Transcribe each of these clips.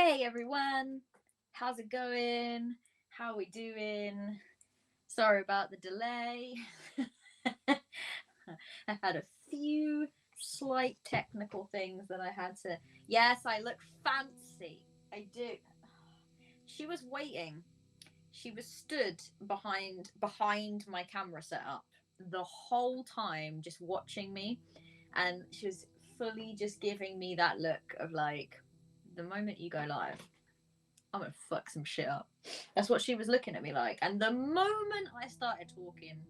Hey everyone, how's it going? How are we doing? Sorry about the delay. I had a few slight technical things that I had to. Yes, I look fancy. I do. She was waiting. She was stood behind my camera setup the whole time, just watching me, and she was fully just giving me that look of like, the moment you go live, I'm gonna fuck some shit up. That's what she was looking at me like. And the moment I started talking,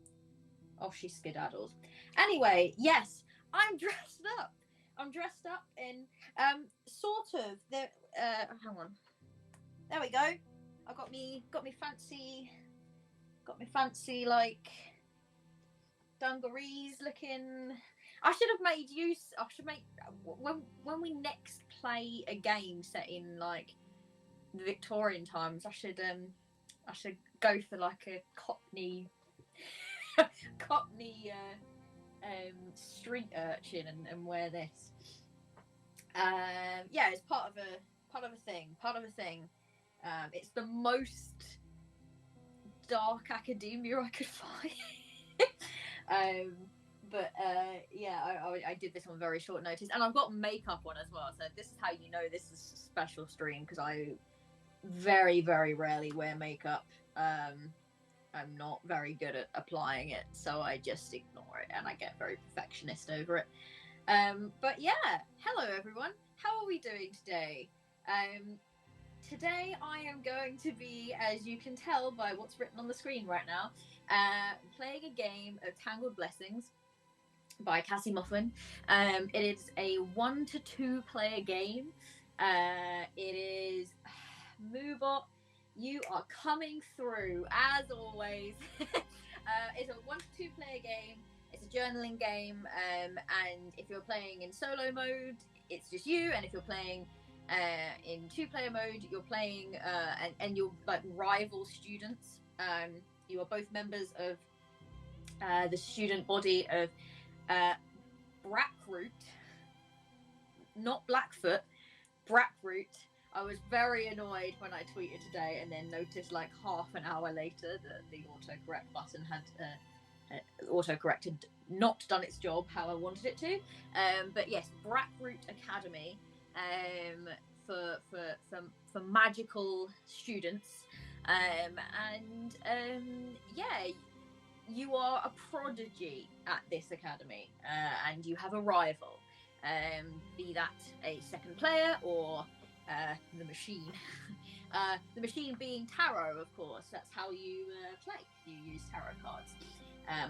off she skedaddles. Anyway, yes, I'm dressed up. I'm dressed up in sort of the hang on. There we go. I got me fancy like dungarees looking. I should have made use. I should make when we next play a game set in like the Victorian times. I should go for like a Cockney street urchin and wear this. Yeah, it's part of a thing. It's the most dark academia I could find. But yeah, I did this on very short notice, and I've got makeup on as well. So this is how you know this is a special stream, because I very, very rarely wear makeup. I'm not very good at applying it, so I just ignore it, and I get very perfectionist over it. But yeah, hello everyone. How are we doing today? Today I am going to be, as you can tell by what's written on the screen right now, playing a game of Tangled Blessings by Cassie Muffin. It is a 1 to 2 player game. It is Moobot. You are coming through as always. It's a 1 to 2 player game. It's a journaling game, and if you're playing in solo mode, it's just you, and if you're playing in 2-player mode, you're playing and you're like rival students. You are both members of the student body of Brackroot, not Blackfoot, Brackroot. I was very annoyed when I tweeted today and then noticed like half an hour later that the autocorrect button had autocorrect had not done its job how I wanted it to. But yes, Brackroot Academy for magical students. And yeah, you are a prodigy at this academy, and you have a rival, be that a second player or the machine. The machine being tarot, of course. That's how you play. You use tarot cards,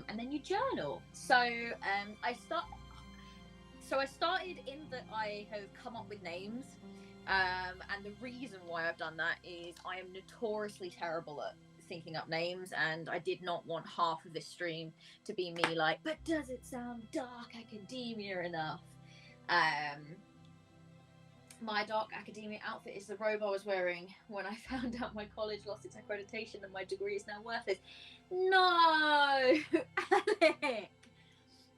and then you journal. So I started in that I have come up with names, and the reason why I've done that is I am notoriously terrible at thinking up names, and I did not want half of this stream to be me like, but does it sound dark academia enough? My dark academia outfit is the robe I was wearing when I found out my college lost its accreditation and my degree is now worthless. No, Alec!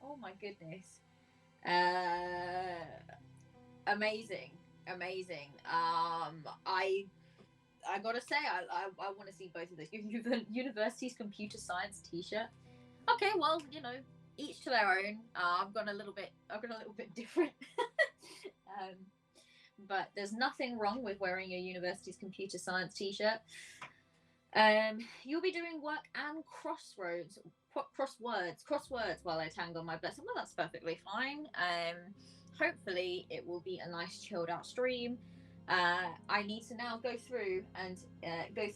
Oh my goodness. Amazing. I gotta say, I want to see both of those. University's computer science t-shirt. Okay, well, you know, each to their own. I've got a little bit different. But there's nothing wrong with wearing your university's computer science t-shirt. You'll be doing work and crosswords while I tangle my blessing. Well, that's perfectly fine. Hopefully it will be a nice chilled out stream. I need to now go through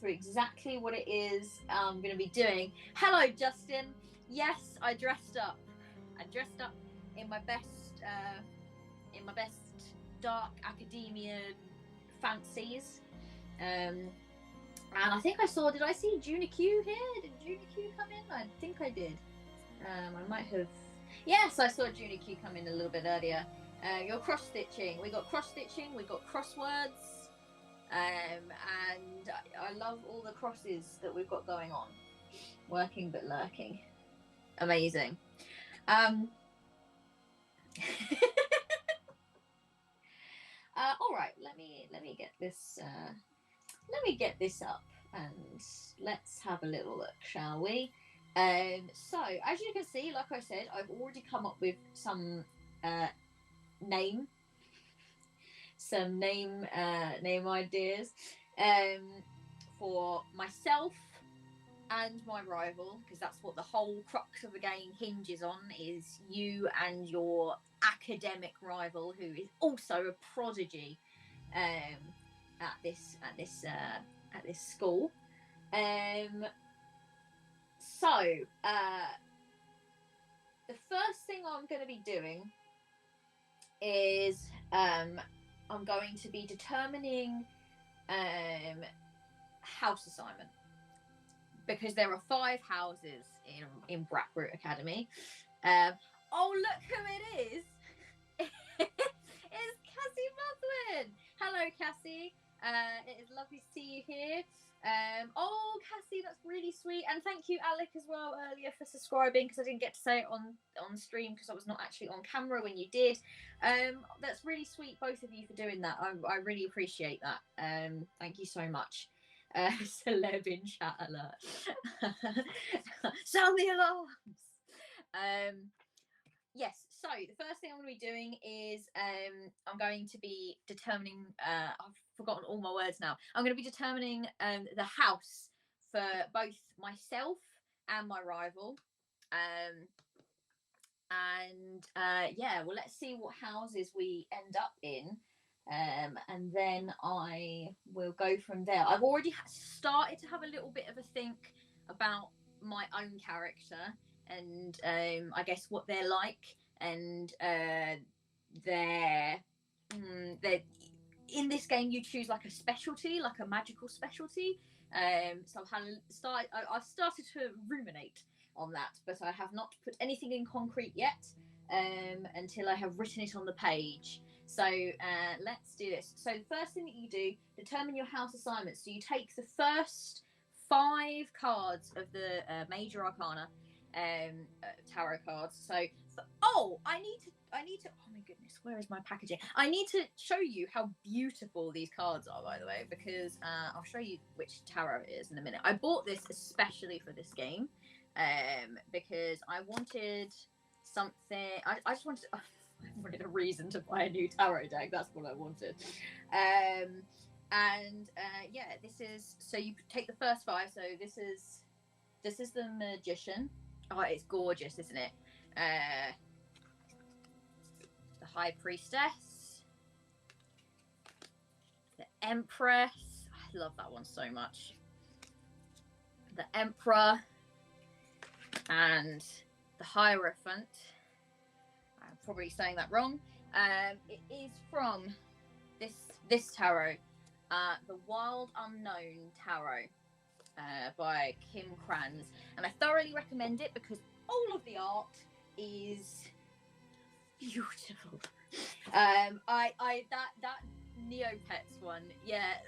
exactly what it is I'm going to be doing. Hello, Justin. Yes, I dressed up in my best dark academia fancies. And I think did I see Junior Q here? Did Junior Q come in? I think I did. I might have. Yes, I saw Junior Q come in a little bit earlier. You're cross-stitching. We got cross-stitching. We got crosswords. And I love all the crosses that we've got going on. Working but lurking. Amazing. All right, let me get this let me get this up and let's have a little look, shall we? So as you can see, like I said, I've already come up with some name ideas for myself and my rival, because that's what the whole crux of the game hinges on, is you and your academic rival, who is also a prodigy at this school. So the first thing I'm going to be doing is I'm going to be determining house assignment, because there are 5 houses in Brackroot Academy. Oh, look who it is! It's Cassie Muthwin. Hello, Cassie. It is lovely to see you here. Oh, Cassie, that's really sweet. And thank you, Alec, as well, earlier for subscribing, because I didn't get to say it on stream because I was not actually on camera when you did. That's really sweet, both of you, for doing that. I really appreciate that. Thank you so much. Celeb in chat alert. Sound the alarms. Yes, so the first thing I'm going to be doing is I'm going to be determining, I've forgotten all my words now. I'm going to be determining the house for both myself and my rival. Yeah, well, let's see what houses we end up in. And then I will go from there. I've already started to have a little bit of a think about my own character and I guess what they're like, and they're in this game you choose like a specialty, like a magical specialty. So I've started to ruminate on that, but I have not put anything in concrete yet until I have written it on the page. So let's do this. So the first thing that you do, determine your house assignments. So you take the first 5 cards of the Major Arcana tarot cards. So I need to. Oh my goodness, where is my packaging? I need to show you how beautiful these cards are, by the way, because I'll show you which tarot it is in a minute. I bought this especially for this game because I wanted something. I just wanted. I wanted a reason to buy a new tarot deck. That's what I wanted. Yeah, this is. So you take the first 5. So this is the Magician. Oh, it's gorgeous, isn't it? The High Priestess, the Empress. I love that one so much. The Emperor and the Hierophant. I'm probably saying that wrong. It is from this tarot, the Wild Unknown Tarot, by Kim Kranz, and I thoroughly recommend it because all of the art is beautiful. That Neopets one, yeah.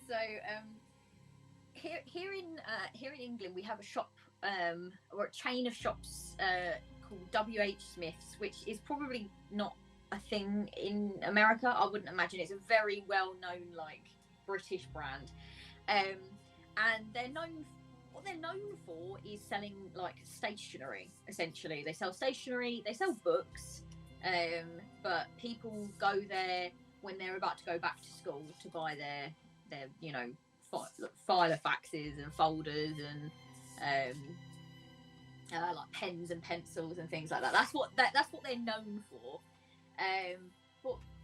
So here in England we have a shop or a chain of shops called WH Smith's, which is probably not a thing in America. I wouldn't imagine. It's a very well known like British brand, and what they're known for is selling like stationery. Essentially, they sell stationery, they sell books, but people go there when they're about to go back to school to buy their filofaxes and folders and like pens and pencils and things like that. That's what they're known for.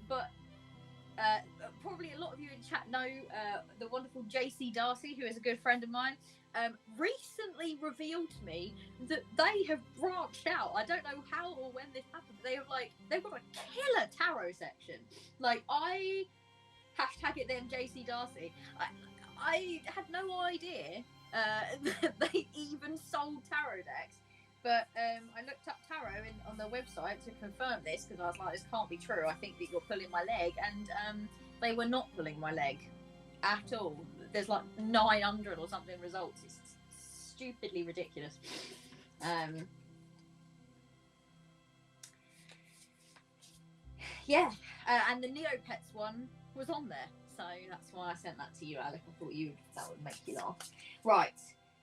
But probably a lot of you in chat know the wonderful JC Darcy, who is a good friend of mine, recently revealed to me that they have branched out. I don't know how or when this happened, but they've got a killer tarot section. Like, I hashtag it them JC Darcy. I had no idea that they even sold tarot decks. But I looked up tarot on their website to confirm this, because I was like, this can't be true. I think that you're pulling my leg. And they were not pulling my leg at all. There's like 900 or something results. It's stupidly ridiculous. Yeah, and the Neopets one was on there. So that's why I sent that to you, Alec. I thought that would make you laugh. Right.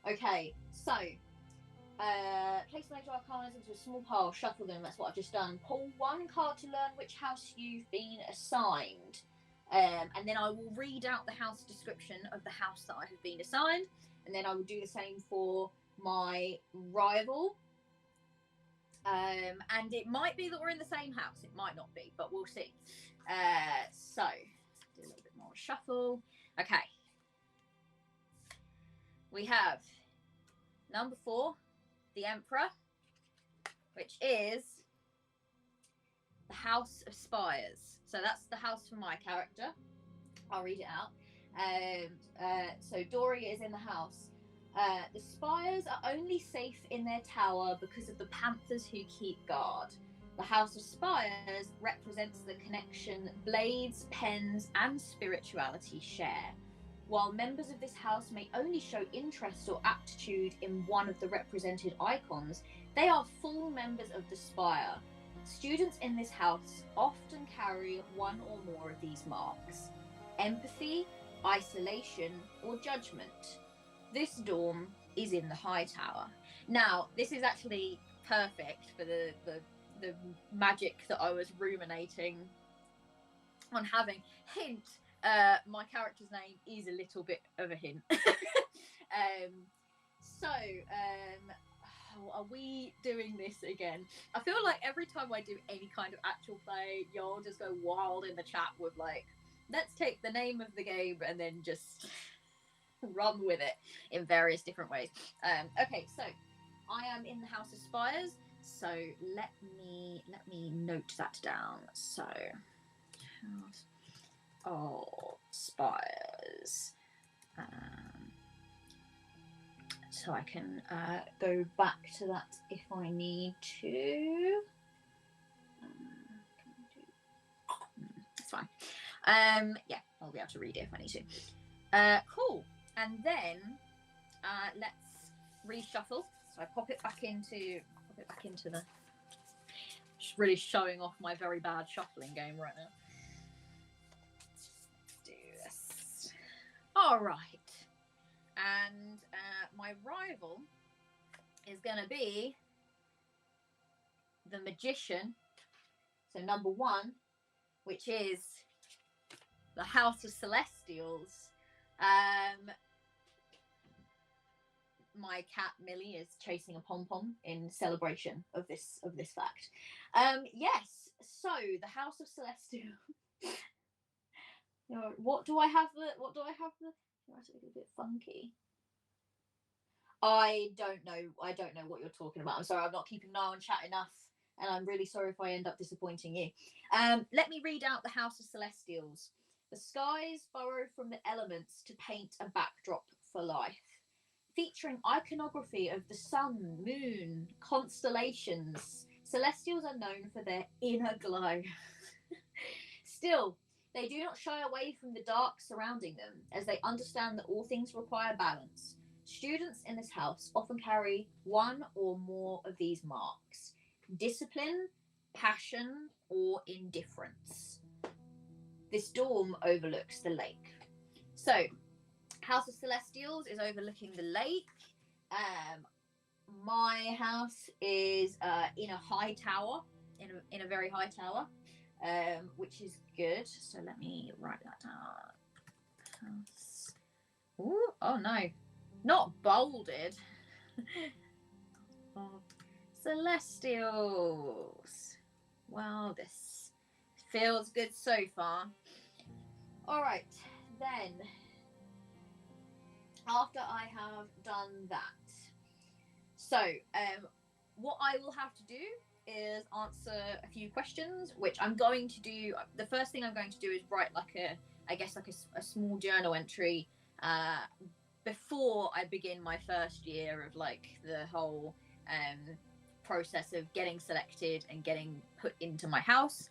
Okay. So, place the major arcanas into a small pile. Shuffle them. That's what I've just done. Pull one card to learn which house you've been assigned. And then I will read out the house description of the house that I have been assigned. And then I will do the same for my rival. And it might be that we're in the same house. It might not be, but we'll see. So, do a little bit more shuffle. Okay. We have number 4, the Emperor, which is the House of Spires. So that's the house for my character. I'll read it out. So Dori is in the house. The spires are only safe in their tower because of the panthers who keep guard. The House of Spires represents the connection blades, pens, and spirituality share. While members of this house may only show interest or aptitude in one of the represented icons, they are full members of the spire. Students in this house often carry one or more of these marks: empathy, isolation, or judgment. This dorm is in the high tower. Now, this is actually perfect for the magic that I was ruminating on having. Hint, my character's name is a little bit of a hint. Are we doing this again? I feel like every time I do any kind of actual play, y'all just go wild in the chat with like, let's take the name of the game and then just run with it in various different ways. Okay, so I am in the House of Spires. So let me note that down. So House of Spires. So I can go back to that if I need to. That's fine. Yeah, I'll be able to read it if I need to. Cool. And then let's reshuffle. So I pop it back into the. Just really showing off my very bad shuffling game right now. Let's do this. All right. And my rival is going to be the Magician. So number 1, which is the House of Celestials. My cat Millie is chasing a pom-pom in celebration of this fact. Yes. So the House of Celestial. What do I have? That's a little bit funky. I don't know what you're talking about. I'm sorry, I'm not keeping an eye on chat enough, and I'm really sorry if I end up disappointing you. Let me read out the House of Celestials. The skies borrow from the elements to paint a backdrop for life, featuring iconography of the sun, moon, constellations. Celestials are known for their inner glow. Still, they do not shy away from the dark surrounding them, as they understand that all things require balance. Students in this house often carry one or more of these marks: discipline, passion, or indifference. This dorm overlooks the lake. So, House of Celestials is overlooking the lake. My house is in a high tower, in a very high tower. Which is good. So let me write that down. House. Ooh, oh no, not bolded. Celestials. Well, this feels good so far. All right, then. After I have done that, so what I will have to do is answer a few questions, which I'm going to do. The first thing I'm going to do is write a small journal entry before I begin my first year of like the whole process of getting selected and getting put into my house.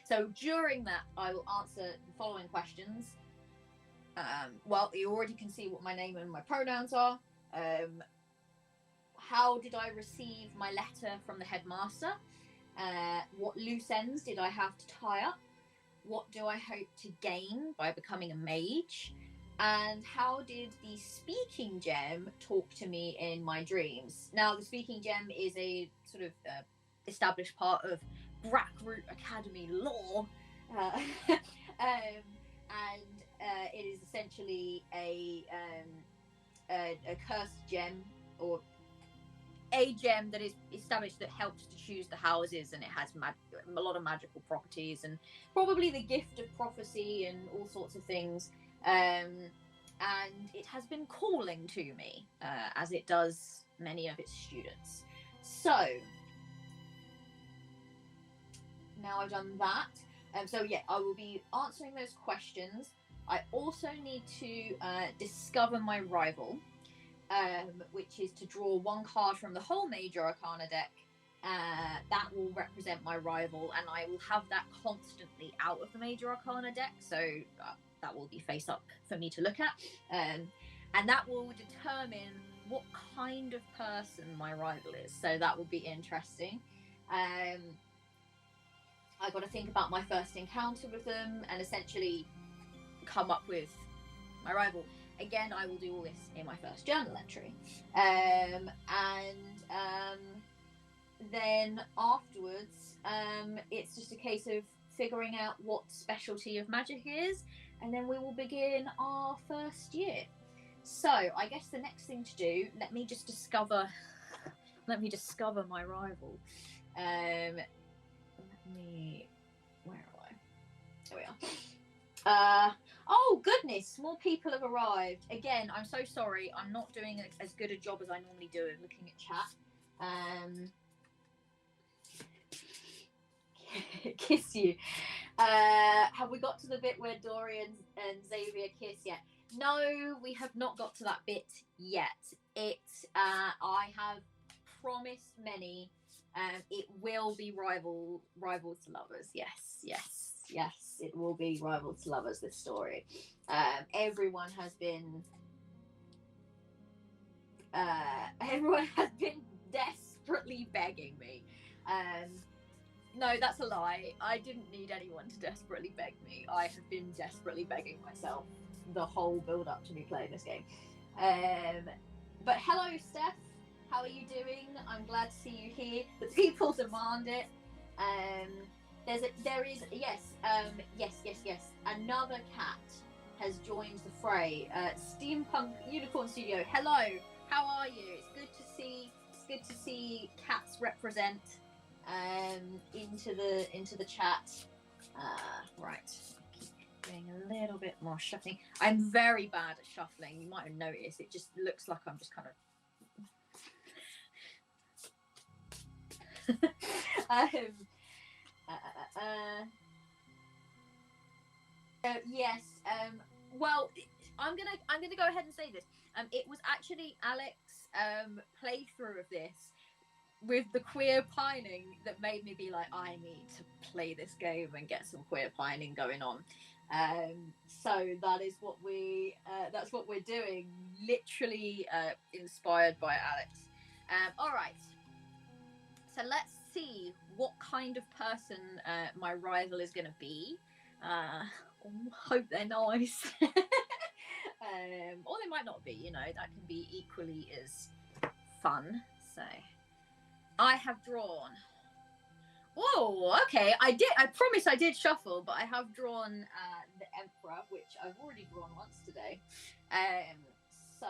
So during that, I will answer the following questions. Well, you already can see what my name and my pronouns are. How did I receive my letter from the headmaster? What loose ends did I have to tie up? what do I hope to gain by becoming a mage? And how did the speaking gem talk to me in my dreams? Now, the speaking gem is a sort of established part of Brackroot Academy lore, and it is essentially a cursed gem, or a gem that is established that helps to choose the houses, and it has a lot of magical properties and probably the gift of prophecy and all sorts of things. And it has been calling to me, as it does many of its students. So now I've done that. So yeah, I will be answering those questions. I also need to discover my rival, which is to draw one card from the whole Major Arcana deck. That will represent my rival, and I will have that constantly out of the Major Arcana deck, so that will be face up for me to look at. And that will determine what kind of person my rival is, so that will be interesting. I've got to think about my first encounter with them and essentially come up with my rival. Again, I will do all this in my first journal entry. Then afterwards, it's just a case of figuring out what specialty of magic is, and then we will begin our first year. So I guess the next thing to do, let me discover my rival. Where am I? There we are. Oh goodness, more people have arrived. Again, I'm so sorry. I'm not doing as good a job as I normally do at looking at chat. Kiss you. Have we got to the bit where Dori and Xavier kiss yet? No, we have not got to that bit yet. I have promised many. It will be rivals to lovers. Yes, it will be rivals to lovers, this story. Everyone has been desperately begging me. No, that's a lie. I didn't need anyone to desperately beg me. I have been desperately begging myself the whole build up to me playing this game. But hello, Steph. How are you doing? I'm glad to see you here. The people demand it. Yes. Another cat has joined the fray. Steampunk Unicorn Studio. Hello. How are you? It's good to see cats represent into the chat. Right. Keep doing a little bit more shuffling. I'm very bad at shuffling. You might have noticed. It just looks like I'm just kind of. Yes. Well, I'm gonna go ahead and say this. It was actually Alex's playthrough of this with the queer pining that made me be like, I need to play this game and get some queer pining going on. So that is what that's what we're doing. Literally inspired by Alex. All right. So let's see what kind of person my rival is going to be. Hope they're nice. Or they might not be, that can be equally as fun. So I have drawn. Oh, okay. I promise I did shuffle, but I have drawn the Emperor, which I've already drawn once today. So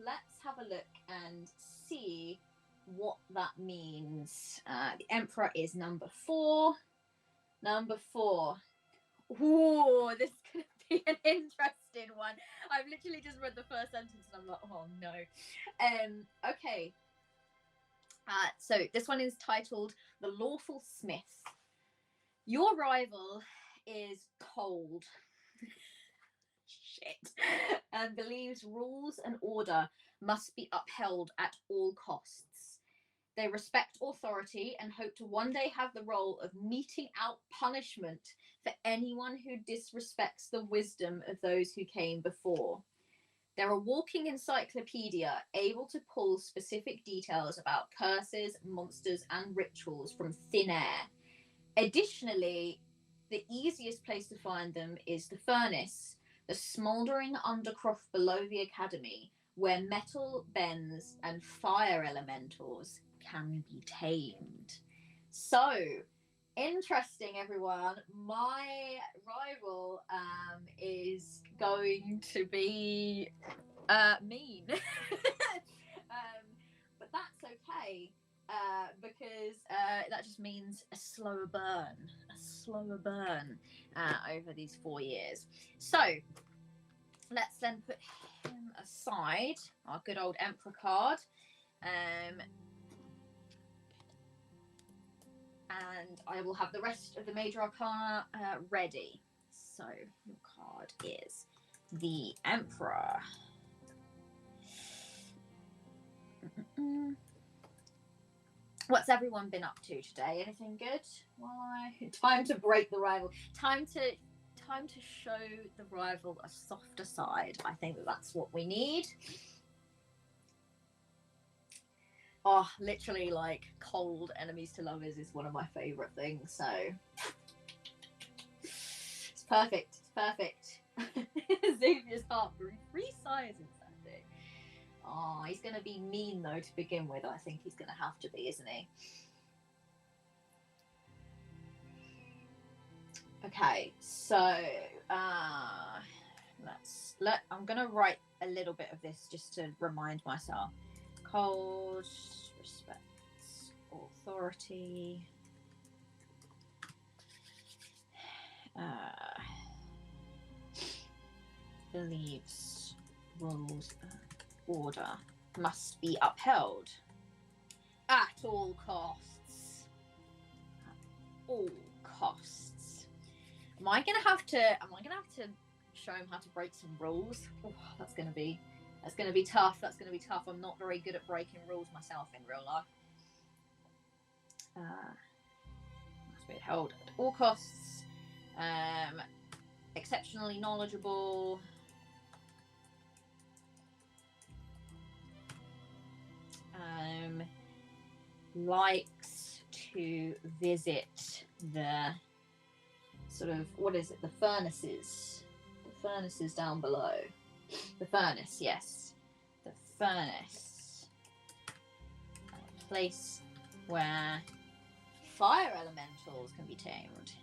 let's have a look and see what that means. The Emperor is number 4. Ooh, this is going to be an interesting one. I've literally just read the first sentence and I'm like, oh no. Okay. So this one is titled The Lawful Smith. Your rival is cold. Shit. And believes rules and order must be upheld at all costs. They respect authority and hope to one day have the role of meting out punishment for anyone who disrespects the wisdom of those who came before. They're a walking encyclopedia, able to pull specific details about curses, monsters, and rituals from thin air. Additionally, The easiest place to find them is the furnace, the smouldering undercroft below the academy, where metal bends and fire elementals can be tamed. So, interesting, everyone. My rival is going to be mean. But that's okay. Because that just means a slower burn over these 4 years. So let's then put him aside, our good old Emperor card, and I will have the rest of the Major Arcana ready. So your card is the Emperor. What's everyone been up to today? Anything good? Time to break the rival. Time to show the rival a softer side. I think that's what we need. Oh, literally, like, cold enemies to lovers is one of my favourite things. So it's perfect. It's perfect. Xavier's heart grew 3 sizes that day. Oh, he's going to be mean, though, to begin with. I think he's going to have to be, isn't he? Okay, so I'm going to write a little bit of this just to remind myself. Cold, respect, authority. Believes rules order must be upheld at all costs. At all costs. Am I gonna have to show him how to break some rules? Oh, that's gonna be tough. I'm not very good at breaking rules myself in real life. Must be upheld at all costs. Exceptionally knowledgeable. Likes to visit the sort of, what is it, the furnaces down below. The furnace, yes, the furnace, a place where fire elementals can be tamed.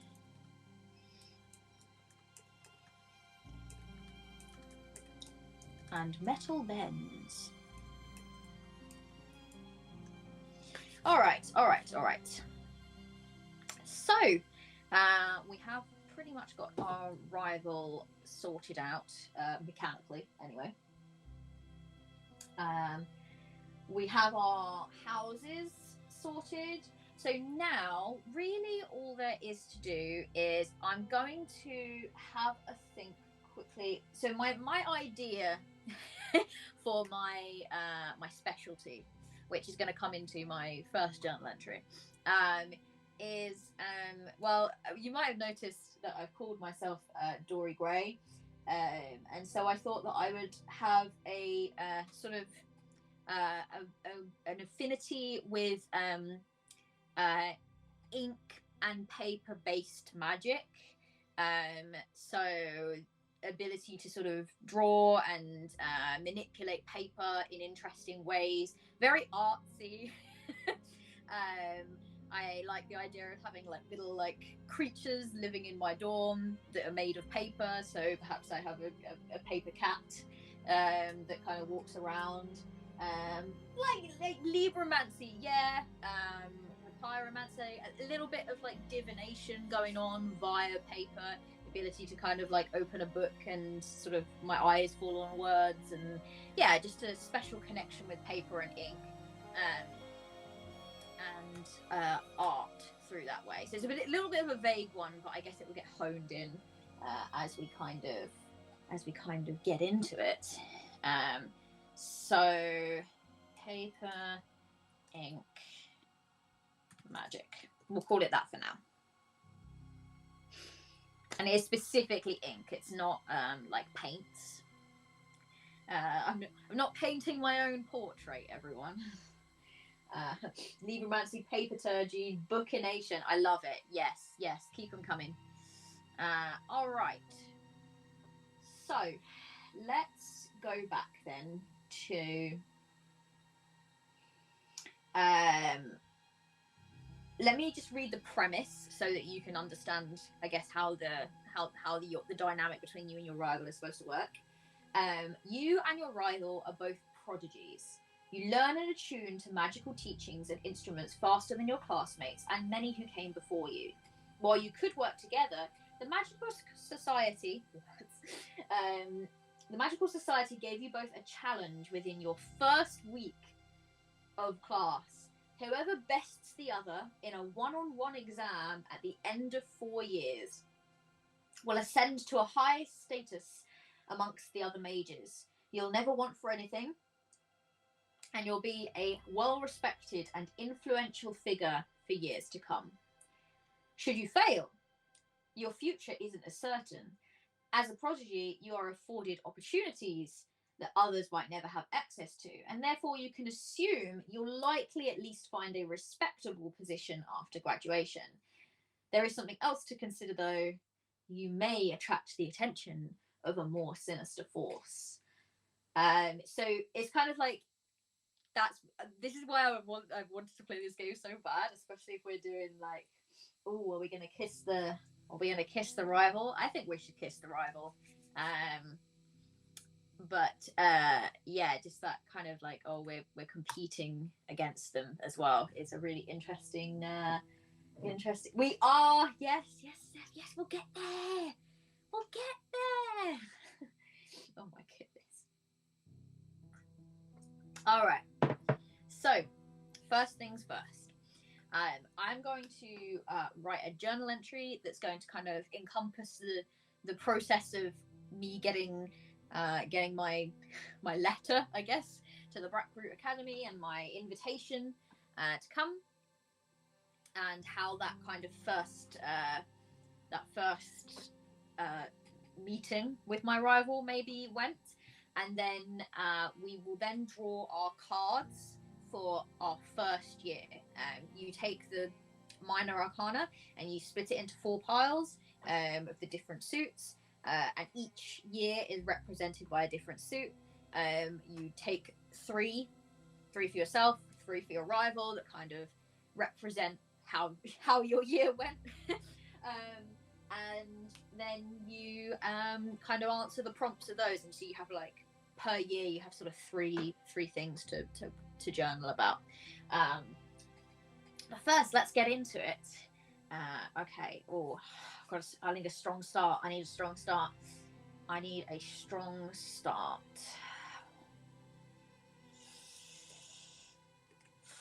And metal bends. All right. So, we have pretty much got our rival sorted out, mechanically, anyway. We have our houses sorted. So now, really all there is to do is I'm going to have a think quickly. So my idea for my specialty, which is going to come into my first journal entry, is well, you might have noticed that I've called myself Dori Gray, and so I thought that I would have a sort of an affinity with ink and paper based magic, so ability to sort of draw and manipulate paper in interesting ways, very artsy. I like the idea of having like little like creatures living in my dorm that are made of paper, so perhaps I have a paper cat that kind of walks around, like libromancy, yeah, pyromancy, a little bit of like divination going on via paper, ability to kind of like open a book and sort of my eyes fall on words, and yeah, just a special connection with paper and ink, and art through that way. So it's a little bit of a vague one, but I guess it will get honed in as we kind of get into it. So paper, ink, magic. We'll call it that for now. And it is specifically ink. It's not like paints. I'm not painting my own portrait, everyone. Libromancy, paperturgy, bookination. I love it. Yes, keep them coming. All right. So let's go back then to let me just read the premise so that you can understand, I guess, how the dynamic between you and your rival is supposed to work. You and your rival are both prodigies. You learn and attune to magical teachings and instruments faster than your classmates and many who came before you. While you could work together, the Magical Society gave you both a challenge within your first week of class. Whoever bests the other in a one-on-one exam at the end of 4 years will ascend to a high status amongst the other mages. You'll never want for anything, and you'll be a well-respected and influential figure for years to come. Should you fail, your future isn't as certain. As a prodigy, you are afforded opportunities that others might never have access to, and therefore you can assume you'll likely at least find a respectable position after graduation. There is something else to consider, though. You may attract the attention of a more sinister force. So it's kind of like this is why I've wanted to play this game so bad, especially if we're doing like, oh, are we gonna kiss the rival? I think we should kiss the rival. But yeah, just that kind of like, oh, we're competing against them as well. It's a really interesting. We are, yes, we'll get there. Oh my goodness. All right. So, first things first. I'm going to write a journal entry that's going to kind of encompass the process of me getting my letter, I guess, to the Brackroot Academy and my invitation to come, and how that kind of first meeting with my rival maybe went, and then we will then draw our cards for our first year. You take the minor arcana and you split it into 4 piles of the different suits, and each year is represented by a different suit. You take 3 for yourself, 3 for your rival, that kind of represent how your year went. And then you kind of answer the prompts of those, and so you have like per year you have sort of three things to journal about. But first, let's get into it. Okay. Oh, I need a strong start.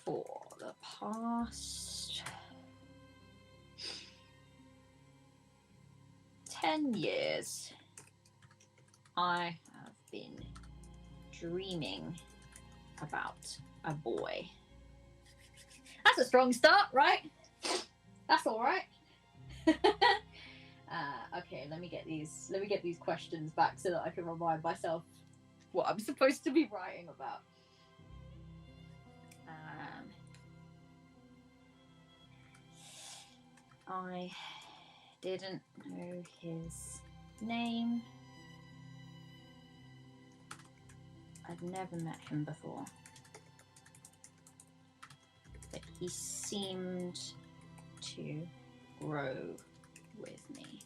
For the past 10 years, I have been dreaming about a boy. That's a strong start, right? That's all right. Okay, let me get these questions back so that I can remind myself what I'm supposed to be writing about. I didn't know his name. I'd never met him before, but he seemed to grow with me.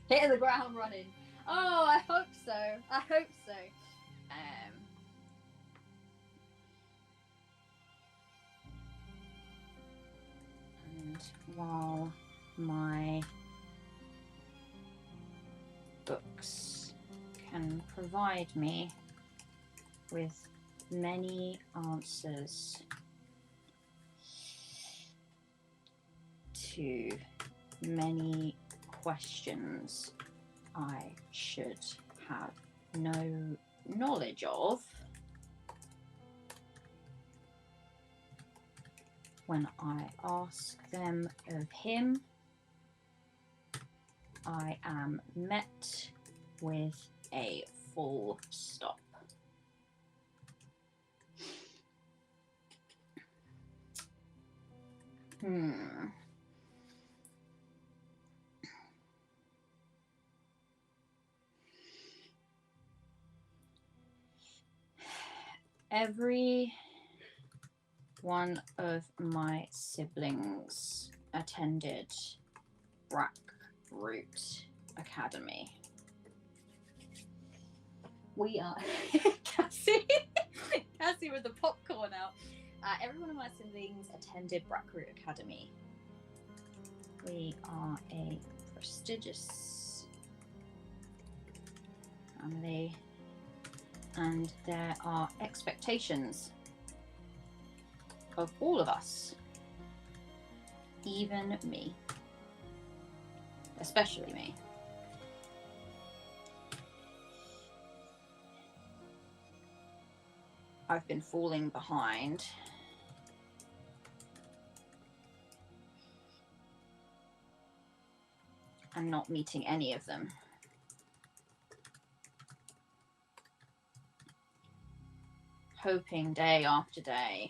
Hitting the ground running. Oh, I hope so. And while my books can provide me with many answers to many questions I should have no knowledge of, when I ask them of him, I am met with a full stop. Every one of my siblings attended Brackroot Academy. We are Cassie with the popcorn out. Every one of my siblings attended Brackroot Academy. We are a prestigious family, and there are expectations of all of us, even me, especially me. I've been falling behind. And not meeting any of them. Hoping day after day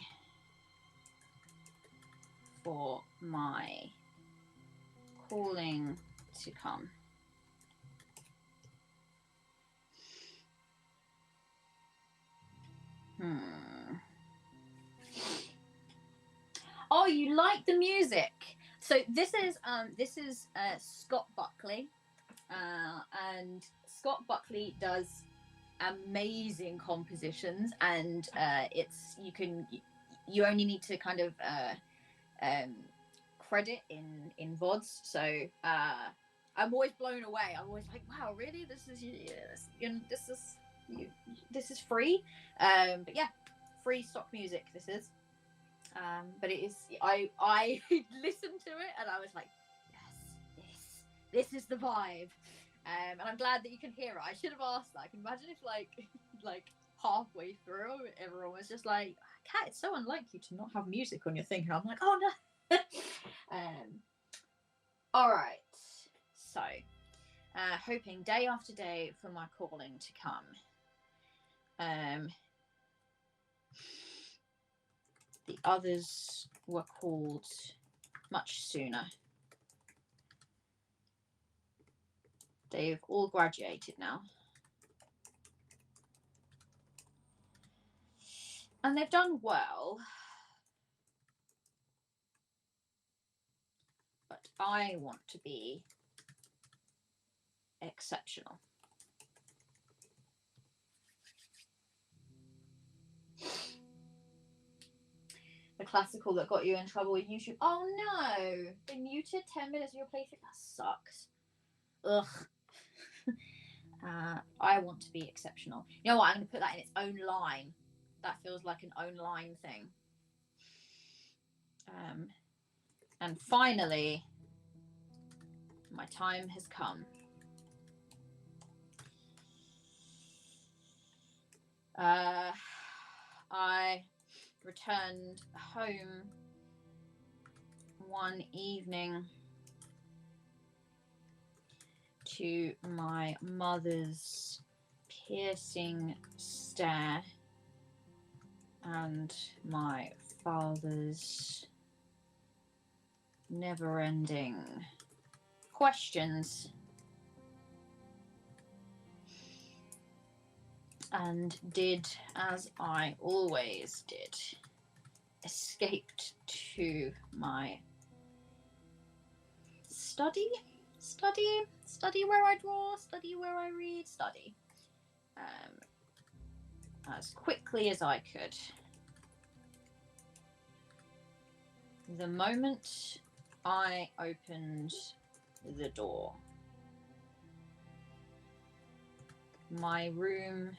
for my calling to come. Oh, you like the music? So this is Scott Buckley, and Scott Buckley does amazing compositions, and you only need to kind of credit in VODs. So I'm always blown away. I'm always like, wow, really? This is free. But yeah, free stock music. This is. But it is. I listened to it and I was like, yes, this is the vibe. And I'm glad that you can hear it. I should have asked that. I can imagine if like halfway through everyone was just like, Kat, it's so unlike you to not have music on your thing. And I'm like, oh no. All right. So, hoping day after day for my calling to come. The others were called much sooner. They've all graduated now. And they've done well. But I want to be exceptional. The classical that got you in trouble with YouTube. Oh no! They muted 10 minutes of your playthrough. That sucks. Ugh. I want to be exceptional. You know what? I'm going to put that in its own line. That feels like an own line thing. And finally, my time has come. I returned home one evening to my mother's piercing stare and my father's never-ending questions, and did as I always did, escaped to my study where I draw, study where I read, study as quickly as I could. The moment I opened the door, my room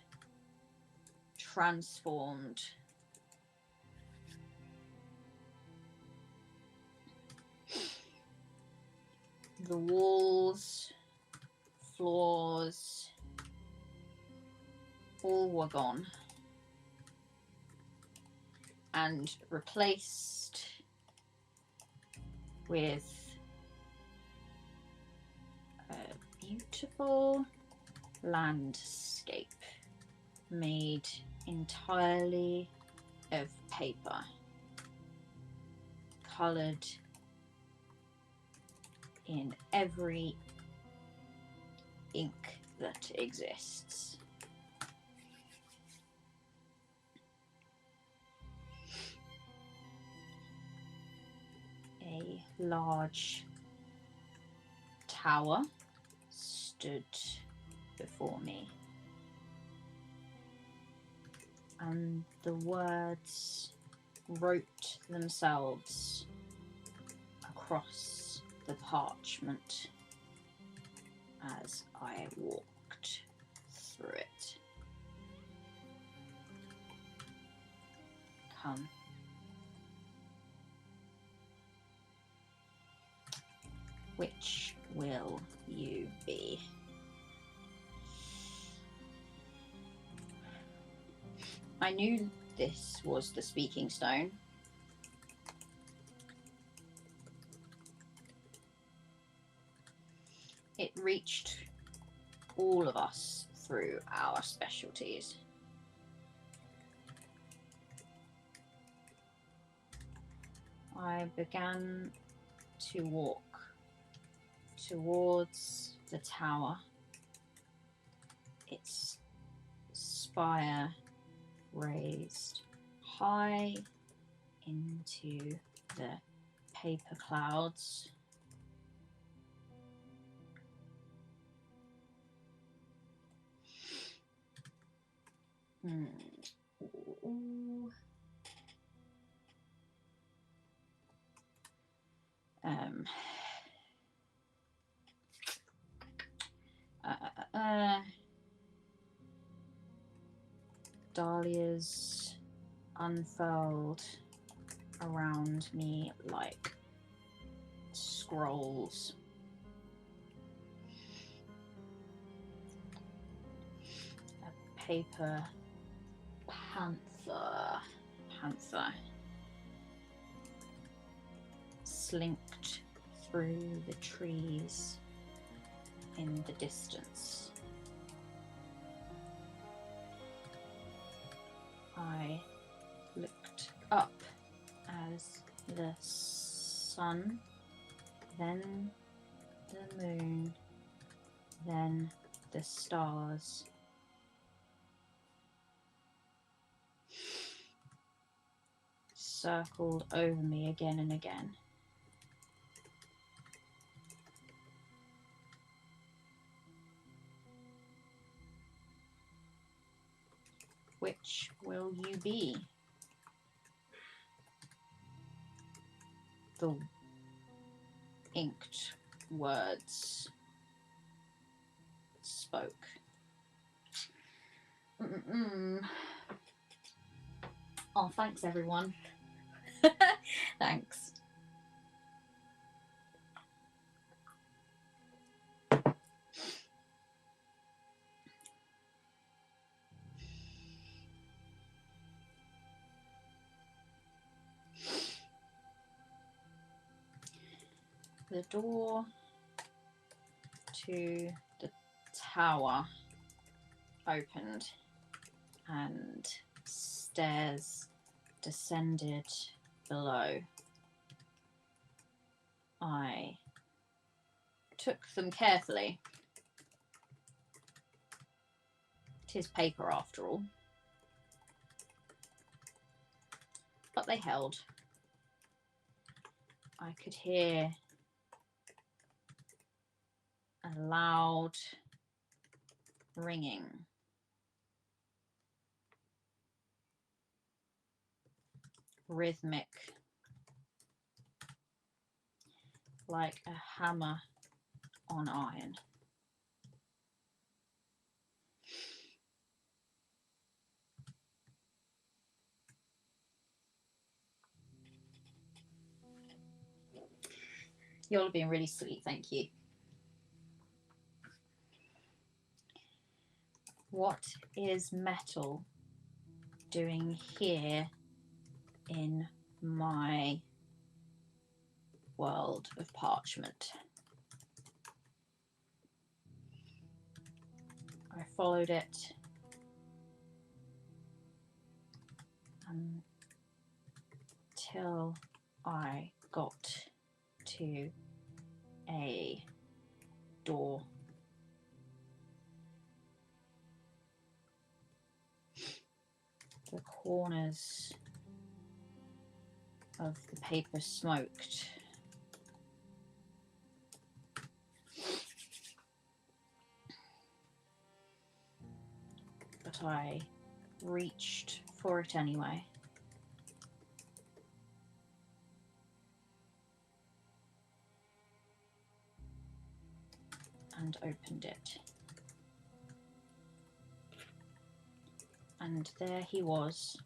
transformed. The walls, floors, all were gone and replaced with a beautiful landscape. landscape made entirely of paper, coloured in every ink that exists. A large tower stood before me, and the words wrote themselves across the parchment as I walked through it. Come. Which will you be? I knew this was the speaking stone. It reached all of us through our specialties. I began to walk towards the tower, its spire raised high into the paper clouds. Ooh. Dahlias unfurled around me like scrolls. A paper panther slinked through the trees in the distance. I looked up as the sun, then the moon, then the stars circled over me again and again. Which will you be? The inked words spoke. Oh, thanks everyone. Thanks. The door to the tower opened and stairs descended below. I took them carefully. 'Tis paper after all. But they held. I could hear a loud ringing. Rhythmic, like a hammer on iron. You're being really sweet, thank you. What is metal doing here in my world of parchment? I followed it till I got to a door. The corners of the paper smoked. But I reached for it anyway. And opened it. And there he was,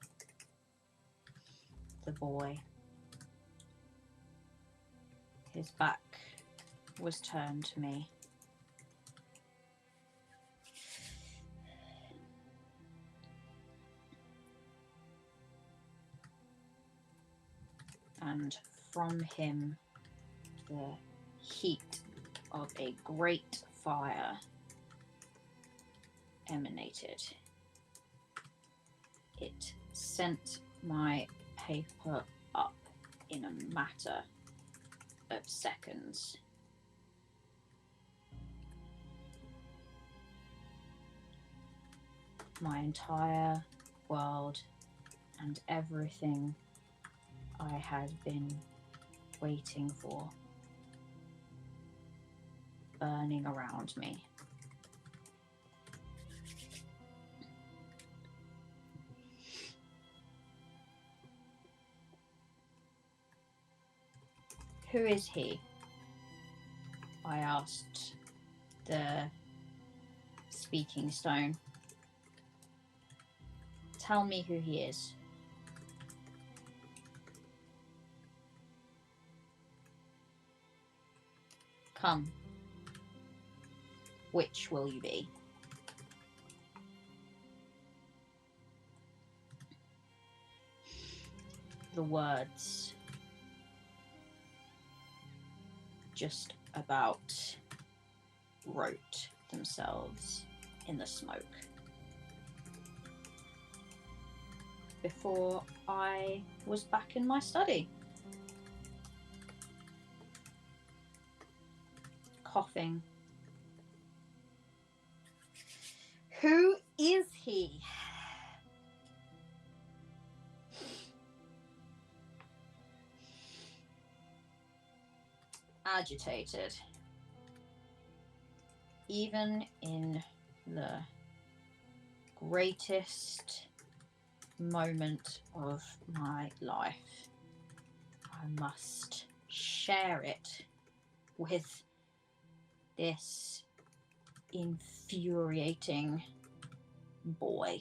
the boy. His back was turned to me. And from him, the heat of a great fire emanated. It sent my paper up in a matter of seconds. My entire world and everything I had been waiting for burning around me. Who is he? I asked the speaking stone. Tell me who he is. Come. Which will you be? The words just about wrote themselves in the smoke. Before I was back in my study. Coughing. Who is he? Agitated. Even in the greatest moment of my life, I must share it with this infuriating boy.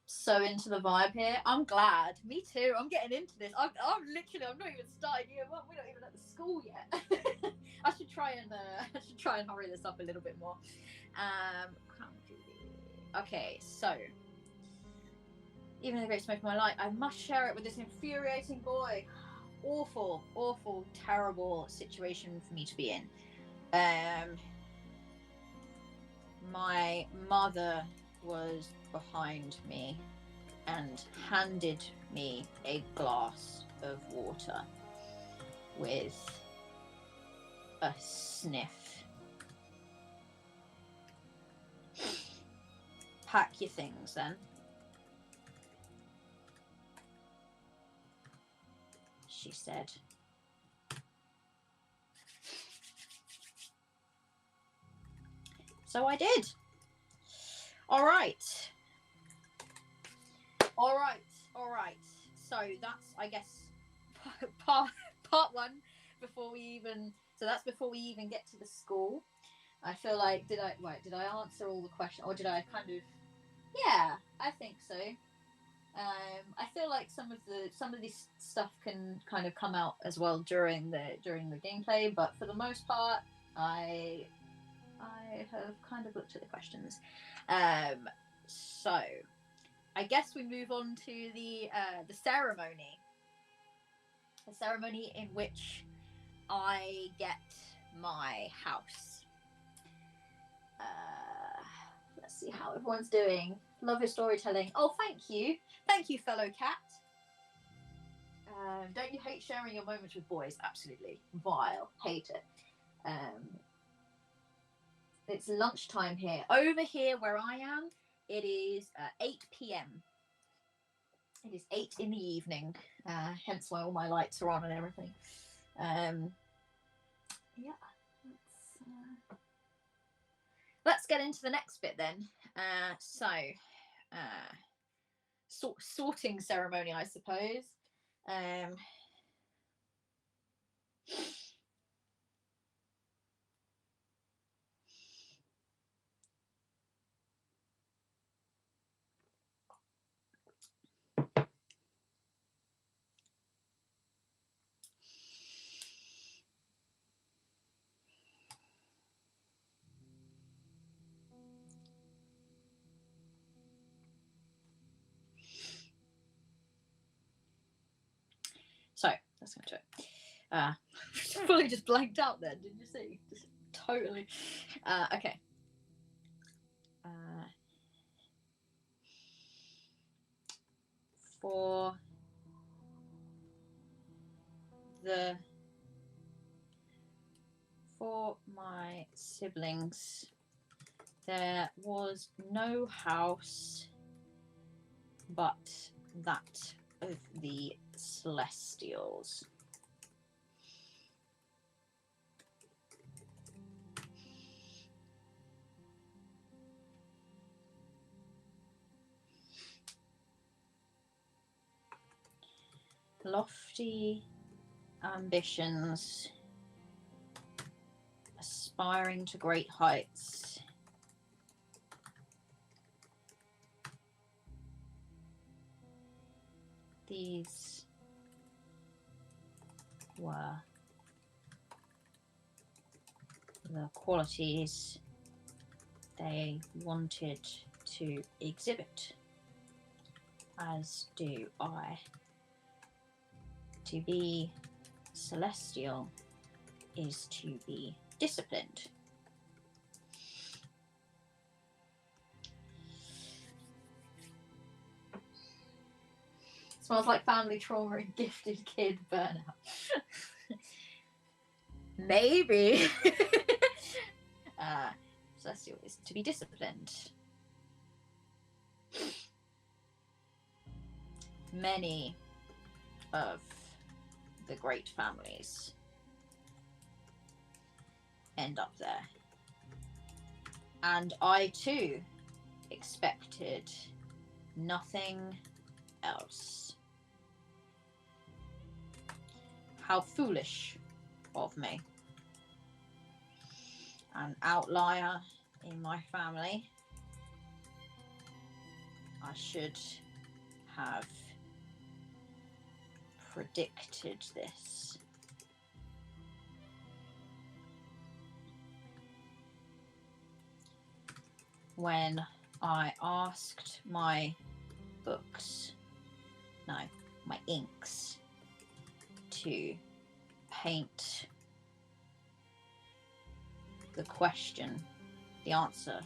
So into the vibe here. I'm glad. Me too. I'm getting into this. I'm not even starting year one. We're not even at the school yet. I should try and hurry this up a little bit more. Okay, so even in the great smoke of my life, I must share it with this infuriating boy. Awful, awful, terrible situation for me to be in. My mother was behind me and handed me a glass of water with a sniff. Pack your things then. She said. So I did. All right. So that's, I guess, part one before we even. So that's before we even get to the school. I feel like did I answer all the questions, or did I kind of? Yeah, I think so. I feel like some of this stuff can kind of come out as well during the gameplay, but for the most part, I have kind of looked at the questions. So I I guess we move on to the ceremony. The ceremony in which I get my house. Let's see how everyone's doing. Love your storytelling. Oh, thank you. Thank you, fellow cat. Don't you hate sharing your moments with boys? Absolutely. Vile. Hate it. It's lunchtime here. Over here where I am, it is 8 p.m. It is 8 in the evening, hence why all my lights are on and everything. Yeah. Let's get into the next bit then. Sorting ceremony, I suppose. So let's go to it. Fully just blanked out then, did you see? Just totally. Okay. For my siblings, there was no house but that of the Celestials. Lofty ambitions, aspiring to great heights. These were the qualities they wanted to exhibit, as do I. To be celestial is to be disciplined. Smells like family trauma and gifted kid burnout. Maybe. Celestial is to be disciplined. Many of the great families end up there. And I too expected nothing else. How foolish of me. An outlier in my family. I should have predicted this. When I asked my inks to paint the answer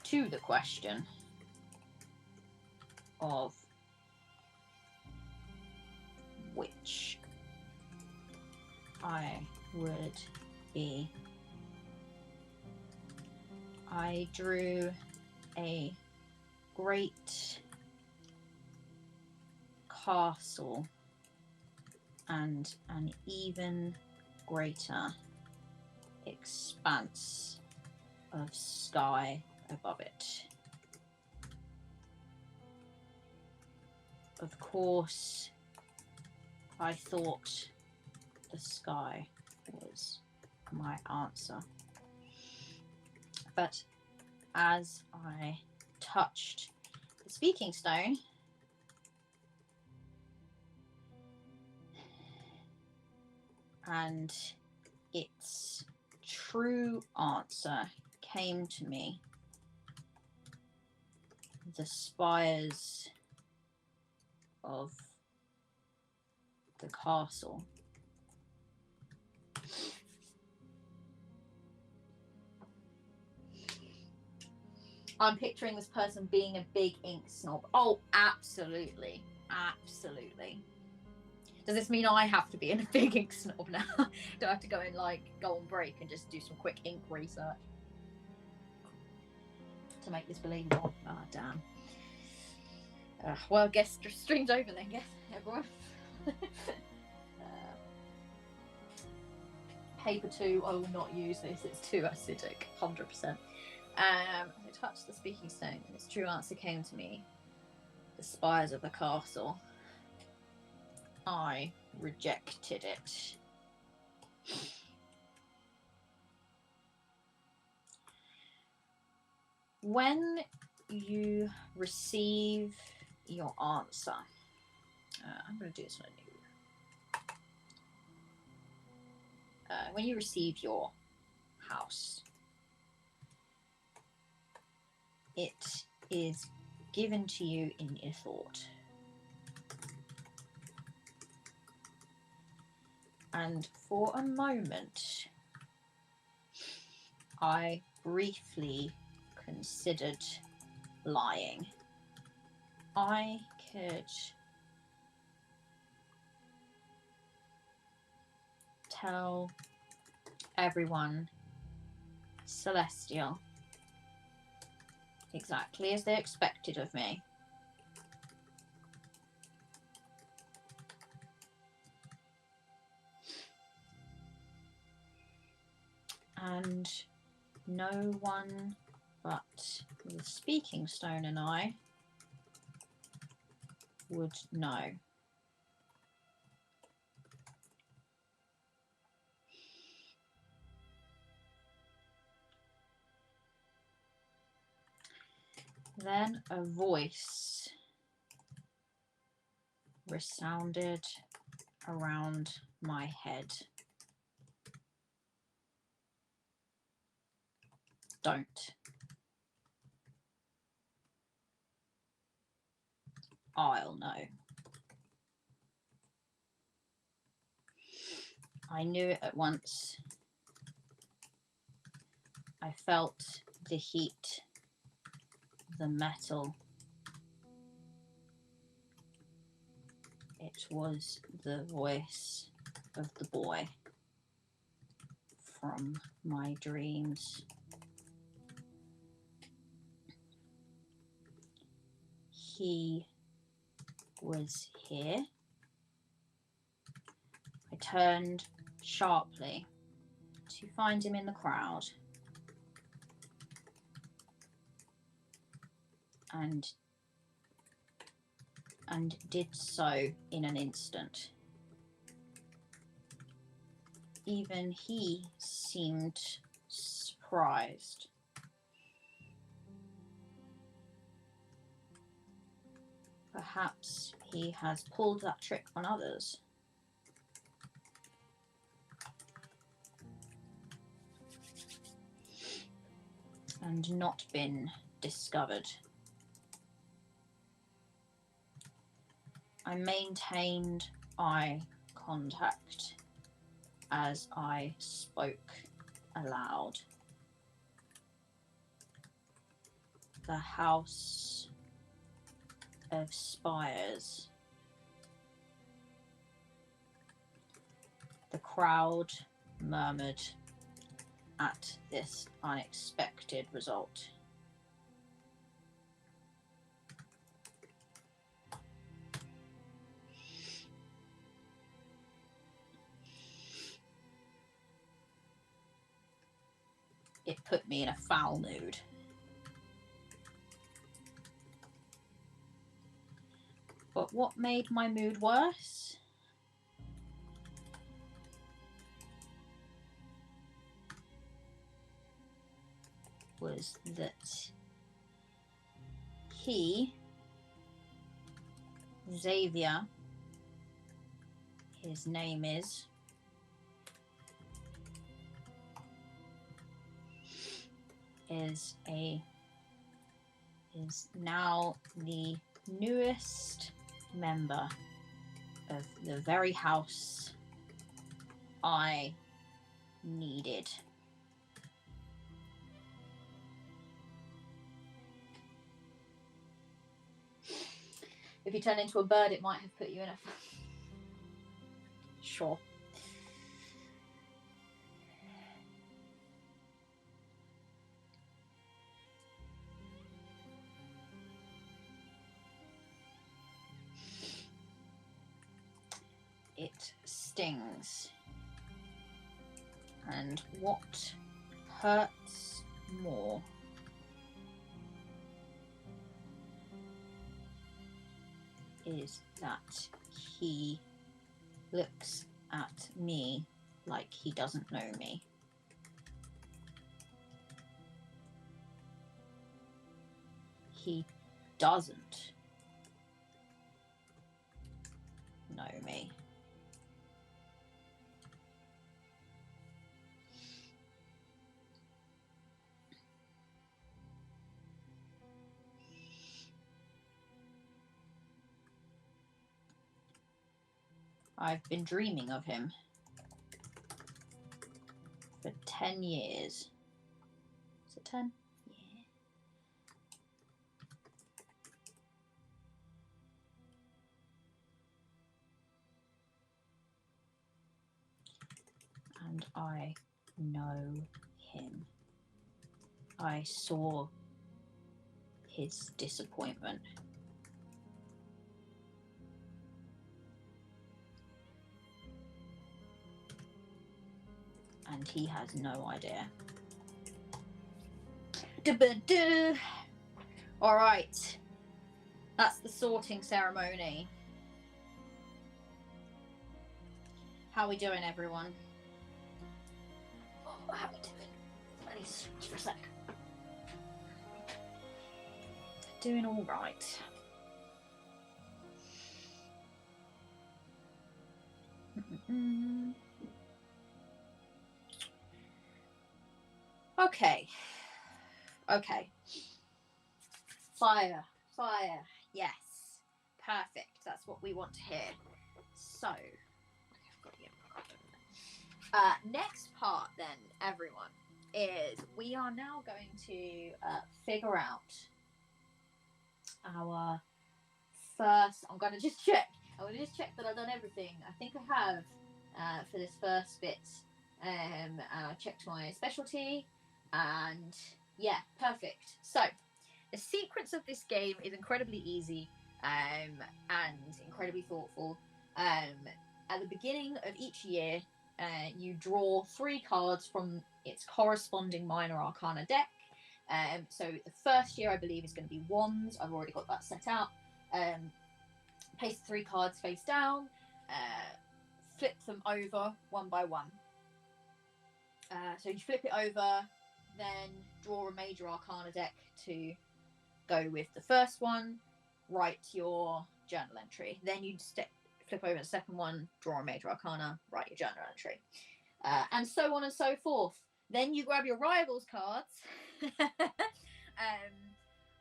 to the question of which I would be, I drew a great castle and an even greater expanse of sky above it. Of course, I thought the sky was my answer. But as I touched the speaking stone, and its true answer came to me, the spires of the castle. I'm picturing this person being a big ink snob. Oh, absolutely. Absolutely. Does this mean I have to be a big ink snob now? Do I have to go and go on break and just do some quick ink research to make this believable? Ah, oh, damn. Well, guess stream's over then, guess everyone. Paper 2, I will not use this. It's too acidic, 100%. I touched the speaking stone, and its true answer came to me. The spires of the castle. I rejected it. When you receive your answer, I'm going to do this one anew. When you receive your house, it is given to you in your thought. And for a moment, I briefly considered lying. I could tell everyone celestial exactly as they expected of me. And no one but the speaking stone and I would know. Then a voice resounded around my head. Don't. I'll know. I knew it at once. I felt the heat, the metal. It was the voice of the boy from my dreams. He was here. I turned sharply to find him in the crowd and did so in an instant. Even he seemed surprised. Perhaps he has pulled that trick on others. And not been discovered. I maintained eye contact as I spoke aloud. The House of Spires. The crowd murmured at this unexpected result. It put me in a foul mood. But what made my mood worse was that he, Xavier, his name is, a is now the newest member of the very house I needed. If you turn into a bird, it might have put you in a... Sure. It stings. And what hurts more? Is that he looks at me like he doesn't know me. He doesn't know me. I've been dreaming of him for 10 years. Is it 10? Yeah. And I know him. I saw his disappointment. And he has no idea. All right. That's the sorting ceremony. How are we doing, everyone? Oh, how are we doing? Let me switch for a sec. Doing all right. Okay. Okay. Fire. Fire. Yes. Perfect. That's what we want to hear. So, next part then, everyone, is we are now going to figure out our first... I'm going to just check. I want to just check that I've done everything. I think I have for this first bit. I checked my specialty. And yeah, perfect. So the sequence of this game is incredibly easy and incredibly thoughtful. At the beginning of each year, you draw 3 cards from its corresponding minor arcana deck. So the first year, I believe, is going to be wands. I've already got that set out. Place the 3 cards face down, flip them over one by one. So you flip it over, then draw a major arcana deck to go with the first one, write your journal entry. Then you flip over the second one, draw a major arcana, write your journal entry. And so on and so forth. Then you grab your rivals cards.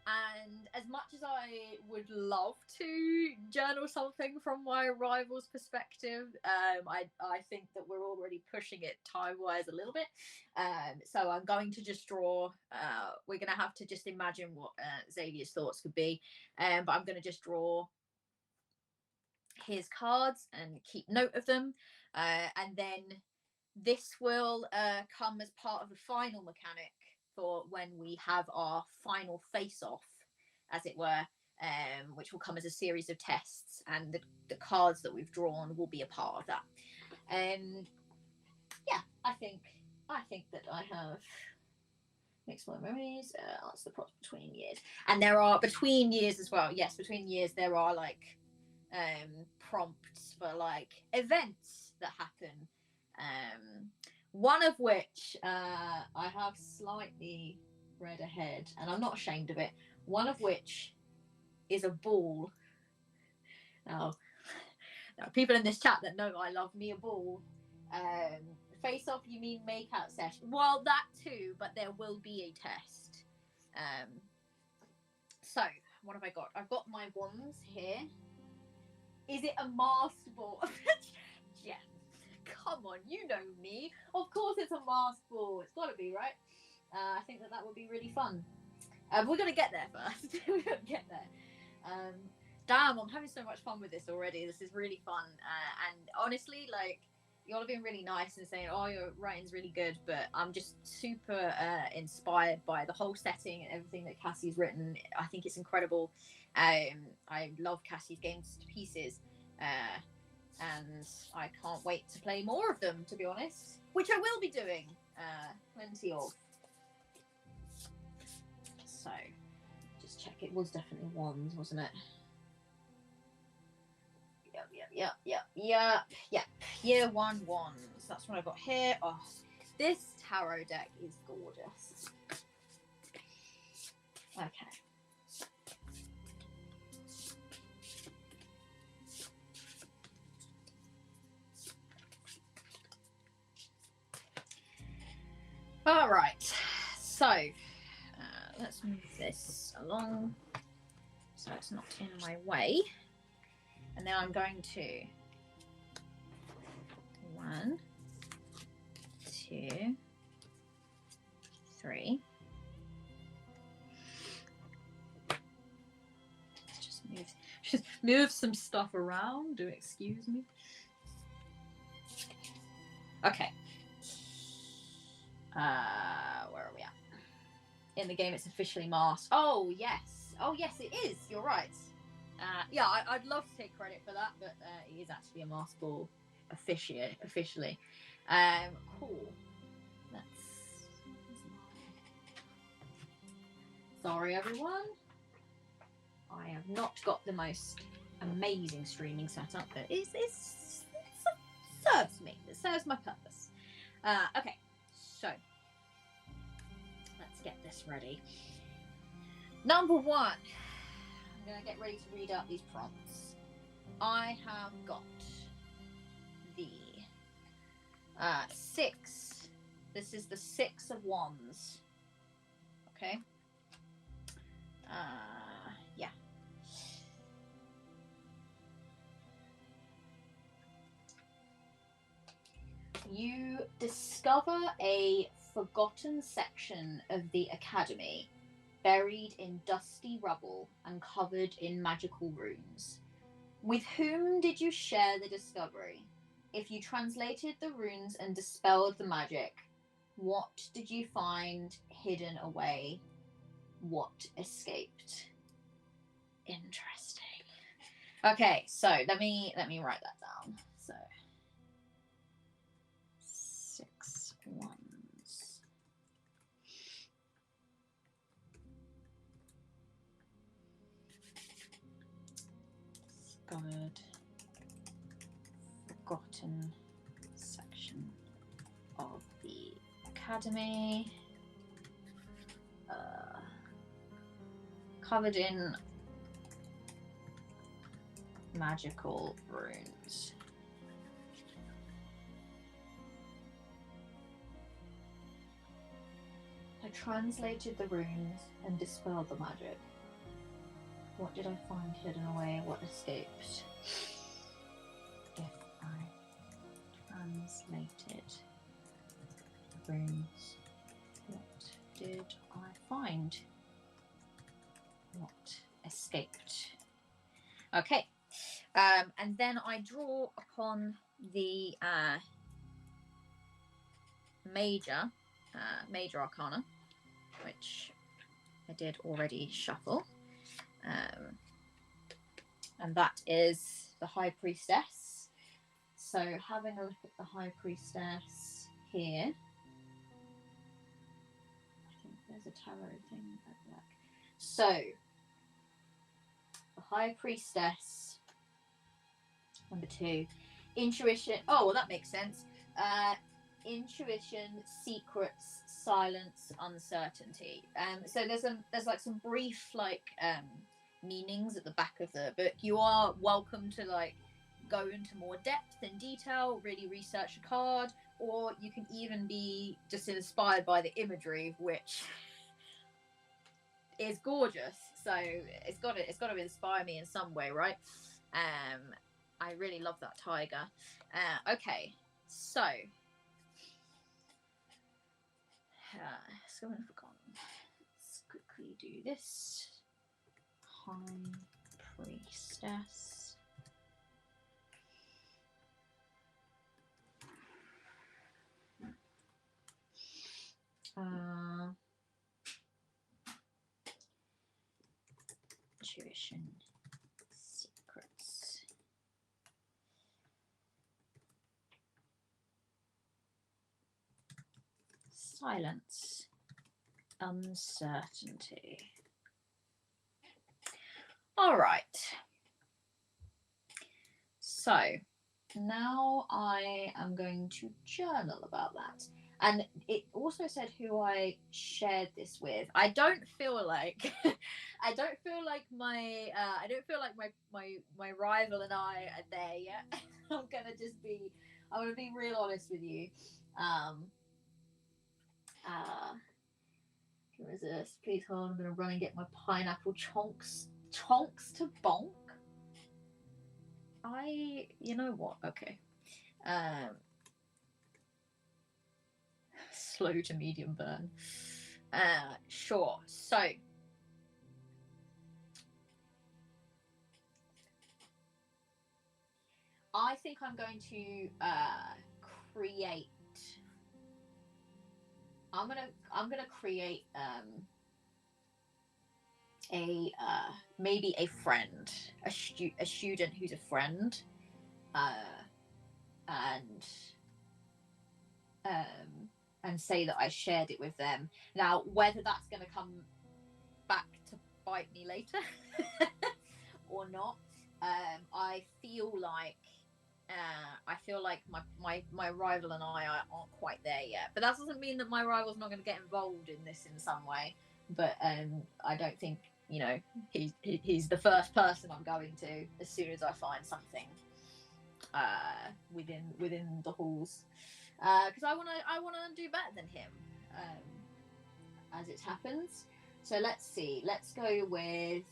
And as much as I would love to journal something from my rival's perspective, I think that we're already pushing it time-wise a little bit. So I'm going to just draw... we're going to have to just imagine what Xavier's thoughts could be. But I'm going to just draw his cards and keep note of them. And then this will come as part of the final mechanic for when we have our final face-off, as it were, which will come as a series of tests, and the cards that we've drawn will be a part of that. Yeah, I think that I have mixed my memories. That's the props between years, and there are between years as well. Yes, between years there are like prompts for like events that happen. One of which I have slightly read ahead, and I'm not ashamed of it. One of which is a ball. Now people in this chat that know I love me a ball. Face off, you mean make out session? Well, that too, but there will be a test. So, what have I got? I've got my wands here. Is it a masked ball? Yeah. Come on, you know me. Of course it's a masked ball. It's got to be, right? I think that would be really fun. We're going to get there first. We're going to get there. Damn, I'm having so much fun with this already. This is really fun. And honestly, like, y'all have been really nice and saying, oh, your writing's really good, but I'm just super inspired by the whole setting and everything that Cassie's written. I think it's incredible. I love Cassie's games to pieces. And I can't wait to play more of them, to be honest, which I will be doing plenty of. So, just check. It was definitely wands, wasn't it? Yep. Year 1 wands. That's what I got here. Oh, this tarot deck is gorgeous. Okay. All right. So, let's move this along so it's not in my way. And now I'm going to 1, 2, 3. Let's just move some stuff around. Do excuse me. Okay. Where are we at? In the game, it's officially masked. Oh yes, it is. You're right. Yeah, I'd love to take credit for that, but it is actually a masked ball officially. Cool. Sorry, everyone. I have not got the most amazing streaming setup, but it serves me. It serves my purpose. Okay, so let's get this ready. Number 1. I'm going to get ready to read out these prompts. I have got the 6. This is the 6 of wands. Okay. Yeah. You discover a forgotten section of the academy, buried in dusty rubble and covered in magical runes. With whom did you share the discovery? If you translated the runes and dispelled the magic, what did you find hidden away? What escaped? Interesting. Okay, so let me write that down. So 6 wands. Discovered forgotten section of the academy, covered in magical runes. I translated the runes and dispelled the magic. What did I find hidden away? What escaped? If I translated the runes, what did I find? What escaped? Okay. And then I draw upon the major arcana, which I did already shuffle. And that is the High Priestess. So having a look at the High Priestess here. I think there's a tarot thing at the back. So the High Priestess, number 2. Intuition. Oh, well, that makes sense. Intuition, secrets, silence, uncertainty. So there's like some brief meanings at the back of the book. You are welcome to go into more depth and detail, really research a card, or you can even be just inspired by the imagery, which is gorgeous. So it's got to inspire me in some way, right? I really love that tiger. Okay, so someone forgotten. Let's quickly do this. High priestess. Tuition secrets. Silence. Uncertainty. All right. So now I am going to journal about that. And it also said who I shared this with. I don't feel like I don't feel like my rival and I are there yet. I'm gonna be real honest with you. Resist. Please hold on. I'm gonna run and get my pineapple chonks to bonk. You know what? Okay. Slow to medium burn. Sure. So I think I'm going to create. I'm gonna create maybe a friend, a student who's a friend, and say that I shared it with them. Now, whether that's going to come back to bite me later or not, I feel like my rival and I aren't quite there yet. But that doesn't mean that my rival's not going to get involved in this in some way. But I don't think, you know, he's the first person I'm going to as soon as I find something within the halls, because I want to do better than him, as it happens. So let's see. Let's go with.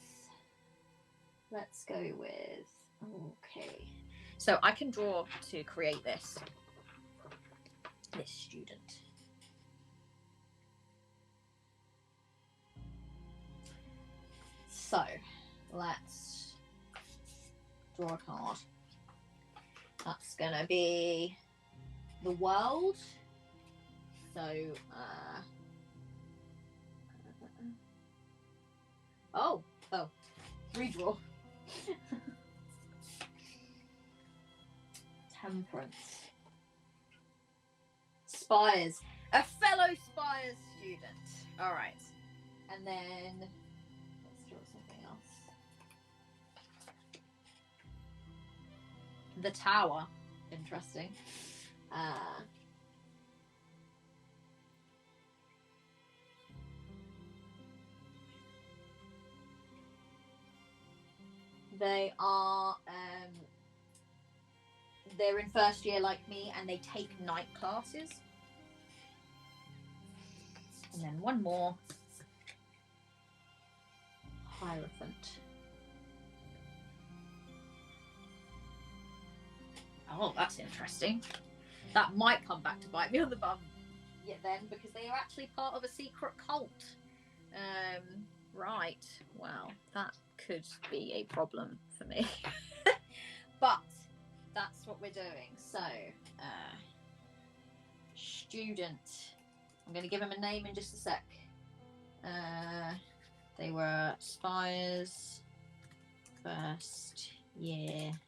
Okay. So I can draw to create this student. So let's draw a card. That's gonna be the world. So redraw. Temperance. Spires. A fellow Spires student. All right. And then let's draw something else. The Tower. Interesting. They are they're in first year like me, and they take night classes. And then one more. Hierophant. Oh, that's interesting. That might come back to bite me on the bum yet then, because they are actually part of a secret cult. Right. Well, that could be a problem for me. But that's what we're doing. So, student. I'm going to give him a name in just a sec. They were Spires, first year.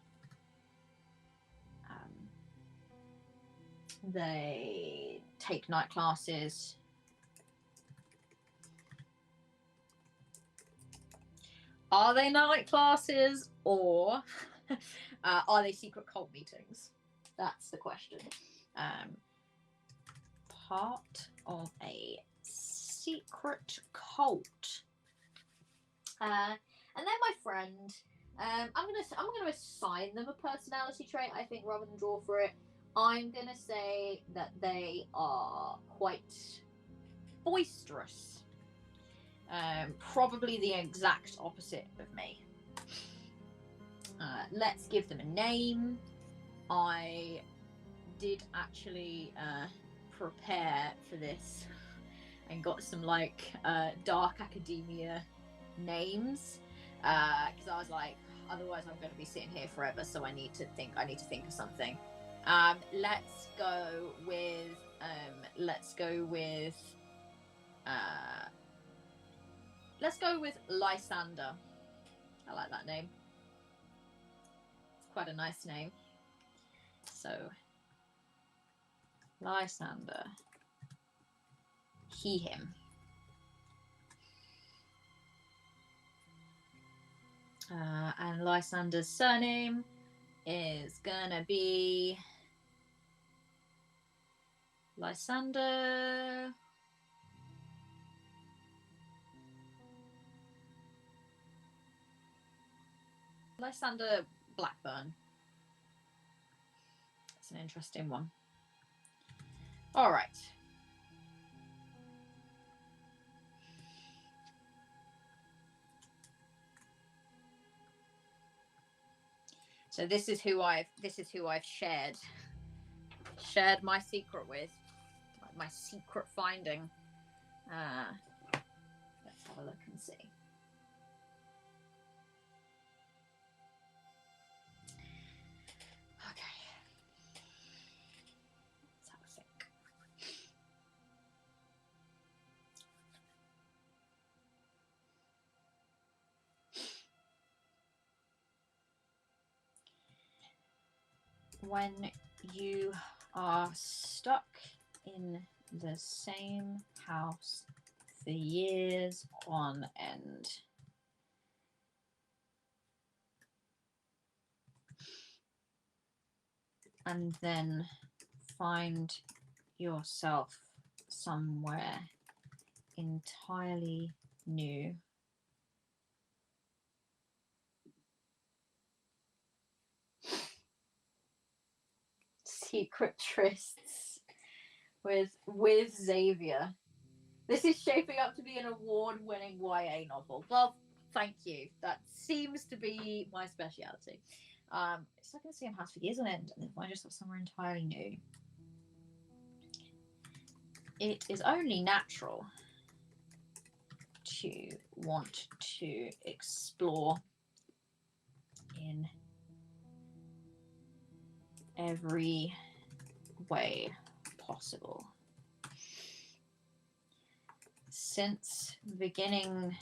They take night classes. Are they night classes, or are they secret cult meetings? That's the question. Part of a secret cult. And then my friend, I'm gonna assign them a personality trait, I think, rather than draw for it. I'm gonna say that they are quite boisterous. Probably the exact opposite of me. Let's give them a name. I did actually prepare for this and got some like dark academia names because I was like, otherwise I'm going to be sitting here forever, so I need to think of something. Let's go with Lysander. I like that name. It's quite a nice name. So Lysander, he, him. And Lysander's surname is gonna be Lysander Blackburn. That's an interesting one. All right. So this is who I've shared my secret with, my secret finding. Let's have a look and see. Okay. Let's have a think. When you are stuck in the same house for years on end, and then find yourself somewhere entirely new, secret trysts with Xavier. This is shaping up to be an award-winning YA novel. Well, thank you. That seems to be my speciality. Stuck in the same house for years on end, and then find yourself somewhere entirely new. It is only natural to want to explore in every way possible. Since beginning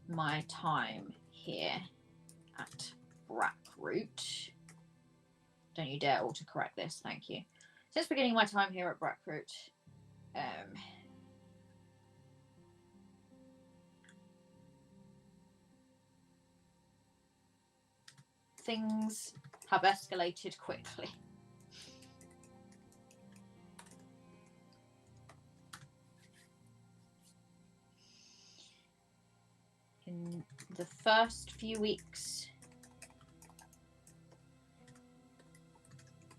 my time here at Brackroot, don't you dare autocorrect this, thank you. Since beginning my time here at Brackroot, things have escalated quickly. In the first few weeks,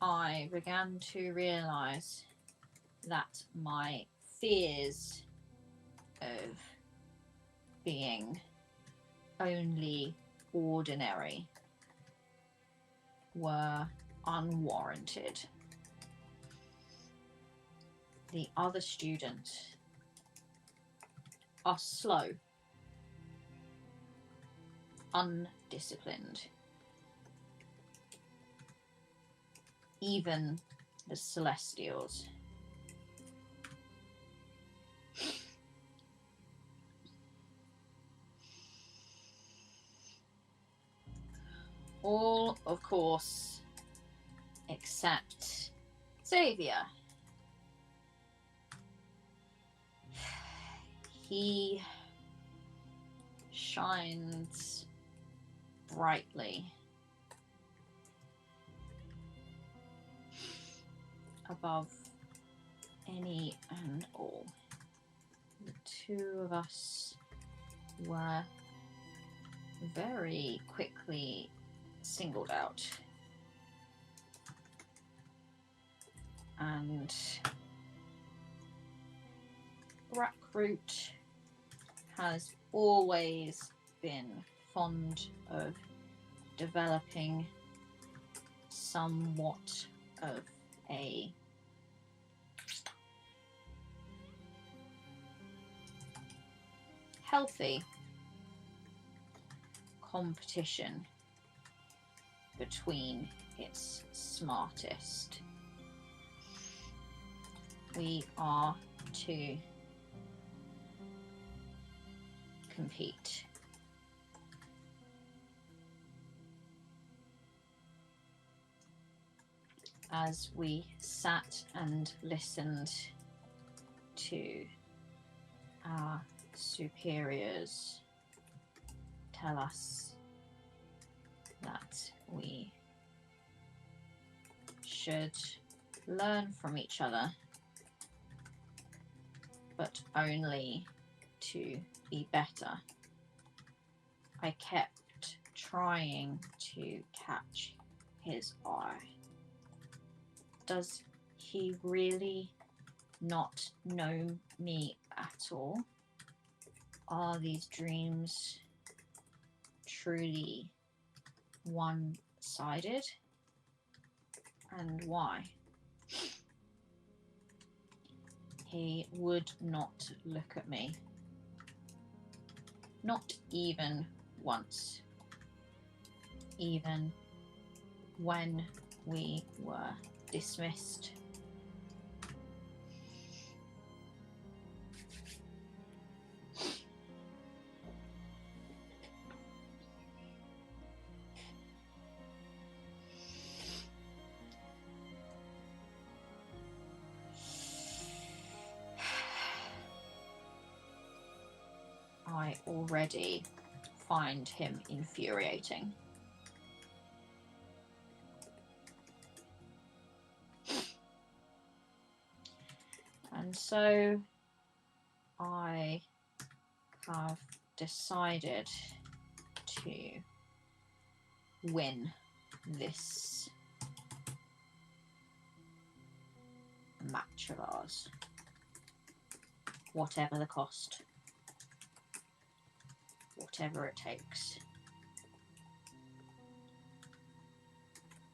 I began to realize that my fears of being only ordinary were unwarranted. The other students are slow, undisciplined. Even the Celestials. All, of course, except Xavier. He shines brightly above any and all. The two of us were very quickly singled out, and Brackroot has always been fond of developing somewhat of a healthy competition between its smartest. We are to compete. As we sat and listened to our superiors tell us that we should learn from each other, but only to be better, I kept trying to catch his eye. Does he really not know me at all? Are these dreams truly one-sided? And why? He would not look at me. Not even once. Even when we were dismissed. I already find him infuriating. And so I have decided to win this match of ours, whatever the cost, whatever it takes.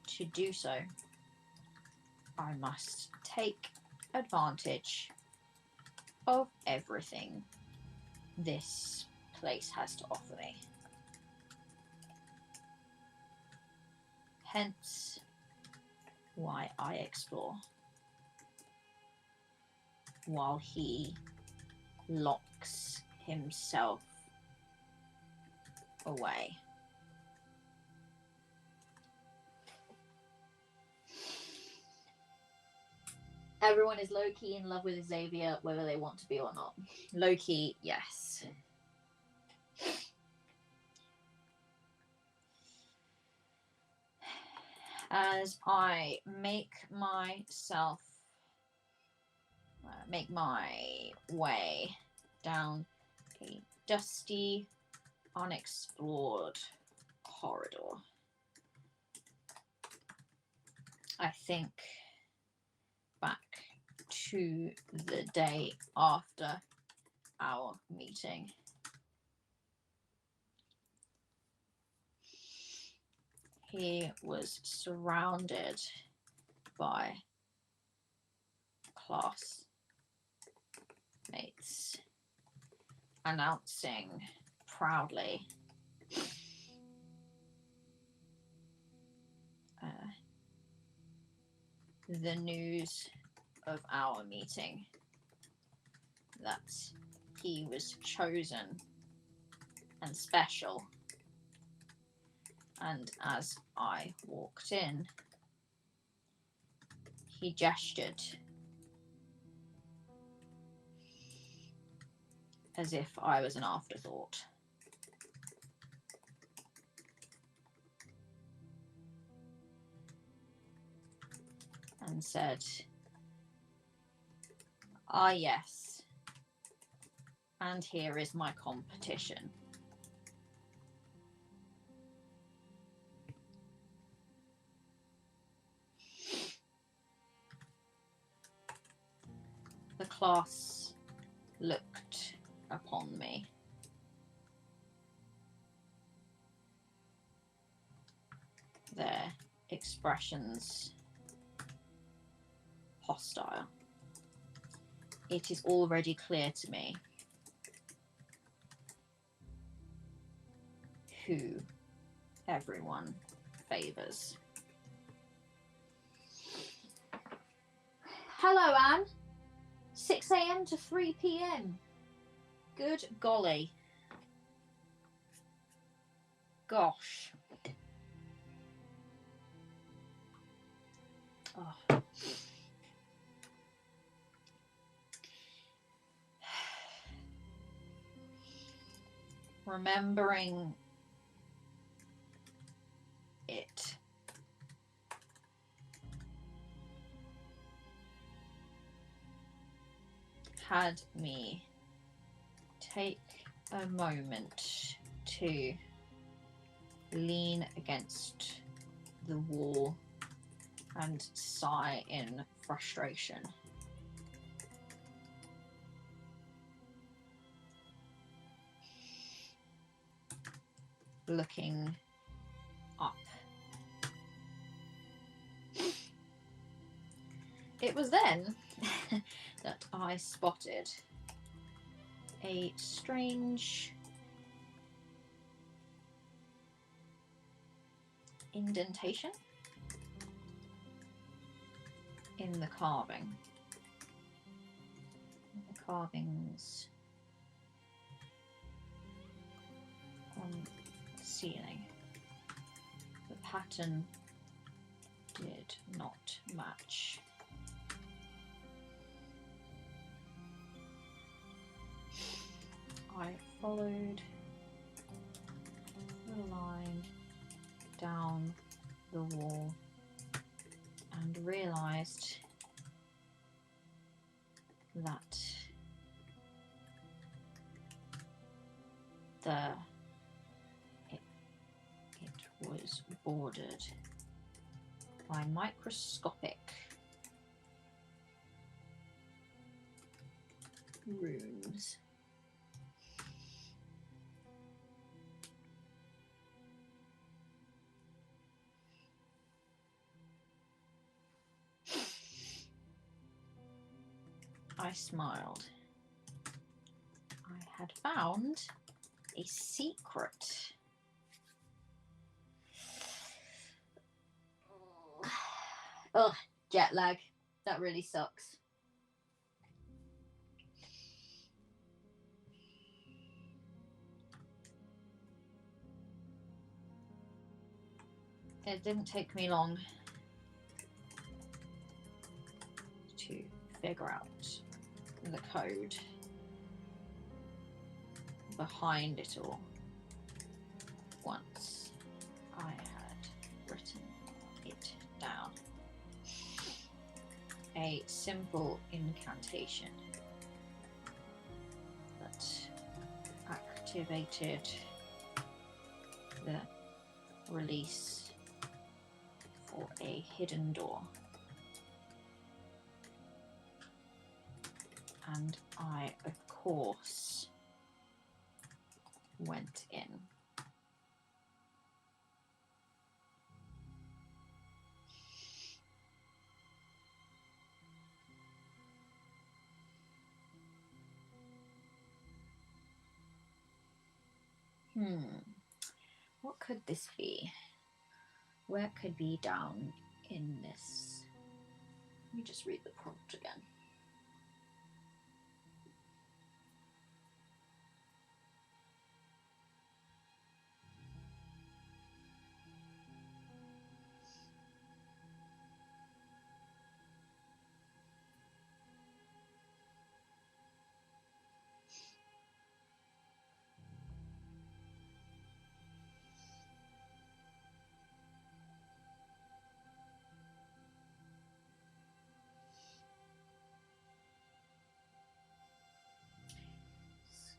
To do so, I must take advantage of everything this place has to offer me. Hence why I explore, while he locks himself away. Everyone is low-key in love with Xavier, whether they want to be or not. Low-key, yes. As I make my way down a dusty, unexplored corridor, I think back to the day after our meeting. He was surrounded by classmates, announcing proudly the news of our meeting, that he was chosen and special. And as I walked in, he gestured as if I was an afterthought. And said, "Ah, yes, and here is my competition." The class looked upon me their expressions hostile. It is already clear to me who everyone favours. Hello, Anne. 6 a.m. to 3 p.m. Good golly. Gosh. Oh. Remembering it. Had me take a moment to lean against the wall and sigh in frustration. Looking up. It was then that I spotted a strange indentation in the carving. The carvings on the ceiling. The pattern did not match. I followed the line down the wall and realized that it was bordered by microscopic runes. I smiled. I had found a secret. Ugh, jet lag. That really sucks. It didn't take me long to figure out the code behind it all once I had written it down. A simple incantation that activated the release for a hidden door. And I, of course, went in. What could this be? Where could be down in this? Let me just read the prompt again.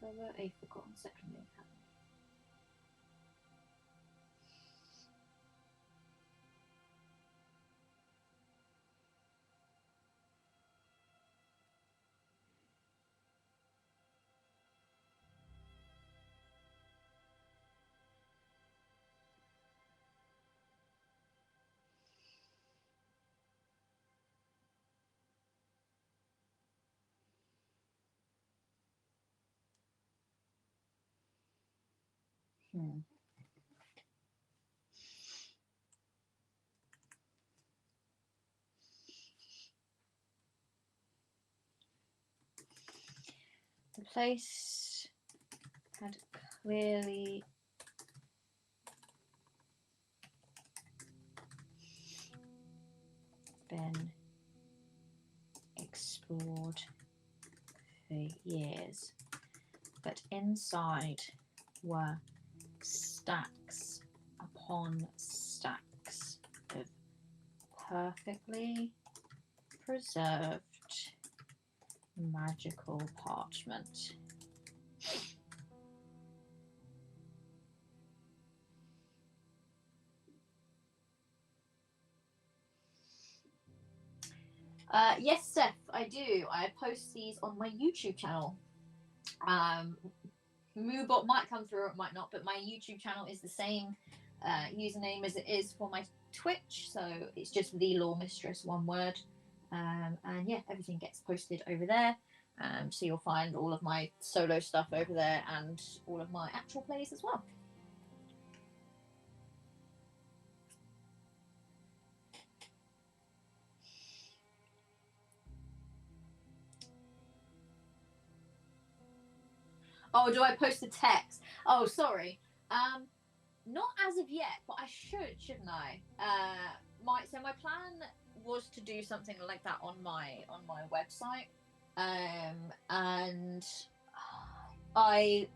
Discover a forgotten section of the academy. Hmm. The place had clearly been explored for years, but inside were stacks upon stacks of perfectly preserved magical parchment. Yes, Seth, I do. I post these on my YouTube channel. Moobot might come through, it might not, but my YouTube channel is the same username as it is for my Twitch, so it's just the Law Mistress, one word. And yeah, everything gets posted over there. So you'll find all of my solo stuff over there and all of my actual plays as well. Oh, do I post the text? Oh, sorry. Not as of yet, but I should, shouldn't I? So my plan was to do something like that on my website, and I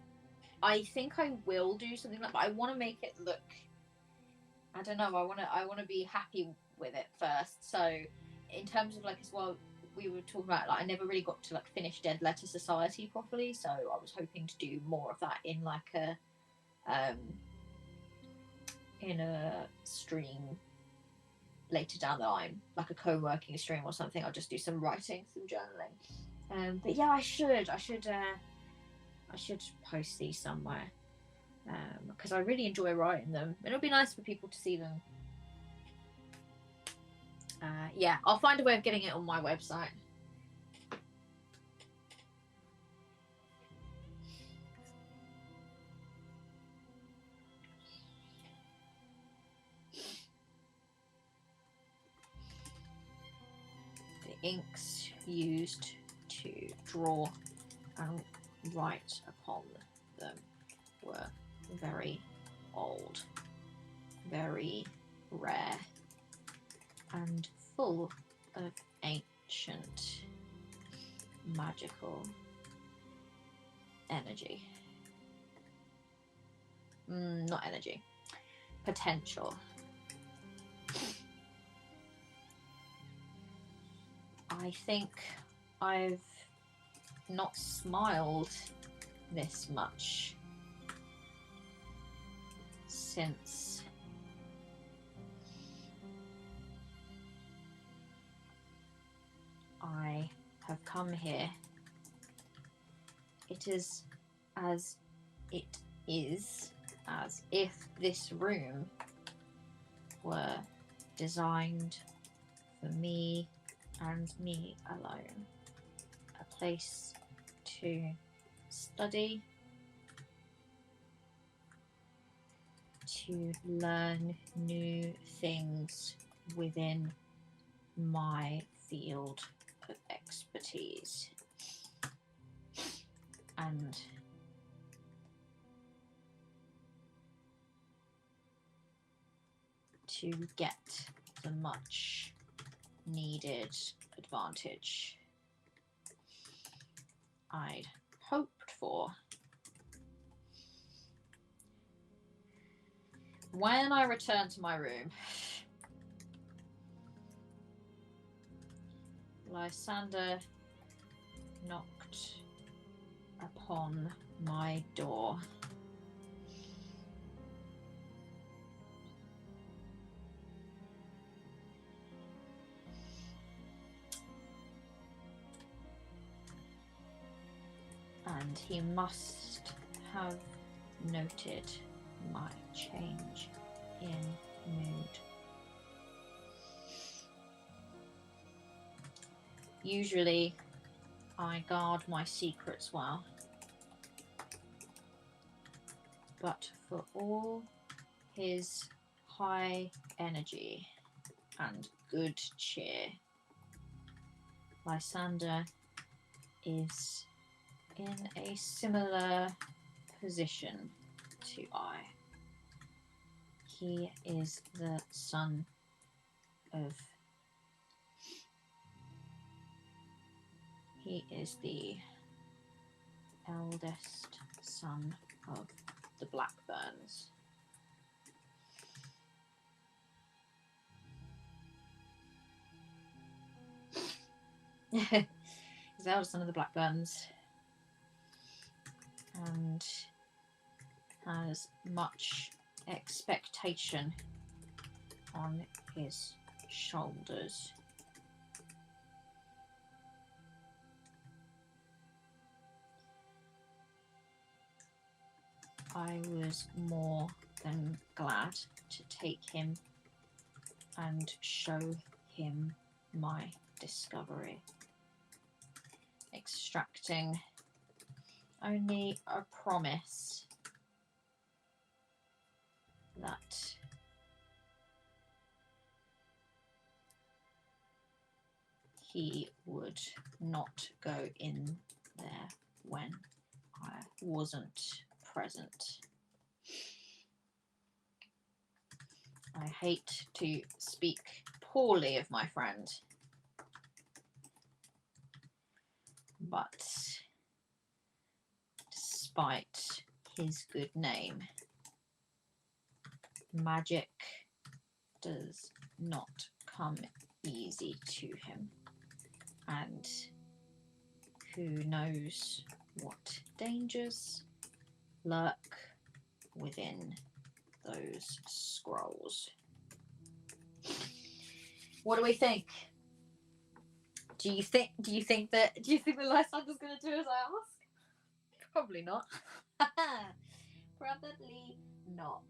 think I will do something like that. But I want to make it look. I don't know. I want to be happy with it first. So, in terms of like as well, we were talking about like I never really got to like finish Dead Letter Society properly. So I was hoping to do more of that in like a stream later down the line, like a co-working stream or something. I'll just do some writing, some journaling. But yeah, I should post these somewhere because I really enjoy writing them. It'll be nice for people to see them. Yeah, I'll find a way of getting it on my website. The inks used to draw and write upon them were very old, very rare, and full of ancient magical energy. Not energy, potential. I think I've not smiled this much since I have come here. It is as if this room were designed for me and me alone. A place to study, to learn new things within my field of expertise, and to get the much needed advantage I'd hoped for. When I returned to my room, Lysander knocked upon my door. And he must have noted my change in mood. Usually, I guard my secrets well. but for all his high energy and good cheer, Lysander is in a similar position to I. He is the son of... He is the eldest son of the Blackburns. He's the eldest son of the Blackburns and has much expectation on his shoulders. I was more than glad to take him and show him my discovery, extracting only a promise that he would not go in there when I wasn't present. I hate to speak poorly of my friend, but despite his good name, magic does not come easy to him, and who knows what dangers lurk within those scrolls. What do we think? Do you think the Lysander's gonna do as I ask? Probably not. Probably not.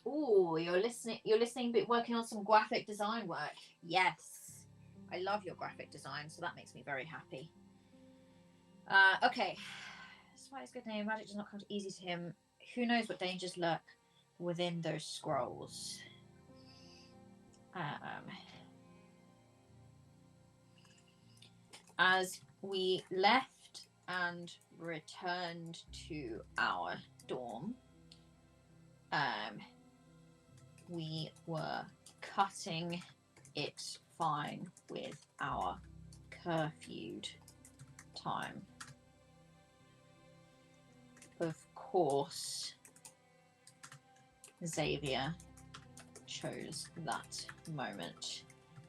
Oh, you're listening, but working on some graphic design work. Yes, I love your graphic design, so that makes me very happy. Okay, despite his good name, magic does not come easy to him. Who knows what dangers lurk within those scrolls? As we left and returned to our dorm, we were cutting it fine with our curfewed time. Of course, Xavier chose that moment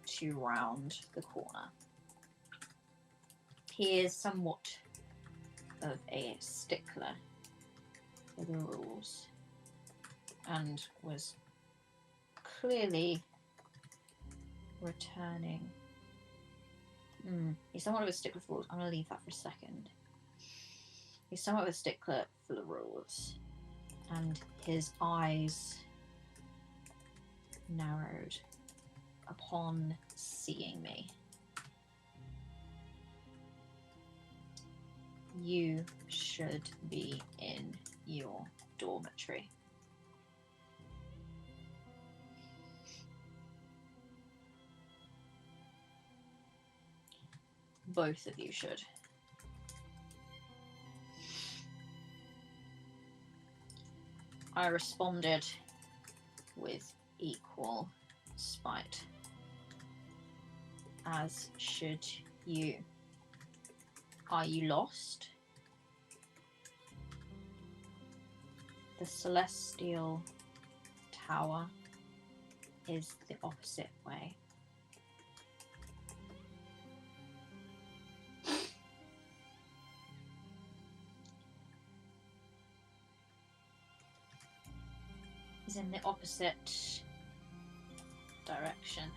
to round the corner. He is somewhat of a stickler for the rules and was clearly returning. He's somewhat of a stickler for rules. I'm going to leave that for a second. He's somewhat of a stickler for the rules, and his eyes narrowed upon seeing me. You should be in your dormitory. Both of you should. I responded with equal spite, as should you. Are you lost? The Celestial Tower is the opposite way. Is in the opposite direction.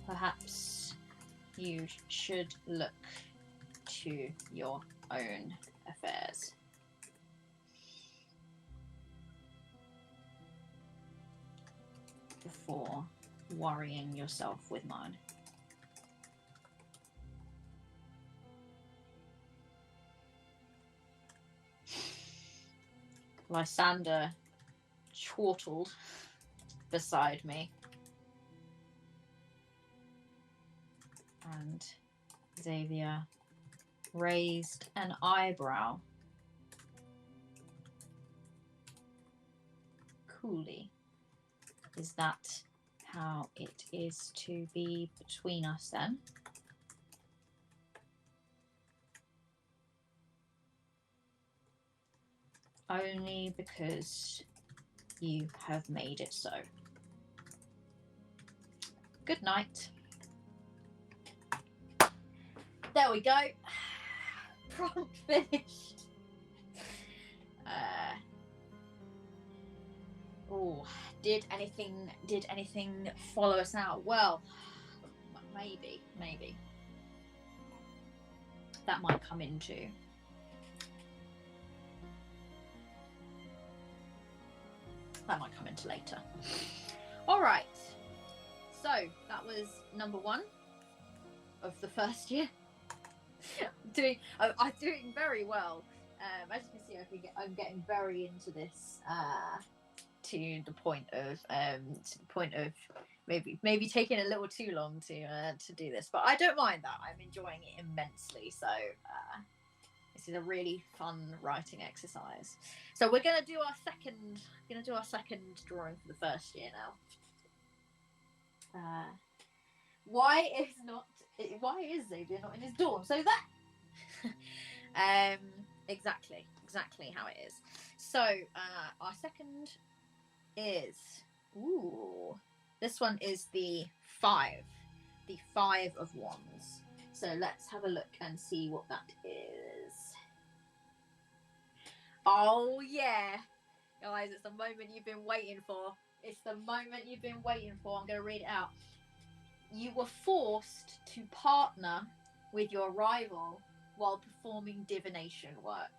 Perhaps you should look to your own affairs. before worrying yourself with mine. Lysander chortled beside me, and Xavier raised an eyebrow coolly. Is that how it is to be between us then? Only because you have made it so. Good night. There we go. Prompt finished. Oh, did anything follow us out? Well, maybe. That might come into. That might come into later. All right. So that was number 1 of the first year. I'm doing very well. As you can see, I'm getting very into this. To the point of maybe taking a little too long to do this, but I don't mind that. I'm enjoying it immensely. So this is a really fun writing exercise. So we're gonna do our second drawing for the first year now. Why is Xavier not in his dorm? So that exactly how it is. So our second is, this one is the 5 of wands. So let's have a look and see what that is. Oh yeah, guys, it's the moment you've been waiting for. I'm going to read it out. You were forced to partner with your rival while performing divination work.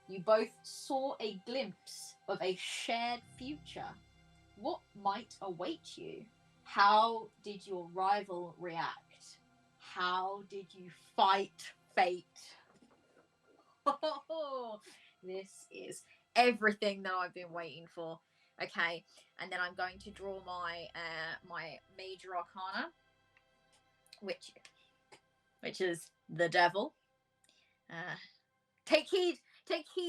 You both saw a glimpse of a shared future. What might await you? How did your rival react? How did you fight fate? This is everything that I've been waiting for. Okay, and then I'm going to draw my my major arcana, which is the devil. Take heed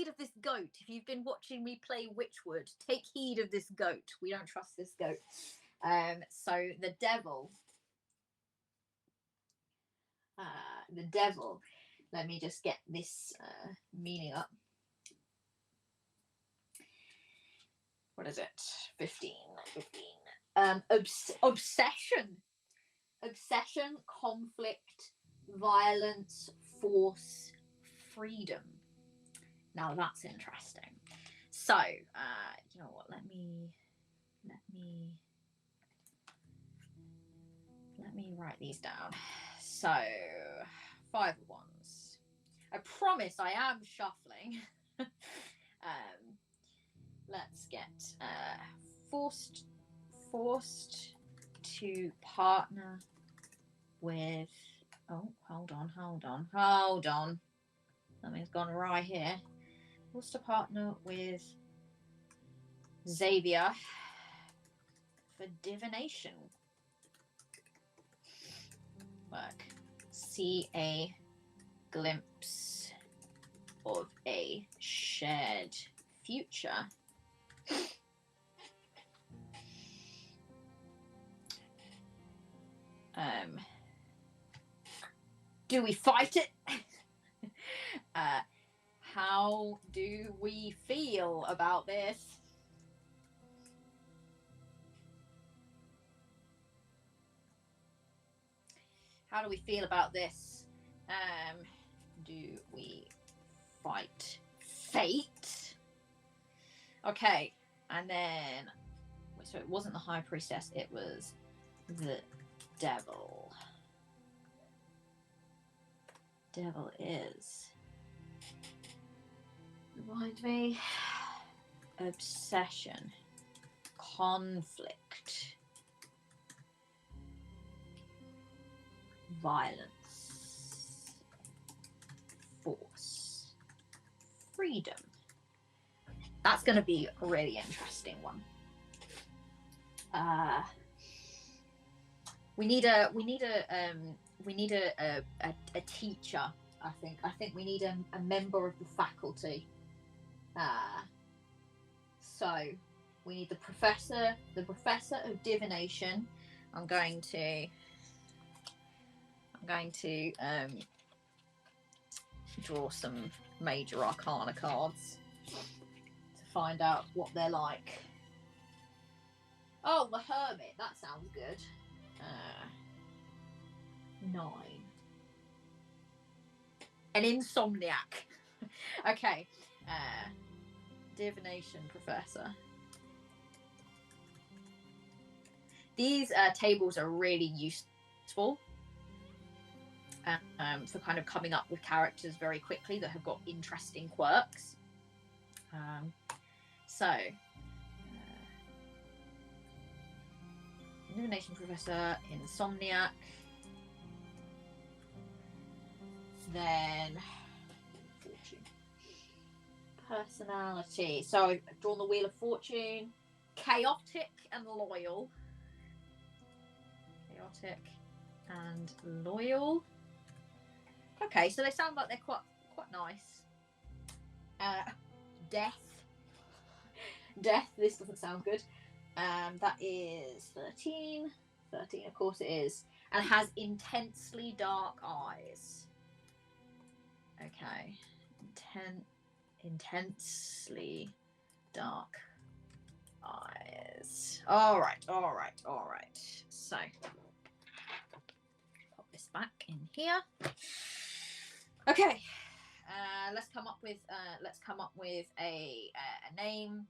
of this goat. If you've been watching me play Witchwood, take heed of this goat. We don't trust this goat. So the devil. Let me just get this meaning up. What is it? 15. Obsession, conflict, violence, force, freedom. Now that's interesting. So, you know what? Let me write these down. So, 5 of wands. I promise I am shuffling. Let's get forced to partner with. Oh, hold on. Something's gone right here. Forced to partner with Xavier for divination work. See a glimpse of a shared future. Do we fight it? How do we feel about this? How do we feel about this? Do we fight fate? Okay, and then, so it wasn't the High Priestess, it was the devil. Devil is, remind me, obsession, conflict, violence, force, freedom. That's going to be a really interesting one. We need a teacher. I think we need a member of the faculty. So we need the professor of divination. I'm going to draw some major arcana cards to find out what they're like. Oh, the hermit. That sounds good. 9. An insomniac. Okay. Divination professor. These tables are really useful for kind of coming up with characters very quickly that have got interesting quirks. Divination professor, insomniac. Then fortune. Personality. So I've drawn the Wheel of Fortune. Chaotic and loyal. Chaotic and loyal. Okay, so they sound like they're quite nice. Death. Death, this doesn't sound good. That is 13. 13, of course it is. And has intensely dark eyes. Okay. Intensely dark eyes. All right. So, pop this back in here. Okay. Let's come up with a name.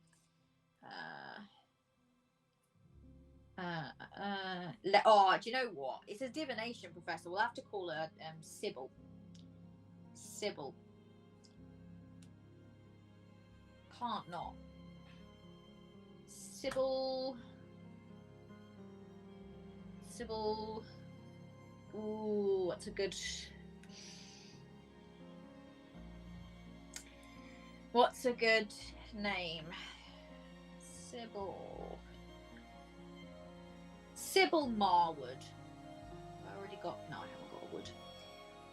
Do you know what? It's a divination professor. We'll have to call her Sybil. Sybil. Can't not. Sybil. Ooh, what's a good name? Sybil Marwood. I haven't got a wood.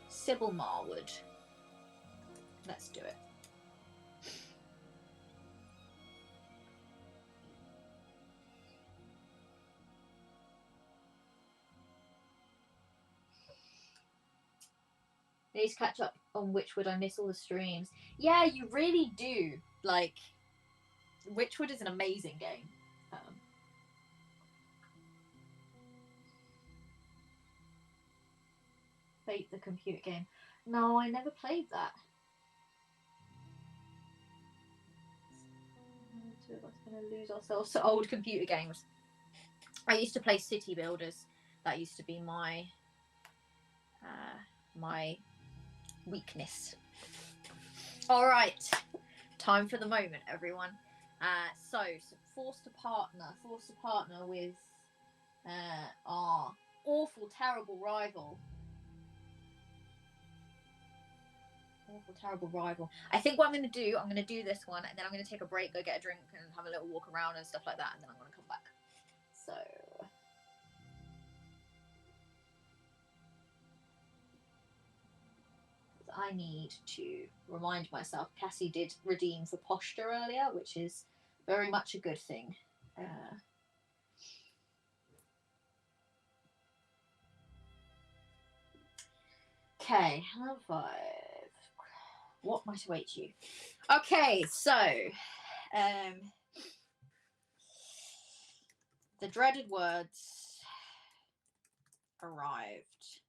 Sybil Marwood. Let's do it. I need to catch up on Witchwood. I miss all the streams. Yeah, you really do. Like, Witchwood is an amazing game. Fate the computer game. No, I never played that. Two of us are going to lose ourselves to old computer games. I used to play City Builders. That used to be my weakness. All right, time for the moment, everyone. So forced to partner with our awful, terrible rival. I think what I'm going to do this one, and then I'm going to take a break, go get a drink, and have a little walk around and stuff like that, and then I'm going to come back. So. I need to remind myself. Cassie did redeem for posture earlier, which is very much a good thing. Okay, level 5. What might await you? Okay, so the dreaded words arrived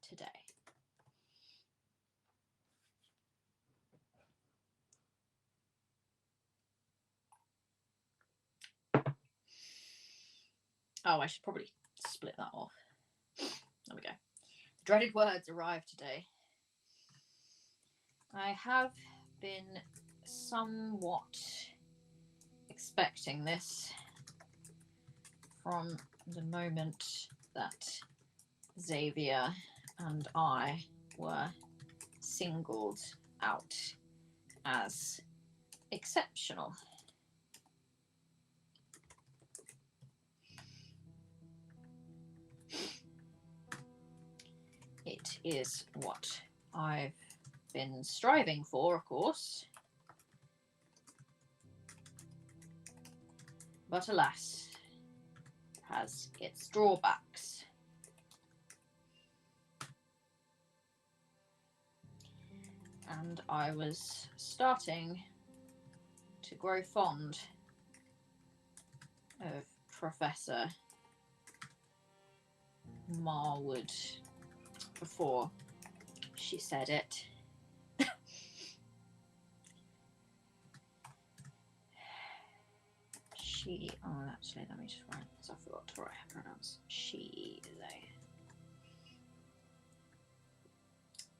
today. Oh, I should probably split that off. There we go. The dreaded words arrived today. I have been somewhat expecting this from the moment that Xavier and I were singled out as exceptional. It is what I've been striving for, of course. But alas, has its drawbacks. And I was starting to grow fond of Professor Marwood before she said it. Actually, let me just write, because I forgot to write her pronouns. She, they.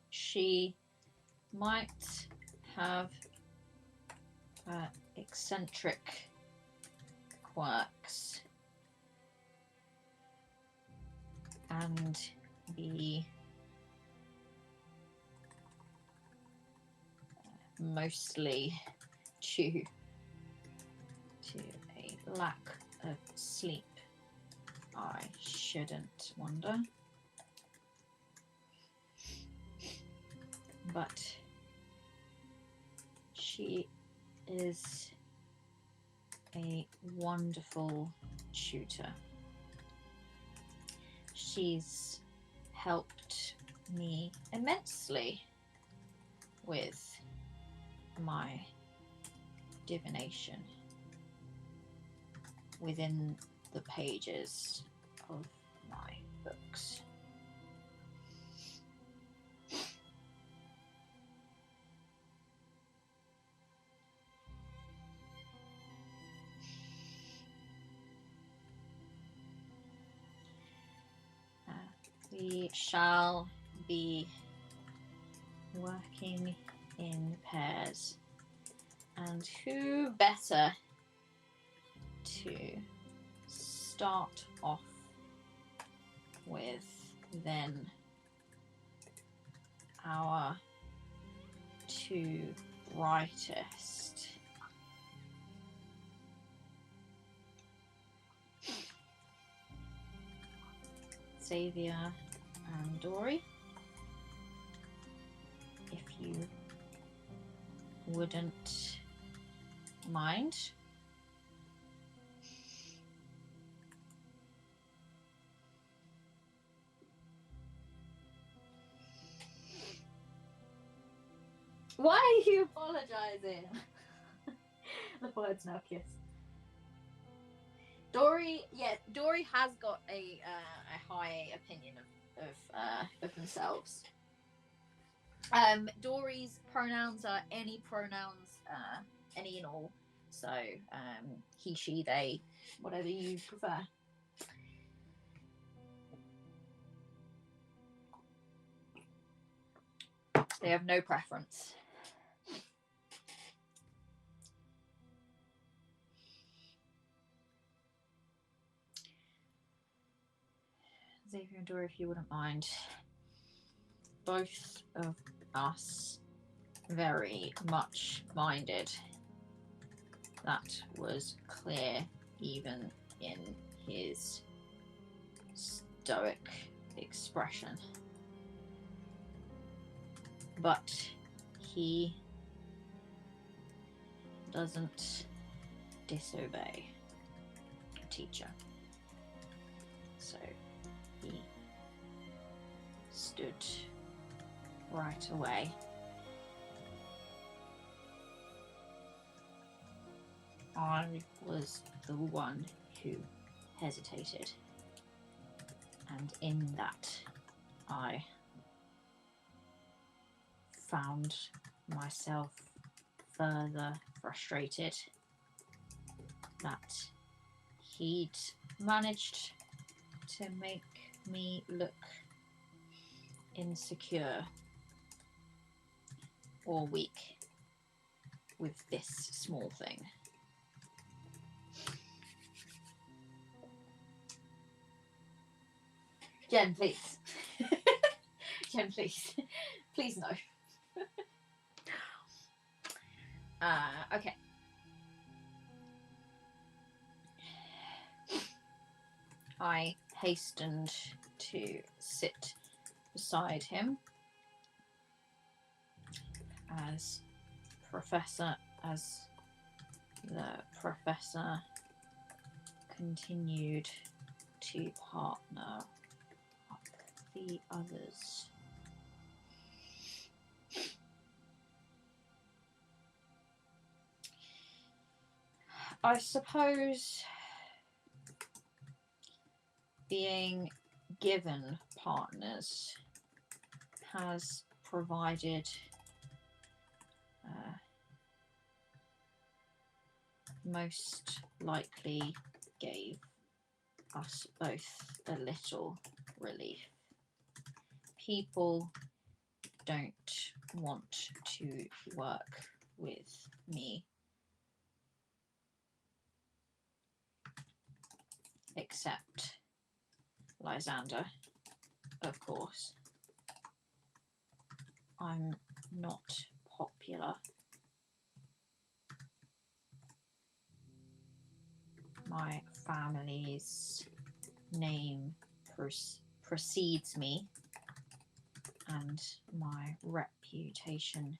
She might have eccentric quirks and be mostly due to a lack of sleep, I shouldn't wonder. But she is a wonderful tutor. She's helped me immensely with my divination within the pages of my books. We shall be working in pairs, and who better to start off with than our two brightest Xavier and Dori, if you wouldn't mind. Why are you apologizing? The bird's now kissed. Dori has got a high opinion of themselves. Dori's pronouns are any pronouns, any and all. So he, she, they, whatever you prefer. They have no preference. Xavier and Dori, if you wouldn't mind. Both of us very much minded. That was clear even in his stoic expression. But he doesn't disobey a teacher. So he stood right away. I was the one who hesitated, and in that I found myself further frustrated that he'd managed to make me look insecure or weak with this small thing. Jen, please. Jen, please. Please no. Okay. I hastened to sit beside him as the professor continued to partner up the others. I suppose being given partners has provided most likely gave us both a little relief. People don't want to work with me, except Lysander, of course. I'm not popular. My family's name precedes me, and my reputation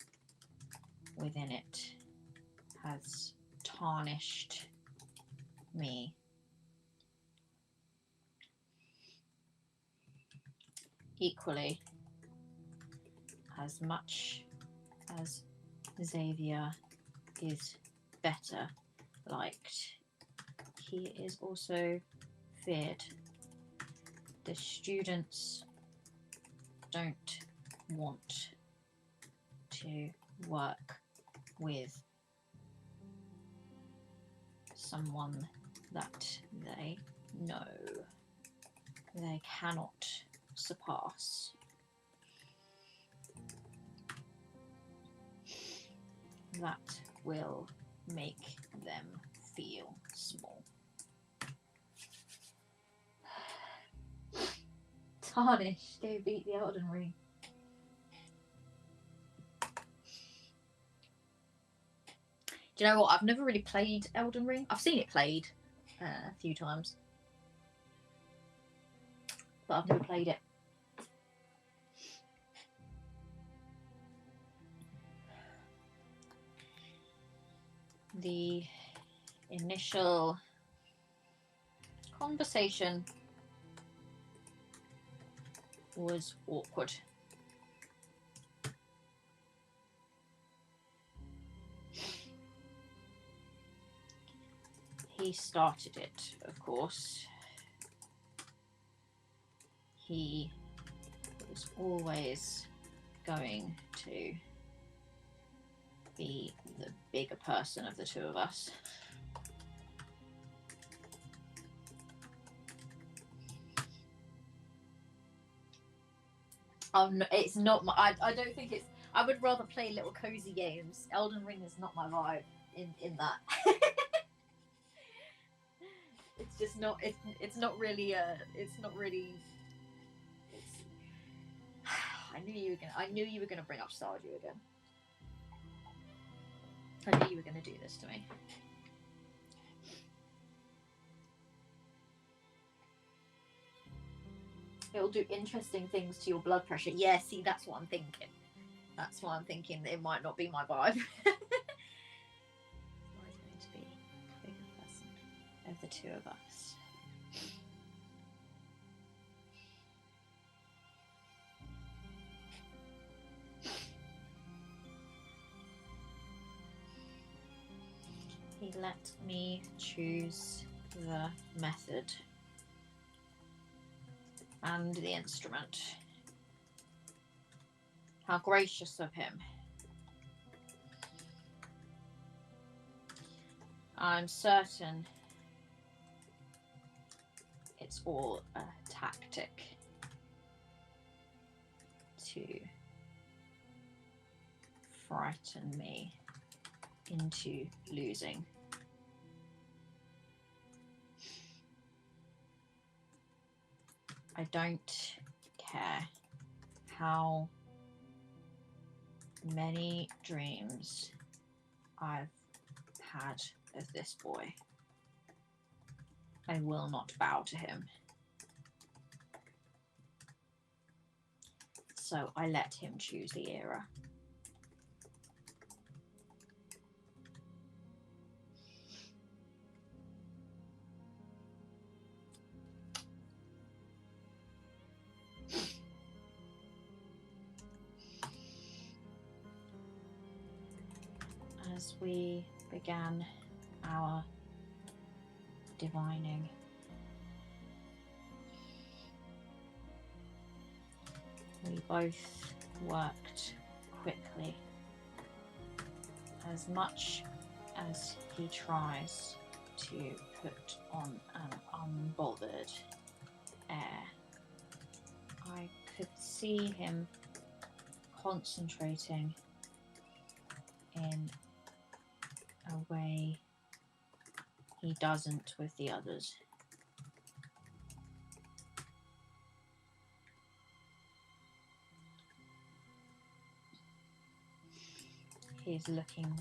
within it has tarnished me. Equally, as much as Xavier is better liked, he is also feared. The students don't want to work with someone that they know they cannot surpass. That will make them feel small. Tarnish, go beat the Elden Ring. Do you know what? I've never really played Elden Ring. I've seen it played a few times, but I've never played it. The initial conversation was awkward. He started it, of course. He was always going to be the bigger person of the two of us. It's not my. I don't think it's. I would rather play little cozy games. Elden Ring is not my vibe in that. It's just not. It's not really. It's not really. It's. I knew you were gonna bring up Stardew again. I knew you were gonna do this to me. It'll do interesting things to your blood pressure. Yeah, see, that's what I'm thinking. That's why I'm thinking that it might not be my vibe. It's always going to be the bigger person of the two of us. He let me choose the method and the instrument. How gracious of him. I'm certain it's all a tactic to frighten me into losing. I don't care how many dreams I've had of this boy. I will not bow to him. So I let him choose the era. As we began our divining, we both worked quickly. As much as he tries to put on an unbothered air, I could see him concentrating in a way he doesn't with the others. He's looking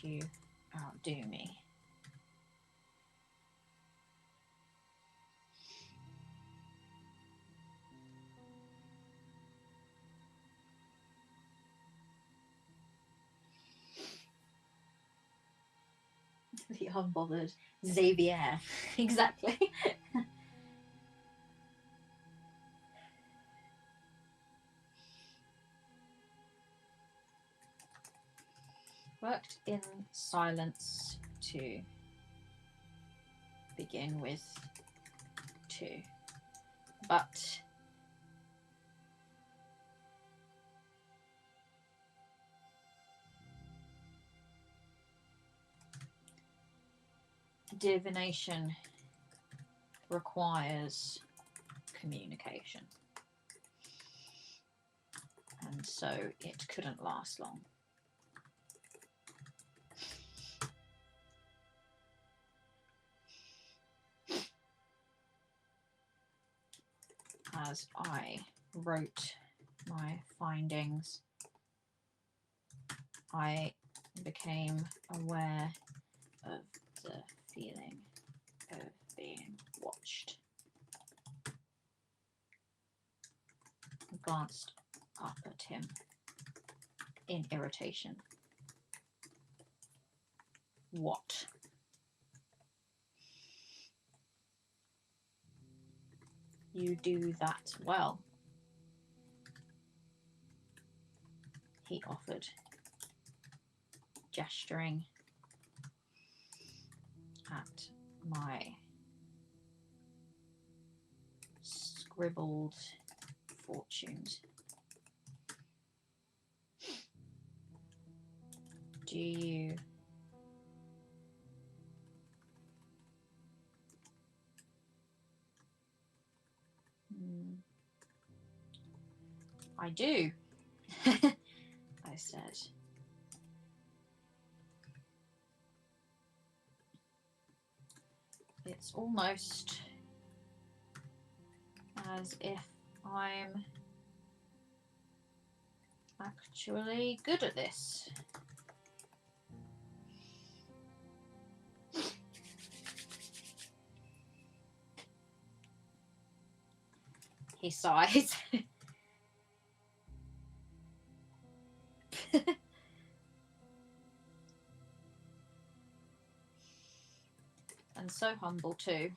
to outdo me. The unbothered Xavier. Exactly. Worked in silence to begin with, too. But divination requires communication, and so it couldn't last long. As I wrote my findings, I became aware of the feeling of being watched. I glanced up at him in irritation. What? You do that well, he offered, gesturing at my scribbled fortunes. Do you I do, I said. It's almost as if I'm actually good at this. He sighed. And so humble too.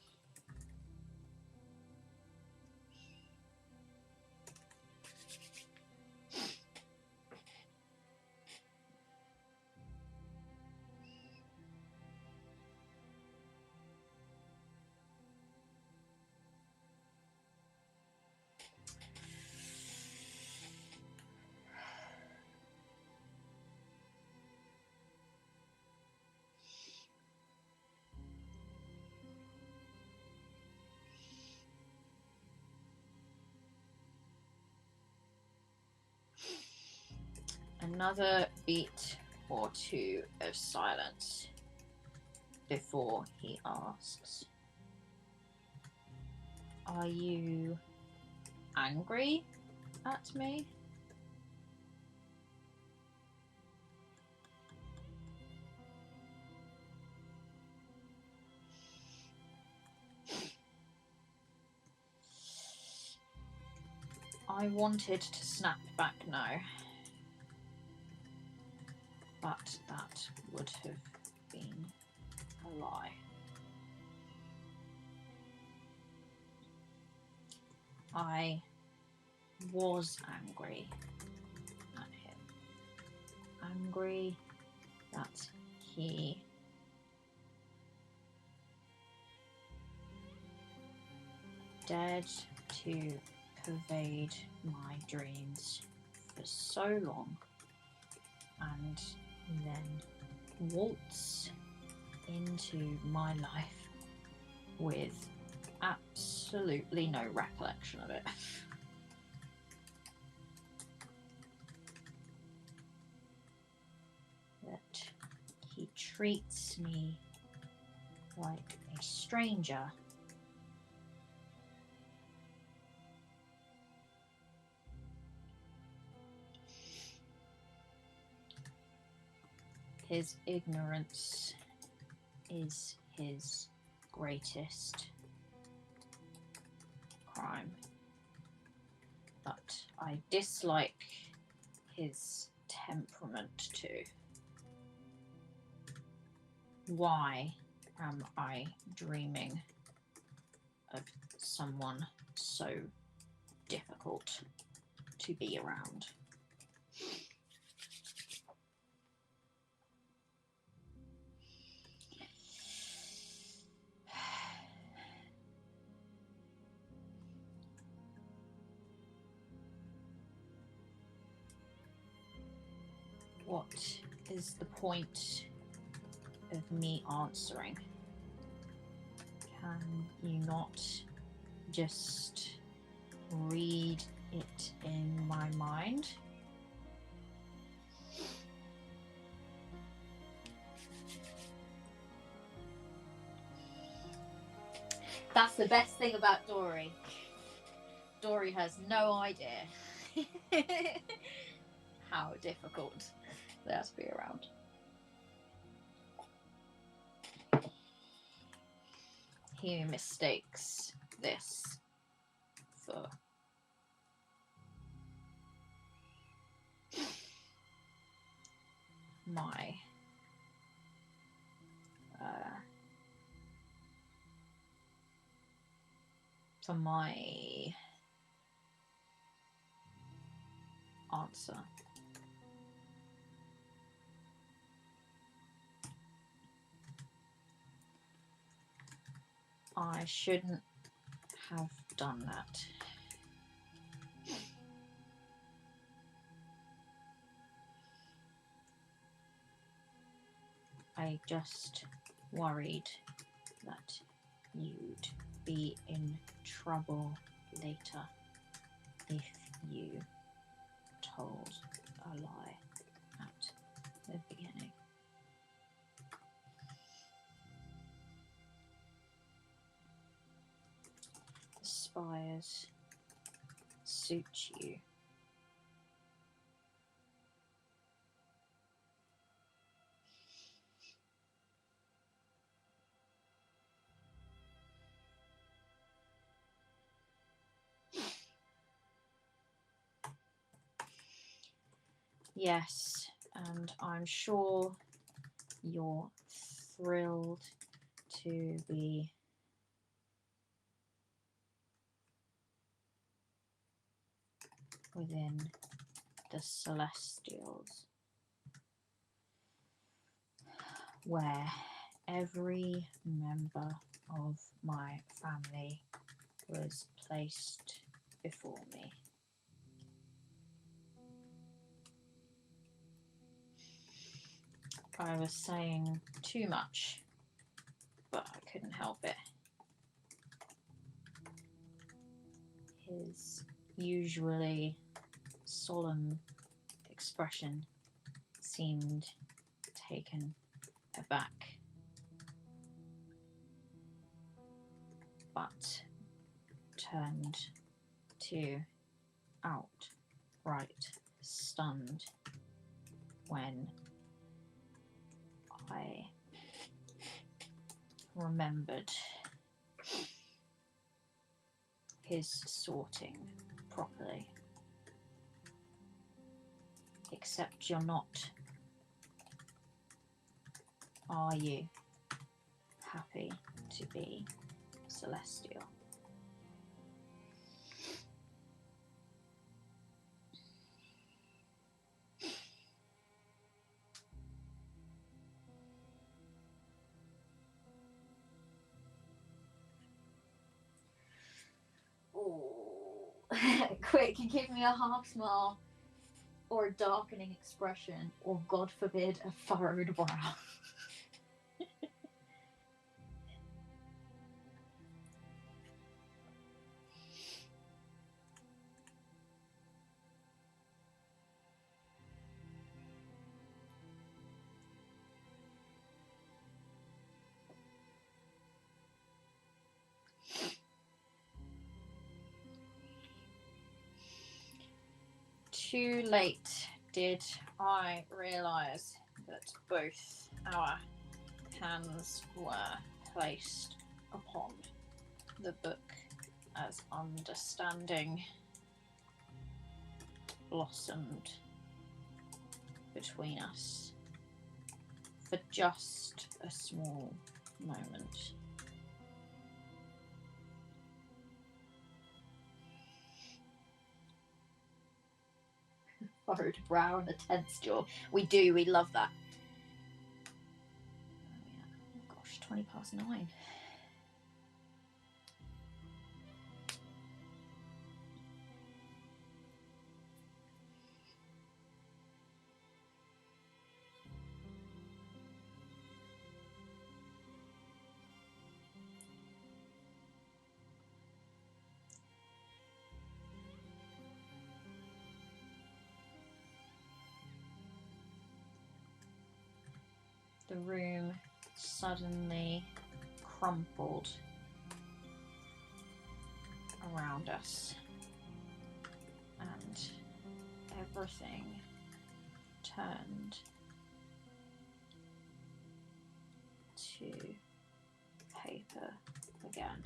Another beat or two of silence before he asks, "Are you angry at me. I wanted to snap back now, but that would have been a lie. I was angry at him. Angry that he dared to pervade my dreams for so long and then waltz into my life with absolutely no recollection of it. That he treats me like a stranger. His ignorance is his greatest crime, but I dislike his temperament too. Why am I dreaming of someone so difficult to be around? What is the point of me answering? Can you not just read it in my mind? That's the best thing about Dori. Dori has no idea how difficult they have to be around. He mistakes this for my answer. I shouldn't have done that. I just worried that you'd be in trouble later if you told a lie at the beginning. The spires suit you. Yes, and I'm sure you're thrilled to be within the Celestials, where every member of my family was placed before me. I was saying too much, but I couldn't help it. His usually solemn expression seemed taken aback, but turned to out right stunned when I remembered his sorting properly. Except you're not. Are you happy to be celestial? Quick, give me a half smile, or a darkening expression, or God forbid, a furrowed brow. Too late did I realise that both our hands were placed upon the book as understanding blossomed between us for just a small moment. Furrowed brow and a tense jaw. We love that. Oh, yeah. Oh, gosh, 9:20. The room suddenly crumpled around us, and everything turned to paper again.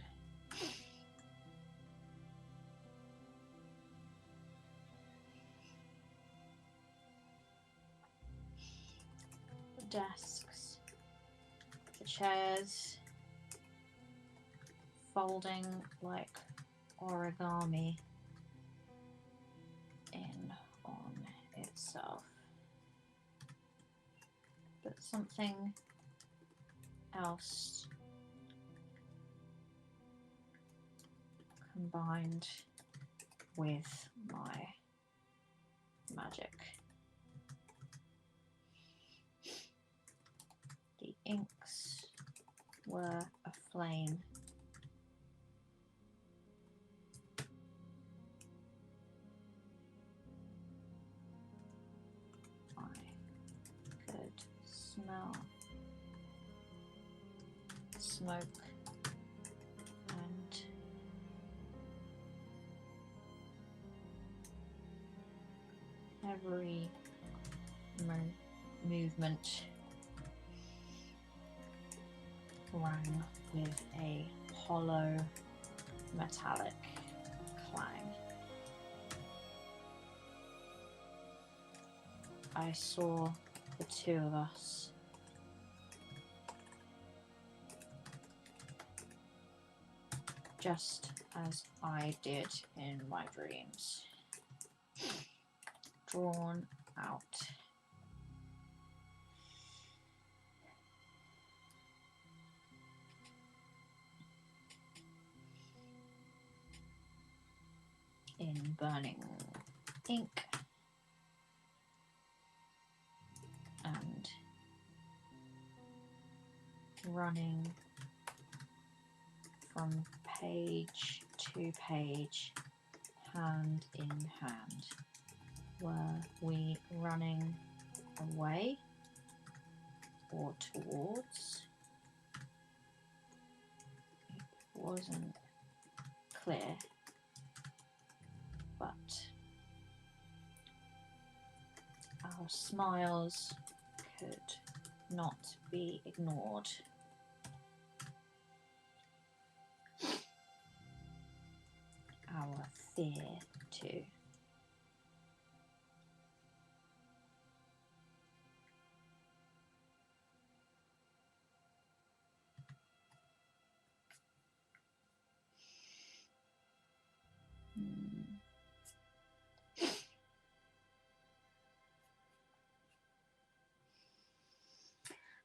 The desks, the chairs, folding like origami in on itself. But something else combined with my magic. The inks were aflame. I could smell smoke and every movement rang with a hollow metallic clang. I saw the two of us just as I did in my dreams, drawn out. In burning ink and running from page to page, hand in hand. Were we running away or towards? It wasn't clear, but smiles could not be ignored. Our fear too.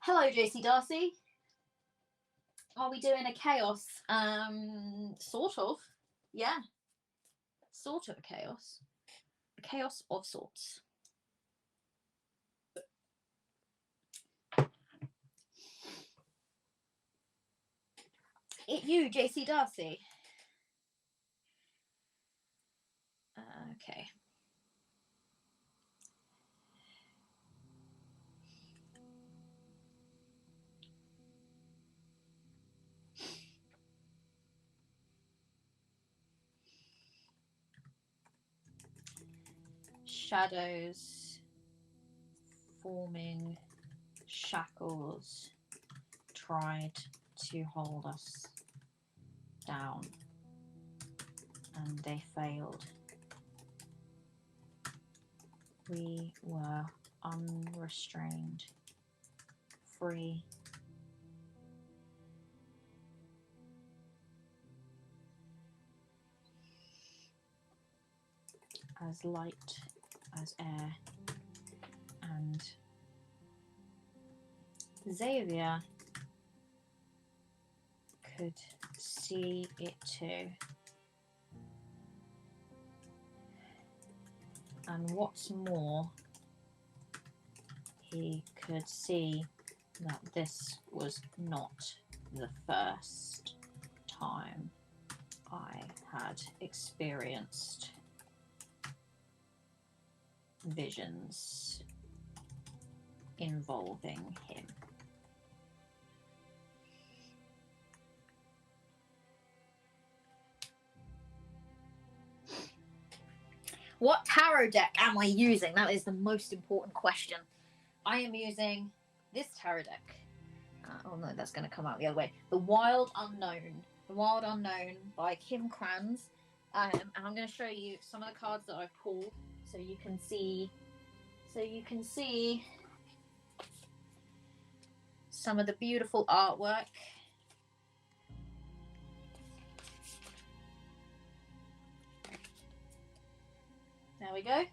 Hello, JC Darcy. Are we doing a chaos? Sort of. Yeah. Sort of a chaos. A chaos of sorts. It you, JC Darcy. Okay. Shadows forming shackles tried to hold us down, and they failed. We were unrestrained, free. As light as air, and Xavier could see it too. And what's more, he could see that this was not the first time I had experienced visions involving him. What tarot deck am I using? That is the most important question. I am using this tarot deck. Oh no, that's going to come out the other way. The Wild Unknown. The Wild Unknown by Kim Kranz. And I'm going to show you some of the cards that I've pulled so you can see. Some of the beautiful artwork. There we go.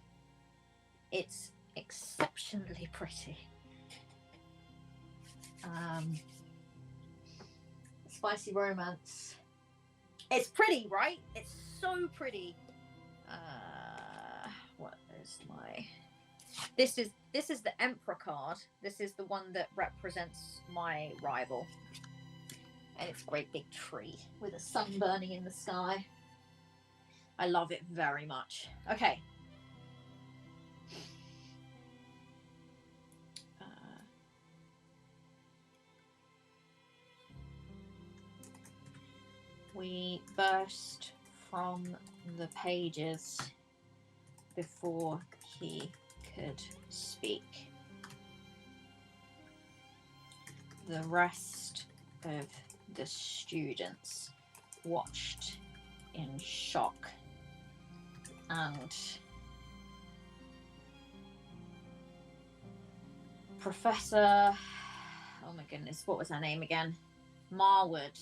It's exceptionally pretty. Spicy romance. It's pretty, right? It's so pretty. What is my... This is the Emperor card. This is the one that represents my rival. And it's a great big tree with a sun burning in the sky. I love it very much. Okay. We burst from the pages before he could speak. The rest of the students watched in shock, and Professor, oh my goodness, what was her name again? Marwood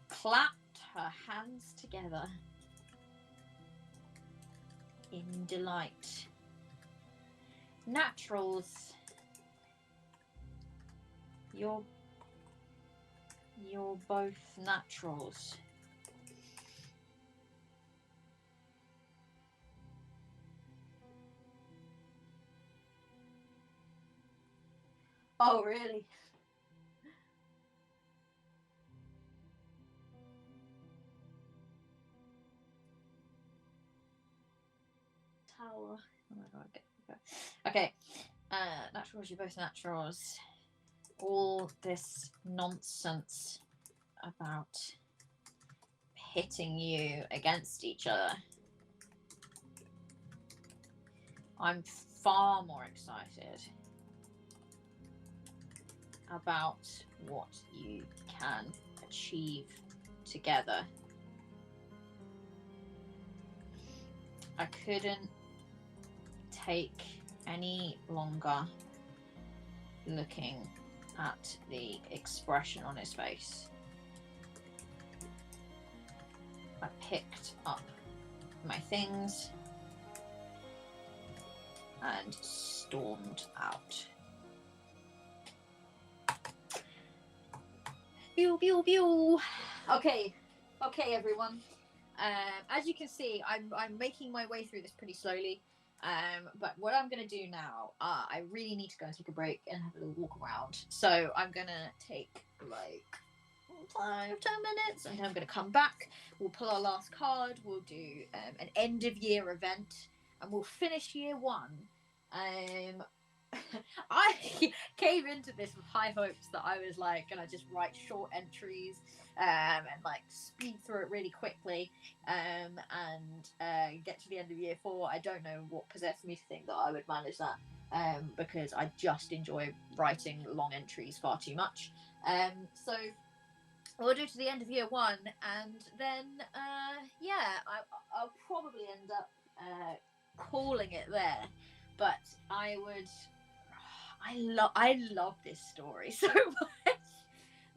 clapped her hands together in delight. Naturals, you're both naturals. Oh, really? Tower. Oh my god. Okay. Naturals, you're both naturals. All this nonsense about pitting you against each other. I'm far more excited about what you can achieve together. I couldn't take any longer looking at the expression on his face. I picked up my things and stormed out. Pew, pew, pew. Okay, everyone. As you can see, I'm making my way through this pretty slowly. But what I'm gonna do now, I really need to go and take a break and have a little walk around. So I'm gonna take like 5-10 minutes, and then I'm gonna come back. We'll pull our last card. We'll do an end of year event, and we'll finish year one. I came into this with high hopes that I was like gonna just write short entries and like speed through it really quickly and get to the end of year 4. I don't know what possessed me to think that I would manage that because I just enjoy writing long entries far too much. So we'll do to the end of year 1, and then I'll probably end up calling it there. But I love this story so much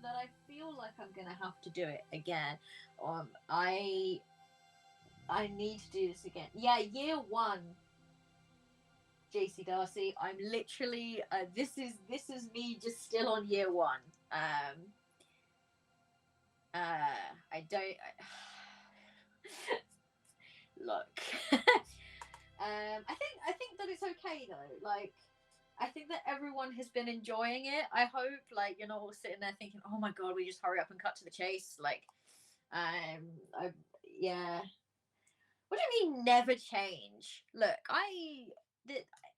that I feel like I'm gonna have to do it again. I need to do this again. Yeah, year 1, JC Darcy. I'm literally this is me just still on year 1. Look. I think that it's okay though. Like, I think that everyone has been enjoying it. I hope, like, you're not all sitting there thinking, "Oh my god, we just hurry up and cut to the chase." Like, yeah. What do you mean never change? Look, I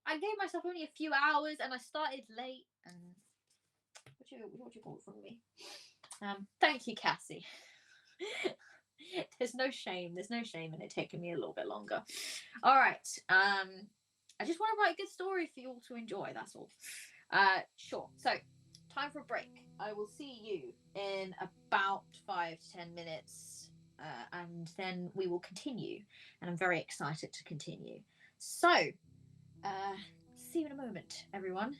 gave myself only a few hours, and I started late. And what do you want from me? Thank you, Cassie. There's no shame in it taking me a little bit longer. All right. I just want to write a good story for you all to enjoy. That's all. Sure. So, time for a break. I will see you in about 5 to 10 minutes, and then we will continue. And I'm very excited to continue. So, see you in a moment, everyone.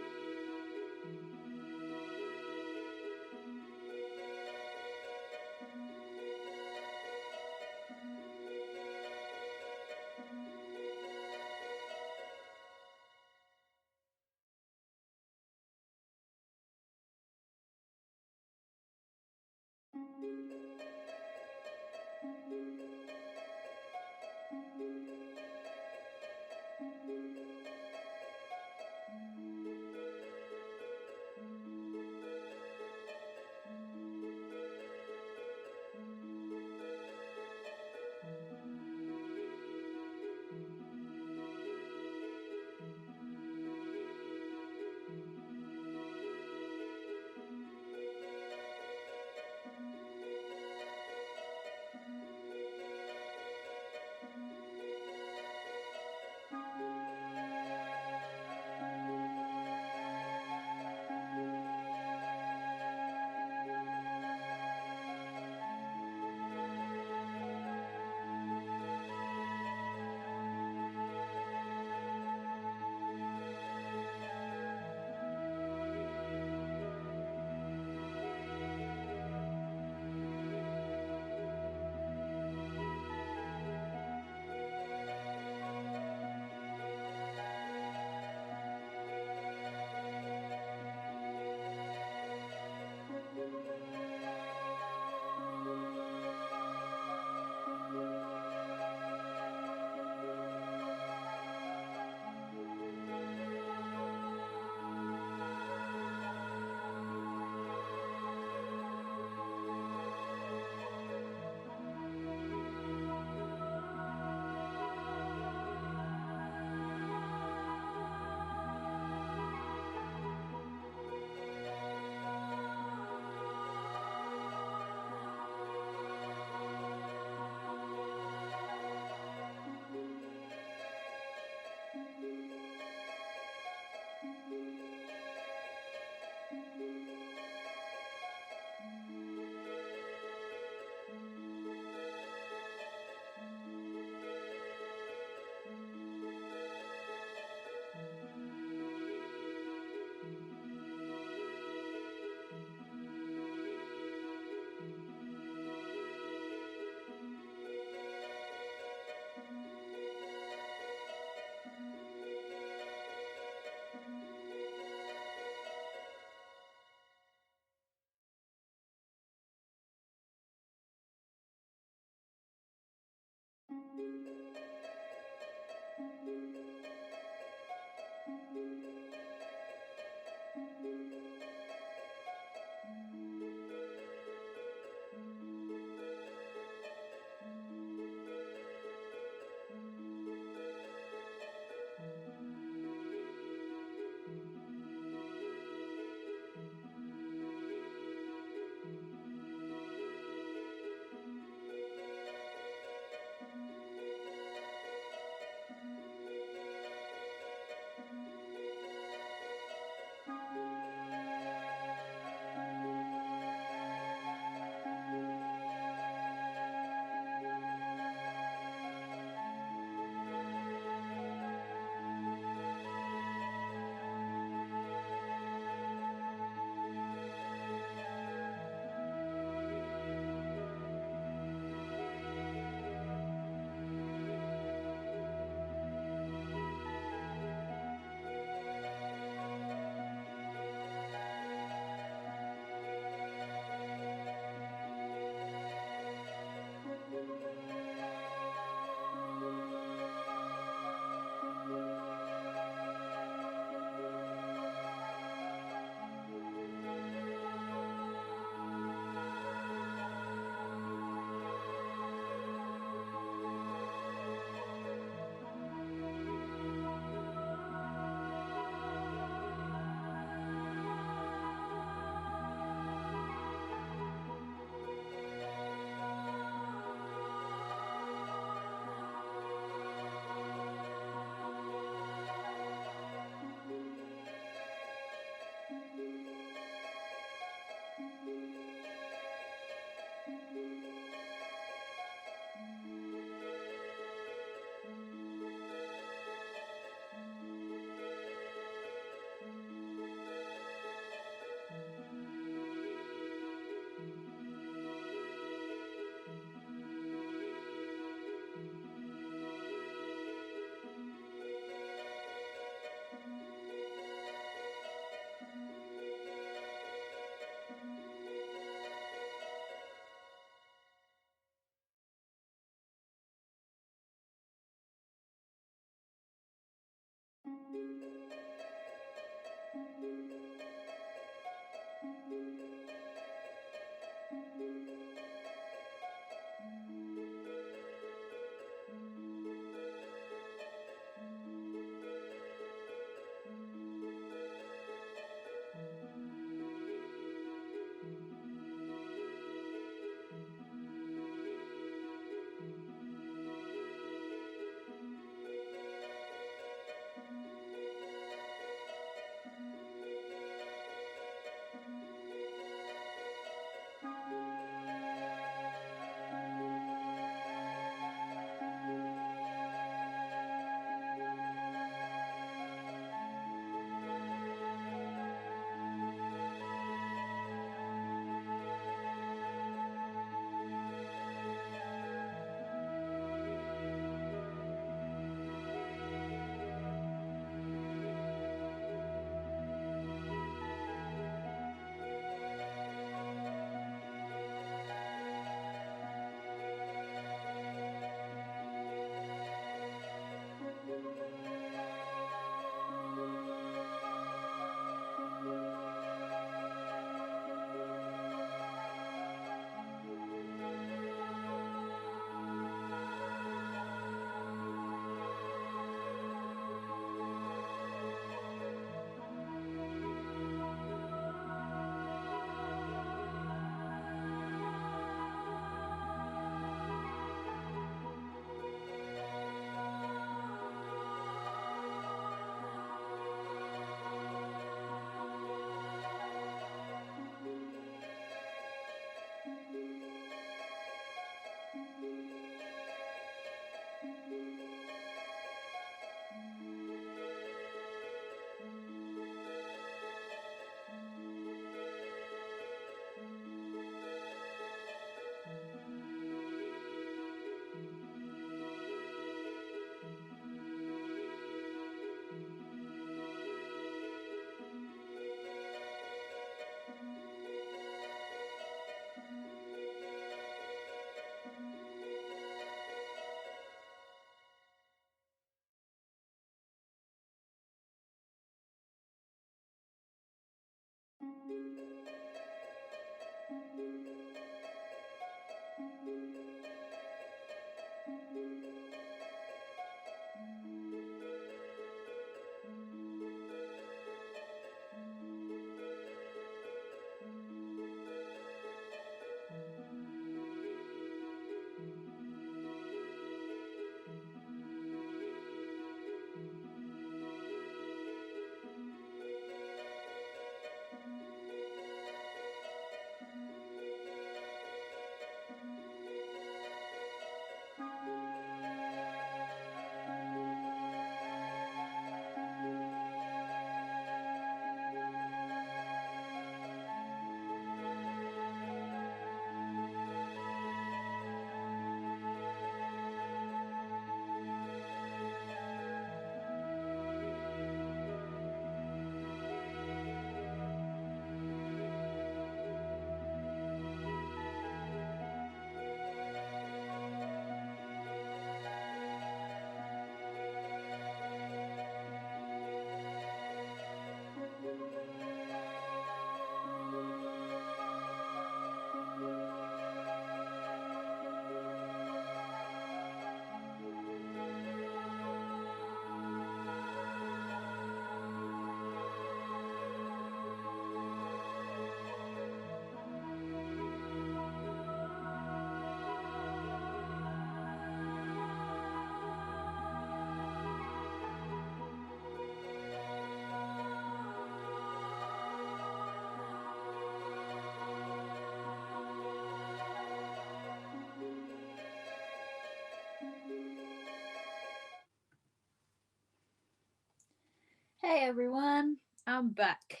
everyone, I'm back,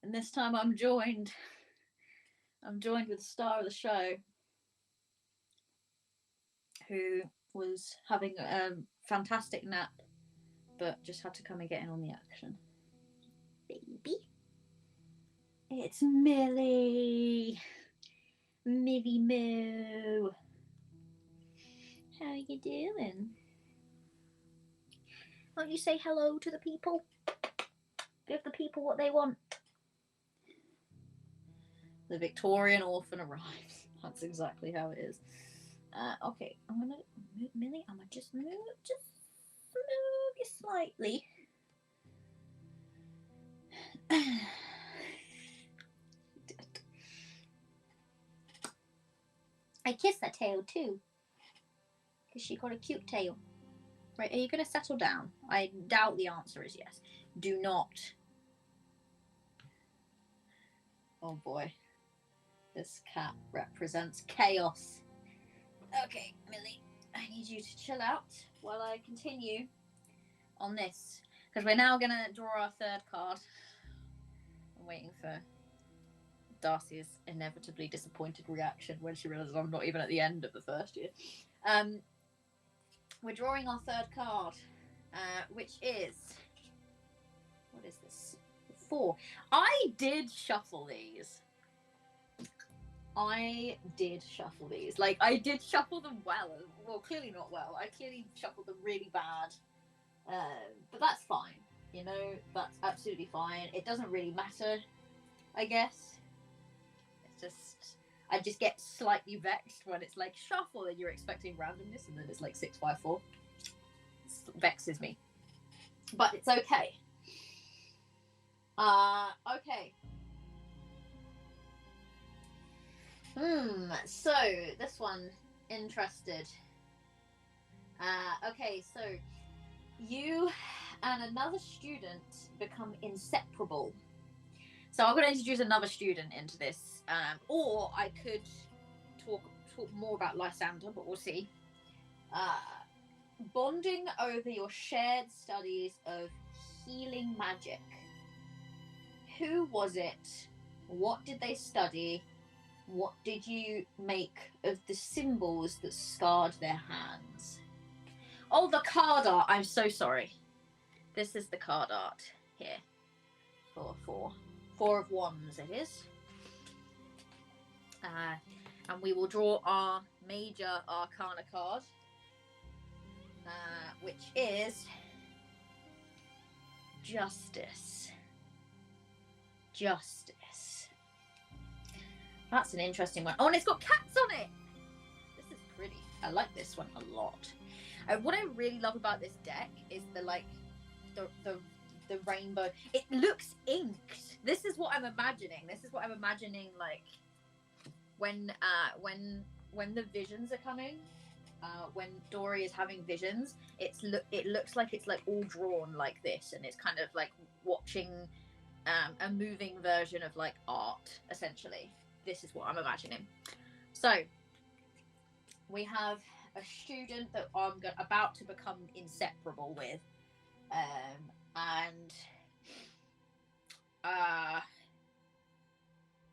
and this time I'm joined with the star of the show, who was having a fantastic nap, but just had to come and get in on the action. Baby, it's Millie Moo. How are you doing? Won't you say hello to the people? Give the people what they want. The Victorian orphan arrives. That's exactly how it is. Okay, I'm gonna move, Millie. I'm gonna just move you slightly. I kissed that tail too, because she got a cute tail. Right, are you gonna settle down? I doubt the answer is yes. Do not. Oh boy, this cat represents chaos. Okay, Millie, I need you to chill out while I continue on this, because we're now going to draw our third card. I'm waiting for Darcy's inevitably disappointed reaction when she realizes I'm not even at the end of the first year. We're drawing our third card, which is, what is this? 4. I did shuffle these. Like, I did shuffle them well. Well, clearly not well. I clearly shuffled them really bad. But that's fine. You know, that's absolutely fine. It doesn't really matter, I guess. It's just, I just get slightly vexed when it's like shuffle and you're expecting randomness and then it's like 6, 5, 4. It vexes me. But it's okay. Okay. So this one, interested. Okay, so you and another student become inseparable. So I'm going to introduce another student into this, or I could talk more about Lysander, but we'll see. Bonding over your shared studies of healing magic. Who was it? What did they study? What did you make of the symbols that scarred their hands? Oh, the card art. I'm so sorry. This is the card art here. 4 of Wands it is. And we will draw our major arcana card, which is Justice. That's an interesting one. Oh, and it's got cats on it. This is pretty. I like this one a lot. What I really love about this deck is the rainbow. It looks inked. This is what I'm imagining. Like when the visions are coming. When Dori is having visions, it looks like it's like all drawn like this, and it's kind of like watching a moving version of like art, essentially. This is what I'm imagining. So we have a student that I'm about to become inseparable with, and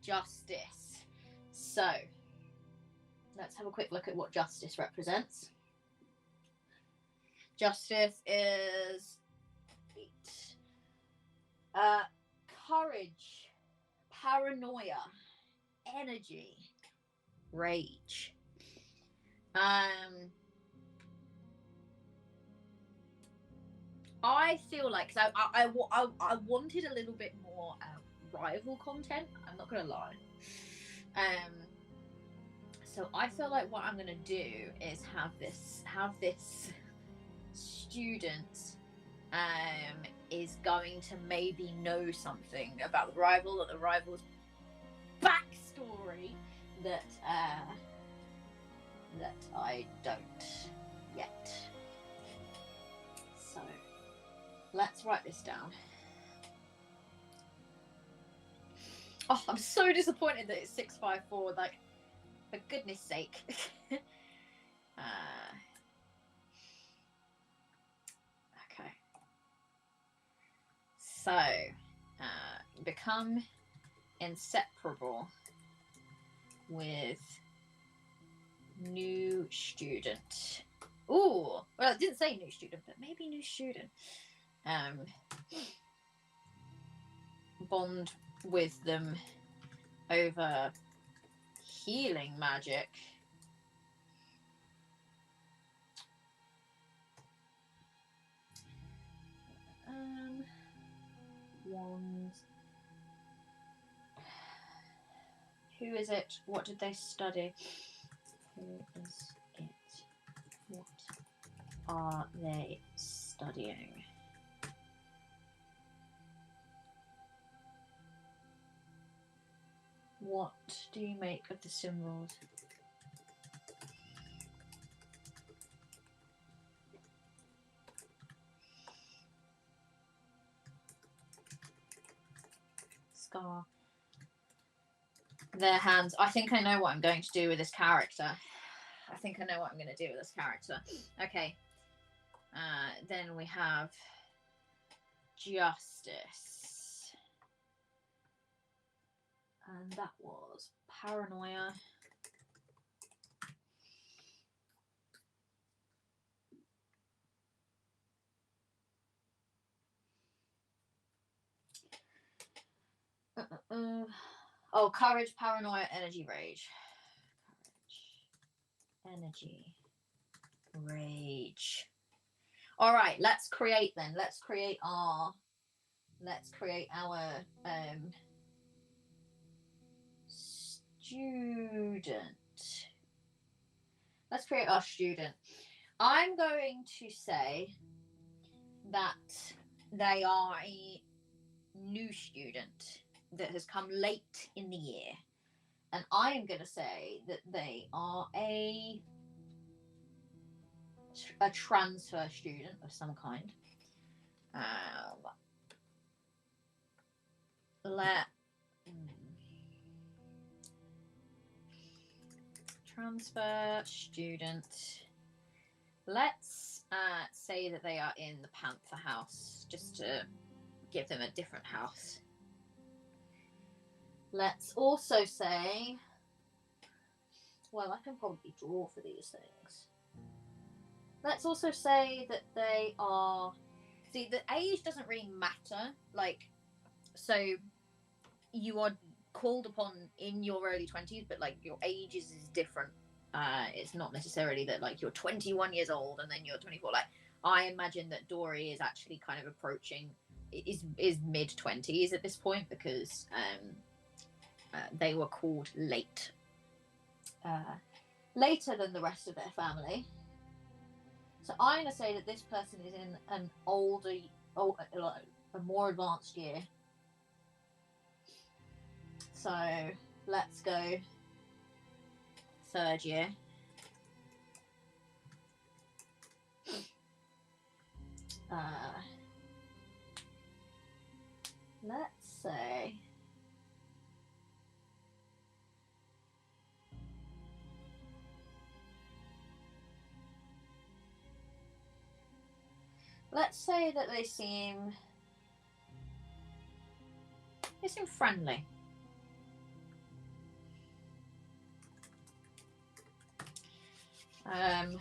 Justice. So let's have a quick look at what Justice represents. Justice is courage, paranoia, energy, rage. I feel like, cause I wanted a little bit more rival content. I'm not gonna lie. So I feel like what I'm gonna do is have this student is going to maybe know something about the rival, or the rival's backstory that I don't yet. So let's write this down. Oh, I'm so disappointed that it's 654. Like, for goodness sake. Okay. So, become inseparable with new student. Ooh, well, it didn't say new student, but maybe new student. Bond with them over healing magic. Wands. Who is it? What did they study? Who is it? What are they studying? What do you make of the symbols? Scar. Their hands. I think I know what I'm going to do with this character. Okay. Then we have justice. And that was paranoia. Oh, courage, paranoia, energy, rage. Courage, energy, rage. All right, let's create then. Let's create our student. Let's create our student. I'm going to say that they are a new student that has come late in the year. And I am going to say that they are a transfer student of some kind. Transfer student. Let's say that they are in the Panther house, just to give them a different house. Let's also say, well, I can probably draw for these things. Let's also say that they are, see, the age doesn't really matter, like, so you are called upon in your early 20s, but like your age is different. It's not necessarily that like you're 21 years old and then you're 24. Like, I imagine that Dori is actually kind of approaching, is mid 20s at this point, because they were called late, later than the rest of their family. So I'm going to say that this person is in an a more advanced year. So let's go third year. Let's say that they seem friendly. And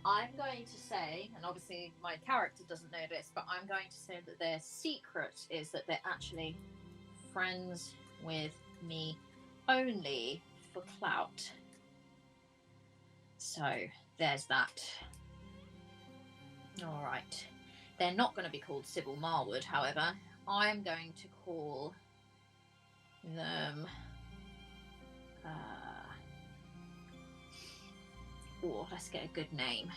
I'm going to say, and obviously my character doesn't know this, but I'm going to say that their secret is that they're actually friends with me only for clout. So there's that. All right. They're not going to be called Sybil Marwood, however. I'm going to call them let's get a good name.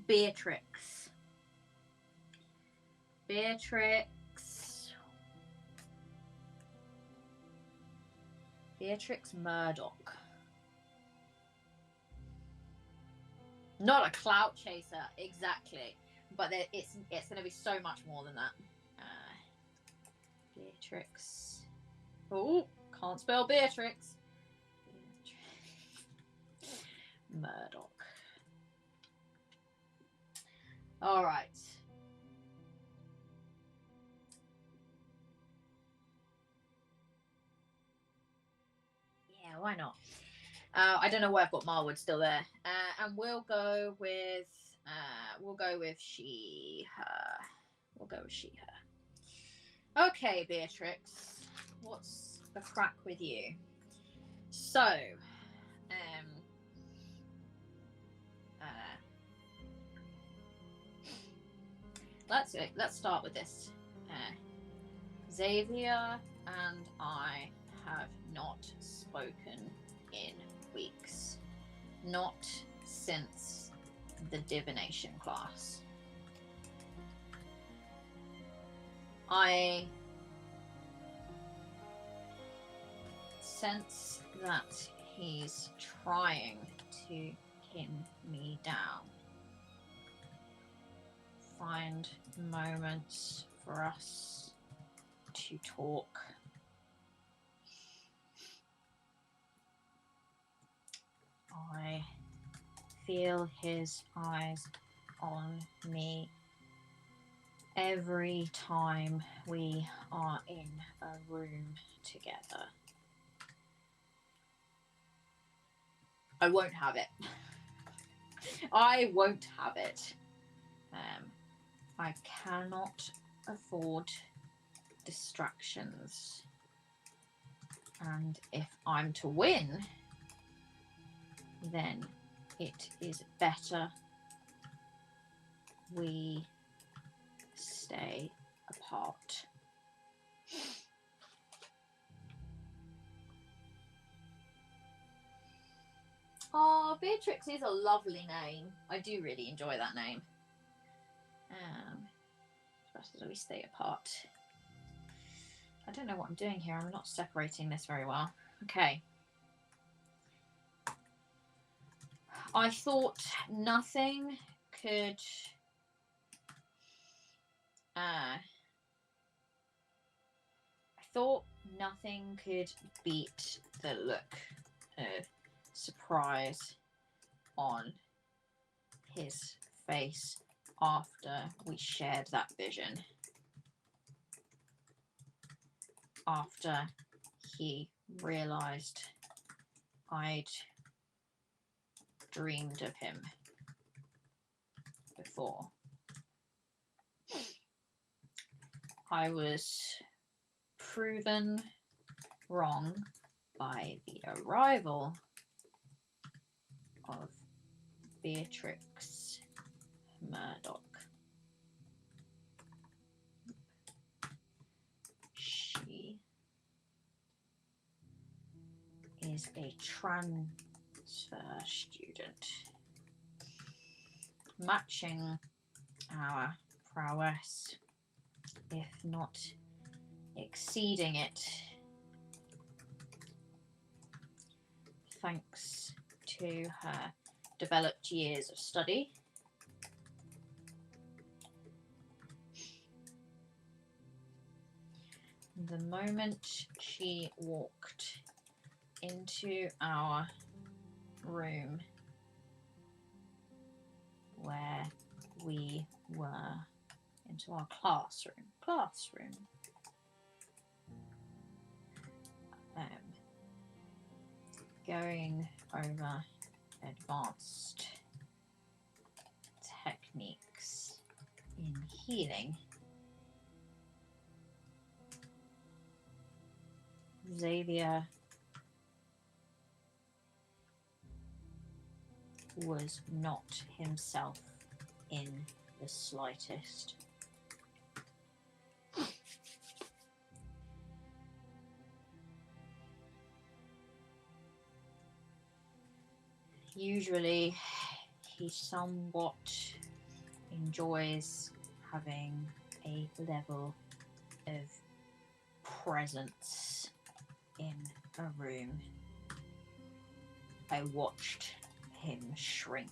Beatrix. Beatrix Murdoch. Not a clout chaser, exactly. But it's going to be so much more than that. Beatrix. Oh, can't spell Beatrix. Murdoch. All right. Yeah, why not? I don't know why I've got Marwood still there. And we'll go with she, her. We'll go with she, her. Okay, Beatrix. What's the crack with you? So, let's start with this. Xavier and I have not spoken in weeks. Not since the divination class. I sense that he's trying to pin me down. Find moments for us to talk. I feel his eyes on me every time we are in a room together. I won't have it. I won't have it. I cannot afford distractions. And if I'm to win, then it is better we stay apart. Oh, Beatrix is a lovely name. I do really enjoy that name. Best as we stay apart. I don't know what I'm doing here. I'm not separating this very well. Okay. I thought nothing could beat the look of surprise on his face after we shared that vision. After he realized I'd dreamed of him before. I was proven wrong by the arrival of Beatrix Murdoch. She is a transfer student, matching our prowess, if not exceeding it, thanks to her developed years of study. The moment she walked into our room where we were, into our classroom, going over advanced techniques in healing, Xavier was not himself in the slightest. Usually, he somewhat enjoys having a level of presence in a room. I watched him shrink.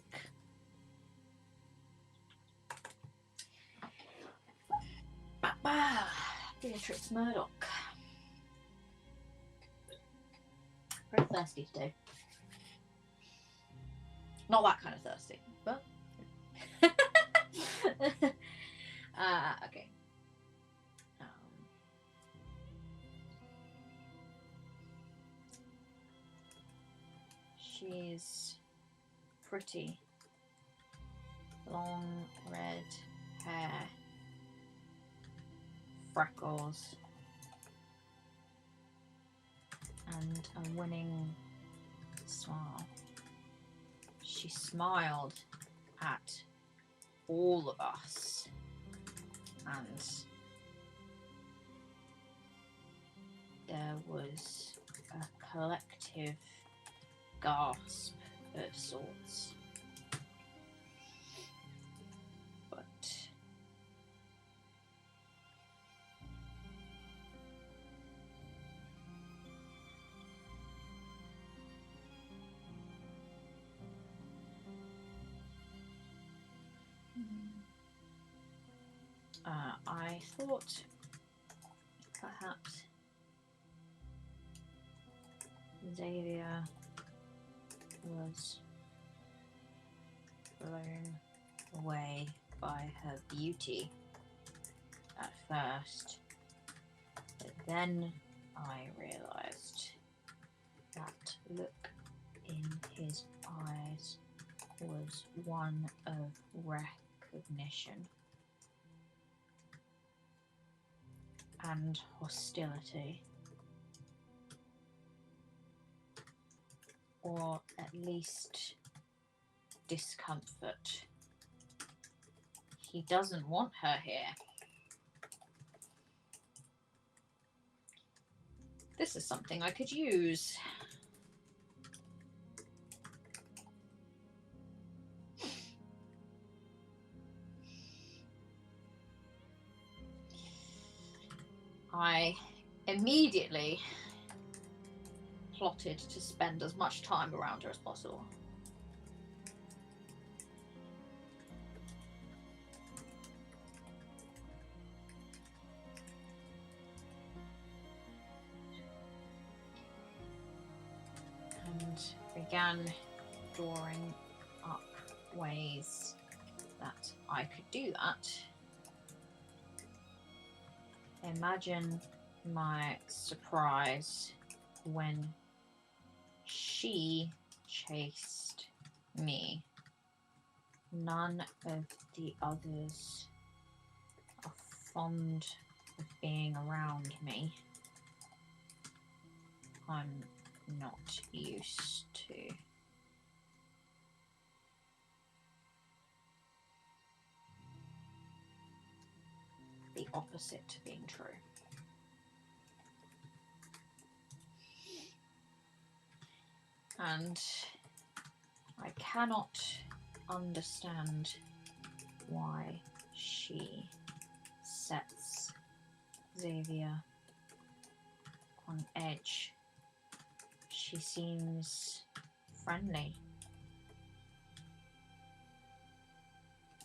Beatrix Murdoch. Very thirsty today. Not that kind of thirsty, but... okay. She's pretty. Long red hair. Freckles. And a winning smile. She smiled at all of us. And there was a collective gasp of sorts. But I thought perhaps Xavier was blown away by her beauty at first, but then I realized that look in his eyes was one of recognition and hostility, or at least discomfort. He doesn't want her here. This is something I could use. I immediately plotted to spend as much time around her as possible. And began drawing up ways that I could do that. Imagine my surprise when she chased me. None of the others are fond of being around me. I'm not used to. The opposite being true. And I cannot understand why she sets Xavier on edge. She seems friendly,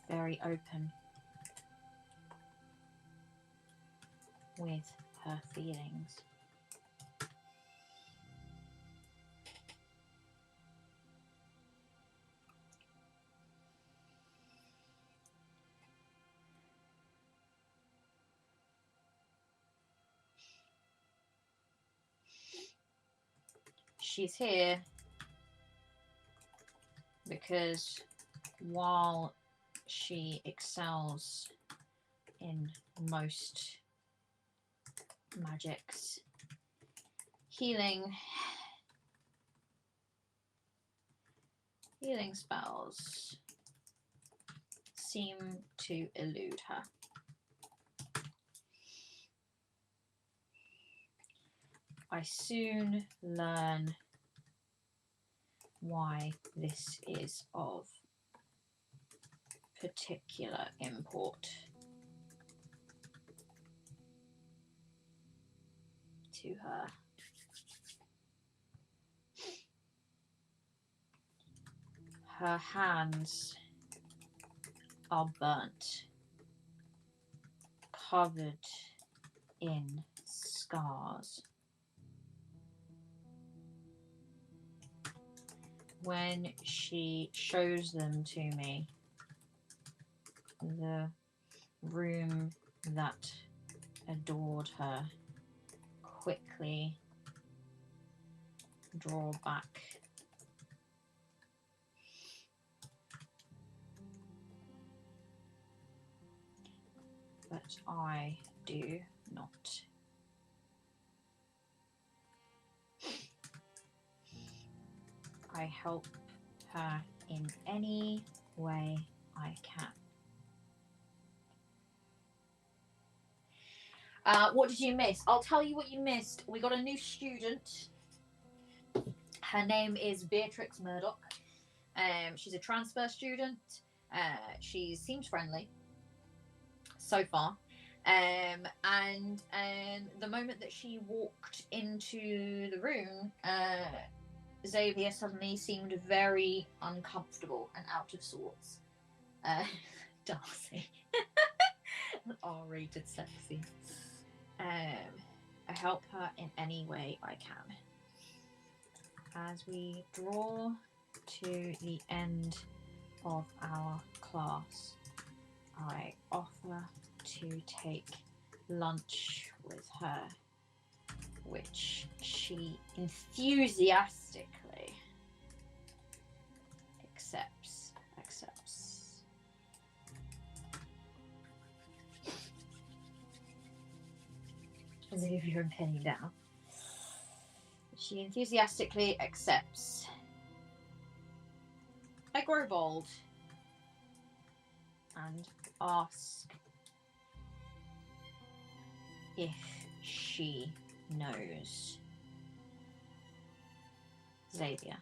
very open with her feelings. She's here because while she excels in most magics, healing spells seem to elude her. I soon learn why this is of particular import to her. Her hands are burnt, covered in scars. When she shows them to me, the room that adored her quickly draw back. But I do not. I help her in any way I can. What did you miss? I'll tell you what you missed. We got a new student. Her name is Beatrix Murdoch. She's a transfer student. She seems friendly so far. And the moment that she walked into the room, Xavier suddenly seemed very uncomfortable and out of sorts. Darcy. R-rated sexy. I help her in any way I can. As we draw to the end of our class, I offer to take lunch with her, which she enthusiastically accepts. Xavier and Penny down. She enthusiastically accepts. I grow bold and ask if she knows Xavier.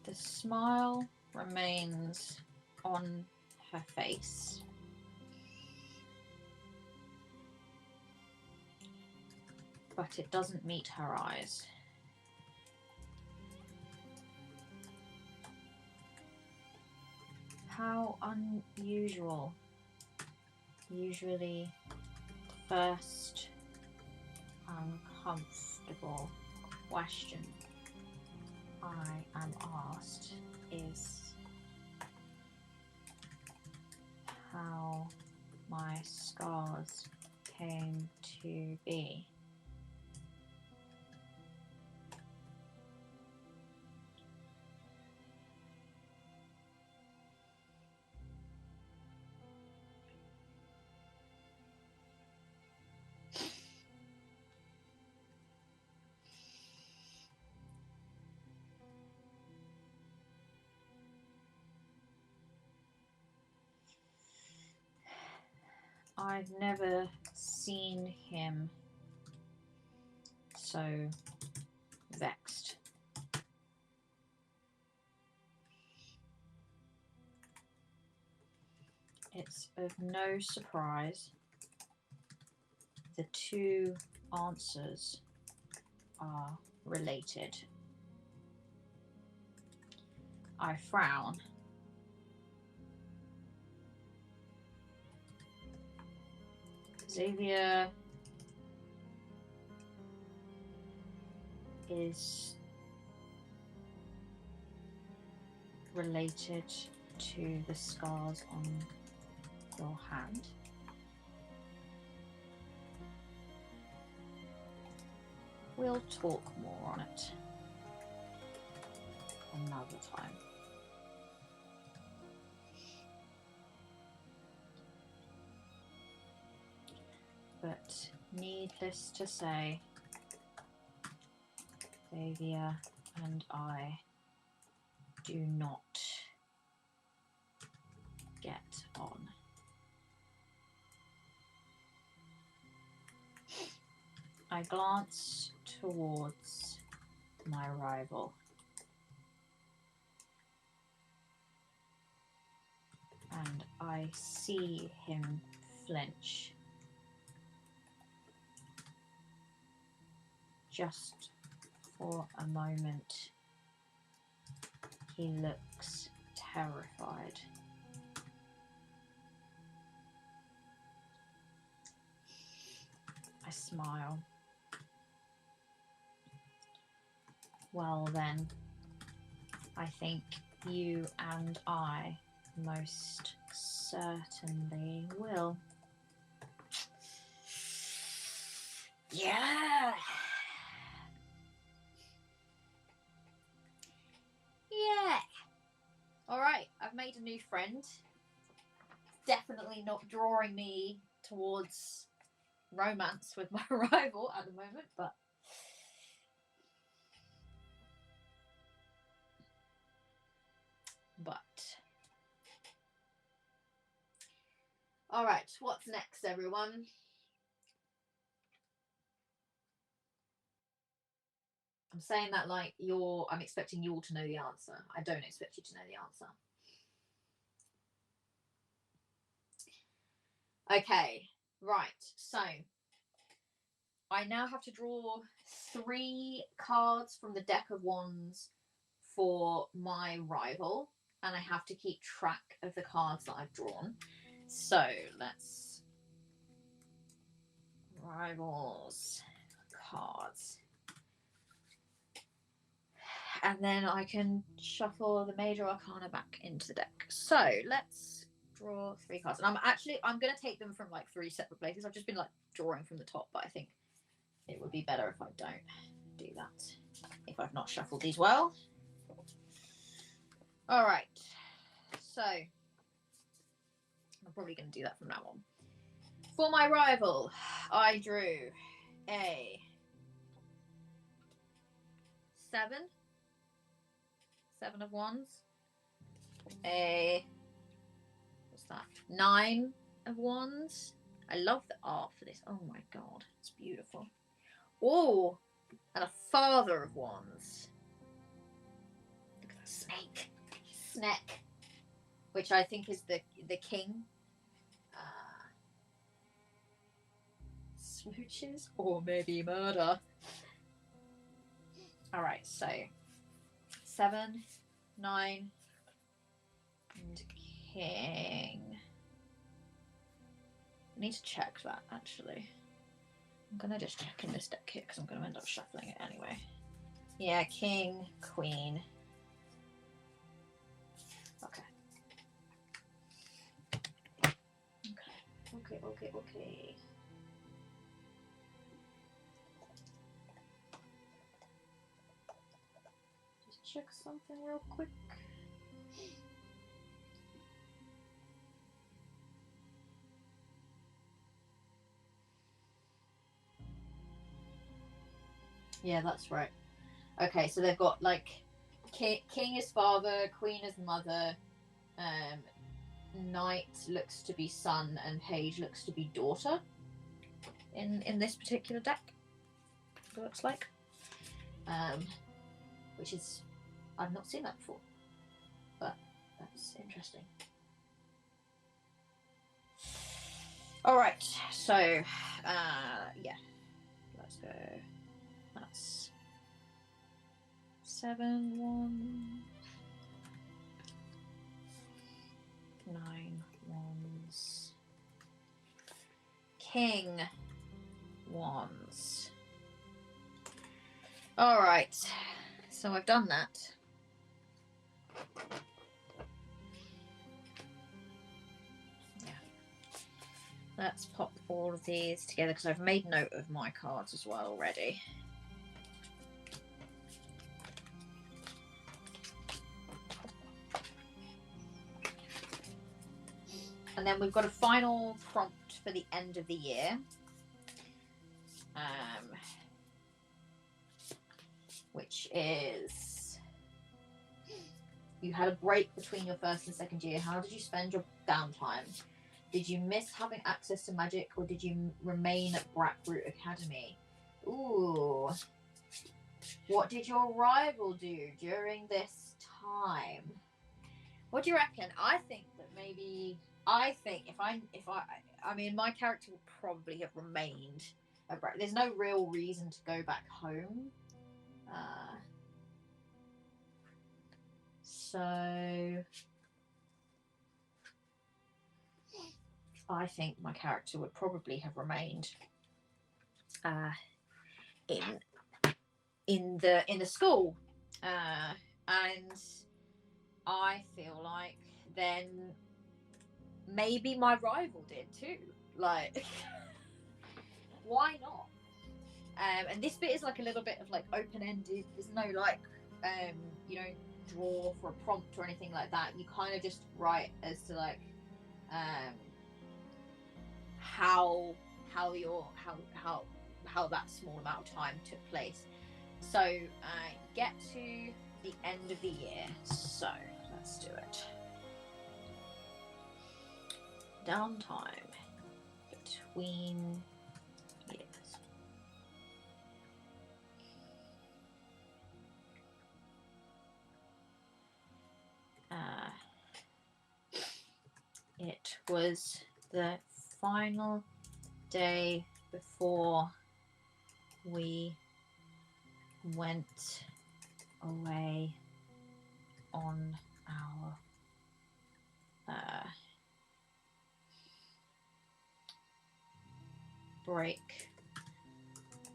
The smile remains on her face. But it doesn't meet her eyes. How unusual. Usually, the first uncomfortable question I am asked is how my scars came to be. I've never seen him so vexed. It's of no surprise the two answers are related. I frown. Xavier is related to the scars on your hand. We'll talk more on it another time. But needless to say, Xavier and I do not get on. I glance towards my rival. And I see him flinch. Just For a moment, he looks terrified. I smile. Well then, I think you and I most certainly will. Yeah. Yeah. All right, I've made a new friend. Definitely not drawing me towards romance with my rival at the moment, but all right, what's next, everyone? I'm saying that like I'm expecting you all to know the answer. I don't expect you to know the answer. Okay, right, so I now have to draw 3 cards from the deck of wands for my rival, and I have to keep track of the cards that I've drawn. So let's rivals cards, and then I can shuffle the major arcana back into the deck. So let's draw 3 cards, and I'm going to take them from like 3 separate places. I've just been like drawing from the top, but I think it would be better if I don't do that if I've not shuffled these well. All right, so I'm probably going to do that from now on. For my rival, I drew a 7 of wands, a what's that, 9 of wands. I love the art for this. Oh my god, it's beautiful. Oh, and a father of wands. Look at that snake, which I think is the king. Smooches or maybe murder. All right, so 7, 9, and king. I need to check that actually. I'm gonna just check in this deck here because I'm gonna end up shuffling it anyway. Yeah, king, queen. Okay. Okay. Just check something real quick. Yeah, that's right. Okay, so they've got like king is father, queen is mother, knight looks to be son, and page looks to be daughter. In this particular deck, it looks like, which is I've not seen that before, but that's interesting. All right, so yeah, let's go. That's 7, 1, 9 wands, king wands. All right, so I've done that. Yeah, let's pop all of these together because I've made note of my cards as well already. And then we've got a final prompt for the end of the year, which is, you had a break between your first and second year. How did you spend your downtime? Did you miss having access to magic, or did you remain at Brackroot Academy? Ooh. What did your rival do during this time? What do you reckon? I think I mean, my character would probably have remained at Brackroot. There's no real reason to go back home So I think my character would probably have remained in the school, and I feel like then maybe my rival did too. Like, why not? And this bit is like a little bit of like open-ended. There's no like you know, draw for a prompt or anything like that. You kind of just write as to like how that small amount of time took place. So get to the end of the year. So let's do it. Downtime between years. It was the final day before we went away on our break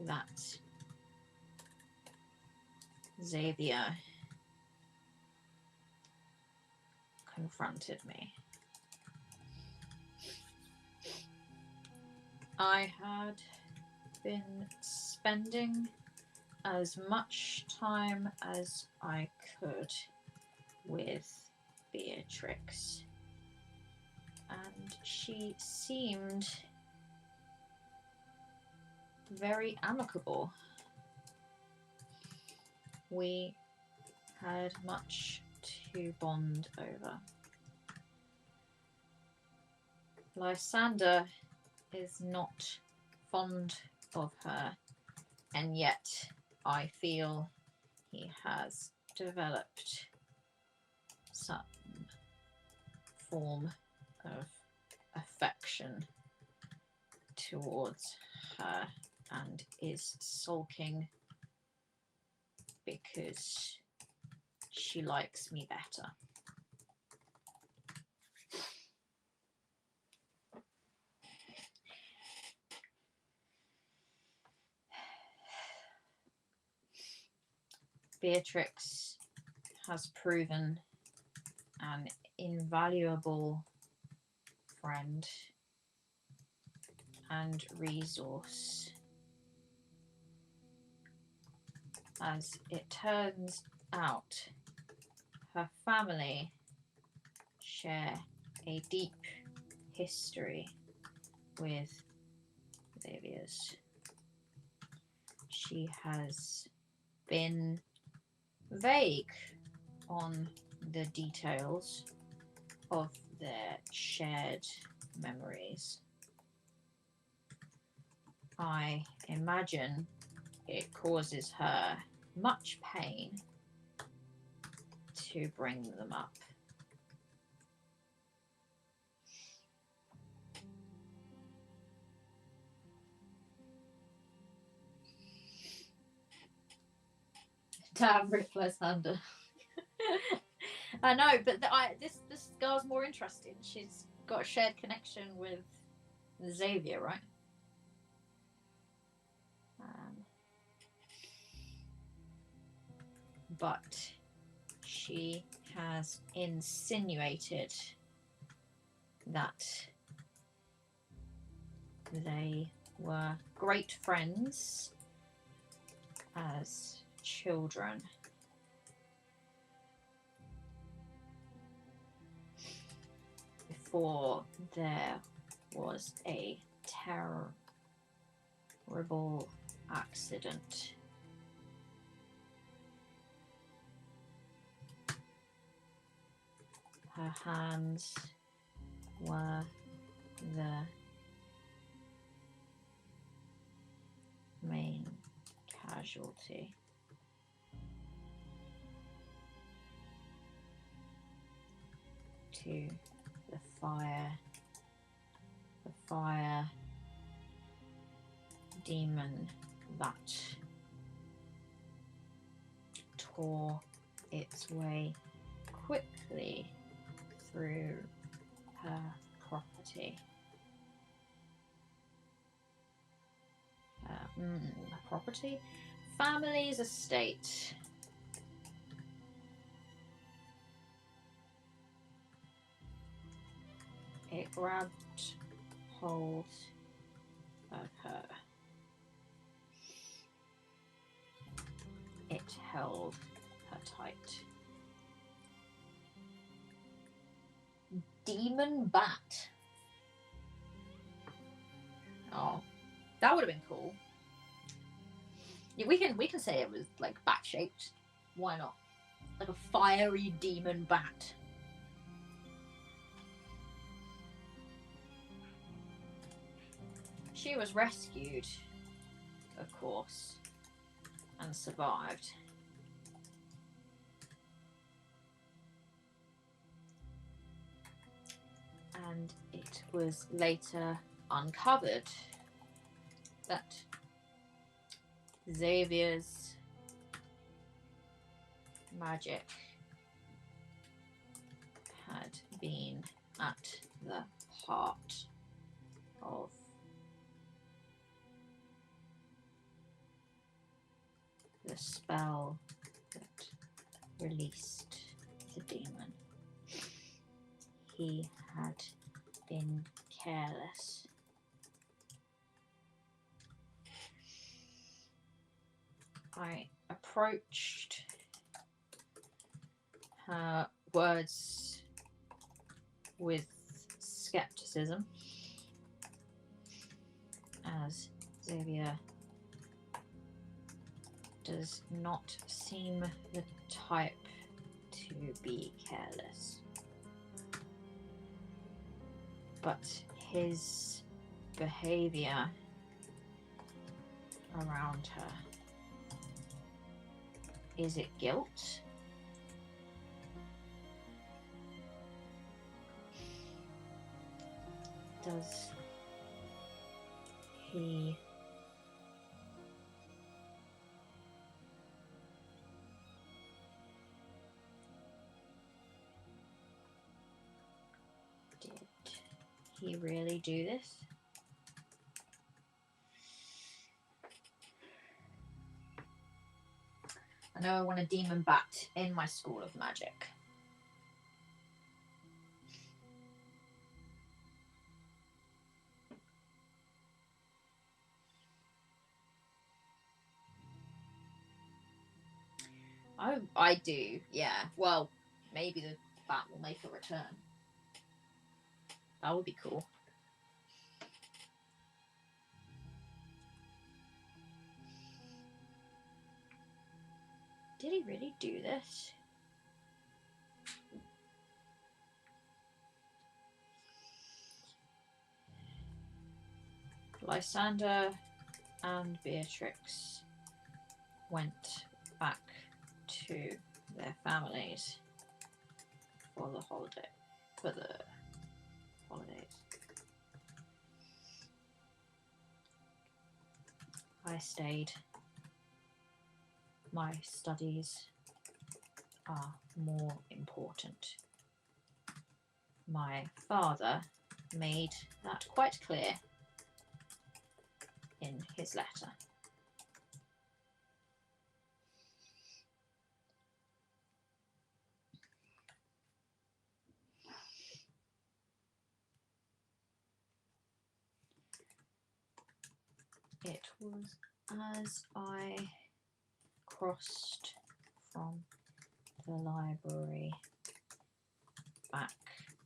that Xavier confronted me. I had been spending as much time as I could with Beatrix, and she seemed very amicable. We had much to bond over. Lysander is not fond of her, and yet I feel he has developed some form of affection towards her and is sulking because she likes me better. Beatrix has proven an invaluable friend and resource. As it turns out, her family share a deep history with Xavier's. She has been vague on the details of their shared memories. I imagine it causes her much pain to bring them up. Damn, Ripley's under. I know, but this girl's more interesting. She's got a shared connection with Xavier, right? But she has insinuated that they were great friends as children. Before there was a terrible accident. Her hands were the main casualty. To the fire demon that tore its way quickly through her property. Property? Family's estate. It grabbed hold of her. It held her tight. Demon bat. Oh, that would have been cool. Yeah, we can say it was like bat shaped. Why not? Like a fiery demon bat. She was rescued, of course, and survived. And it was later uncovered that Xavier's magic had been at the heart of the spell that released the demon. He had been careless. I approached her words with skepticism, as Xavier does not seem the type to be careless. But his behavior around her, is it guilt? Does he he really do this? I know I want a demon bat in my school of magic. I do, yeah. Well, maybe the bat will make a return. That would be cool. Did he really do this? Lysander and Beatrix went back to their families for the holidays. I stayed. My studies are more important. My father made that quite clear in his letter. It was as I crossed from the library back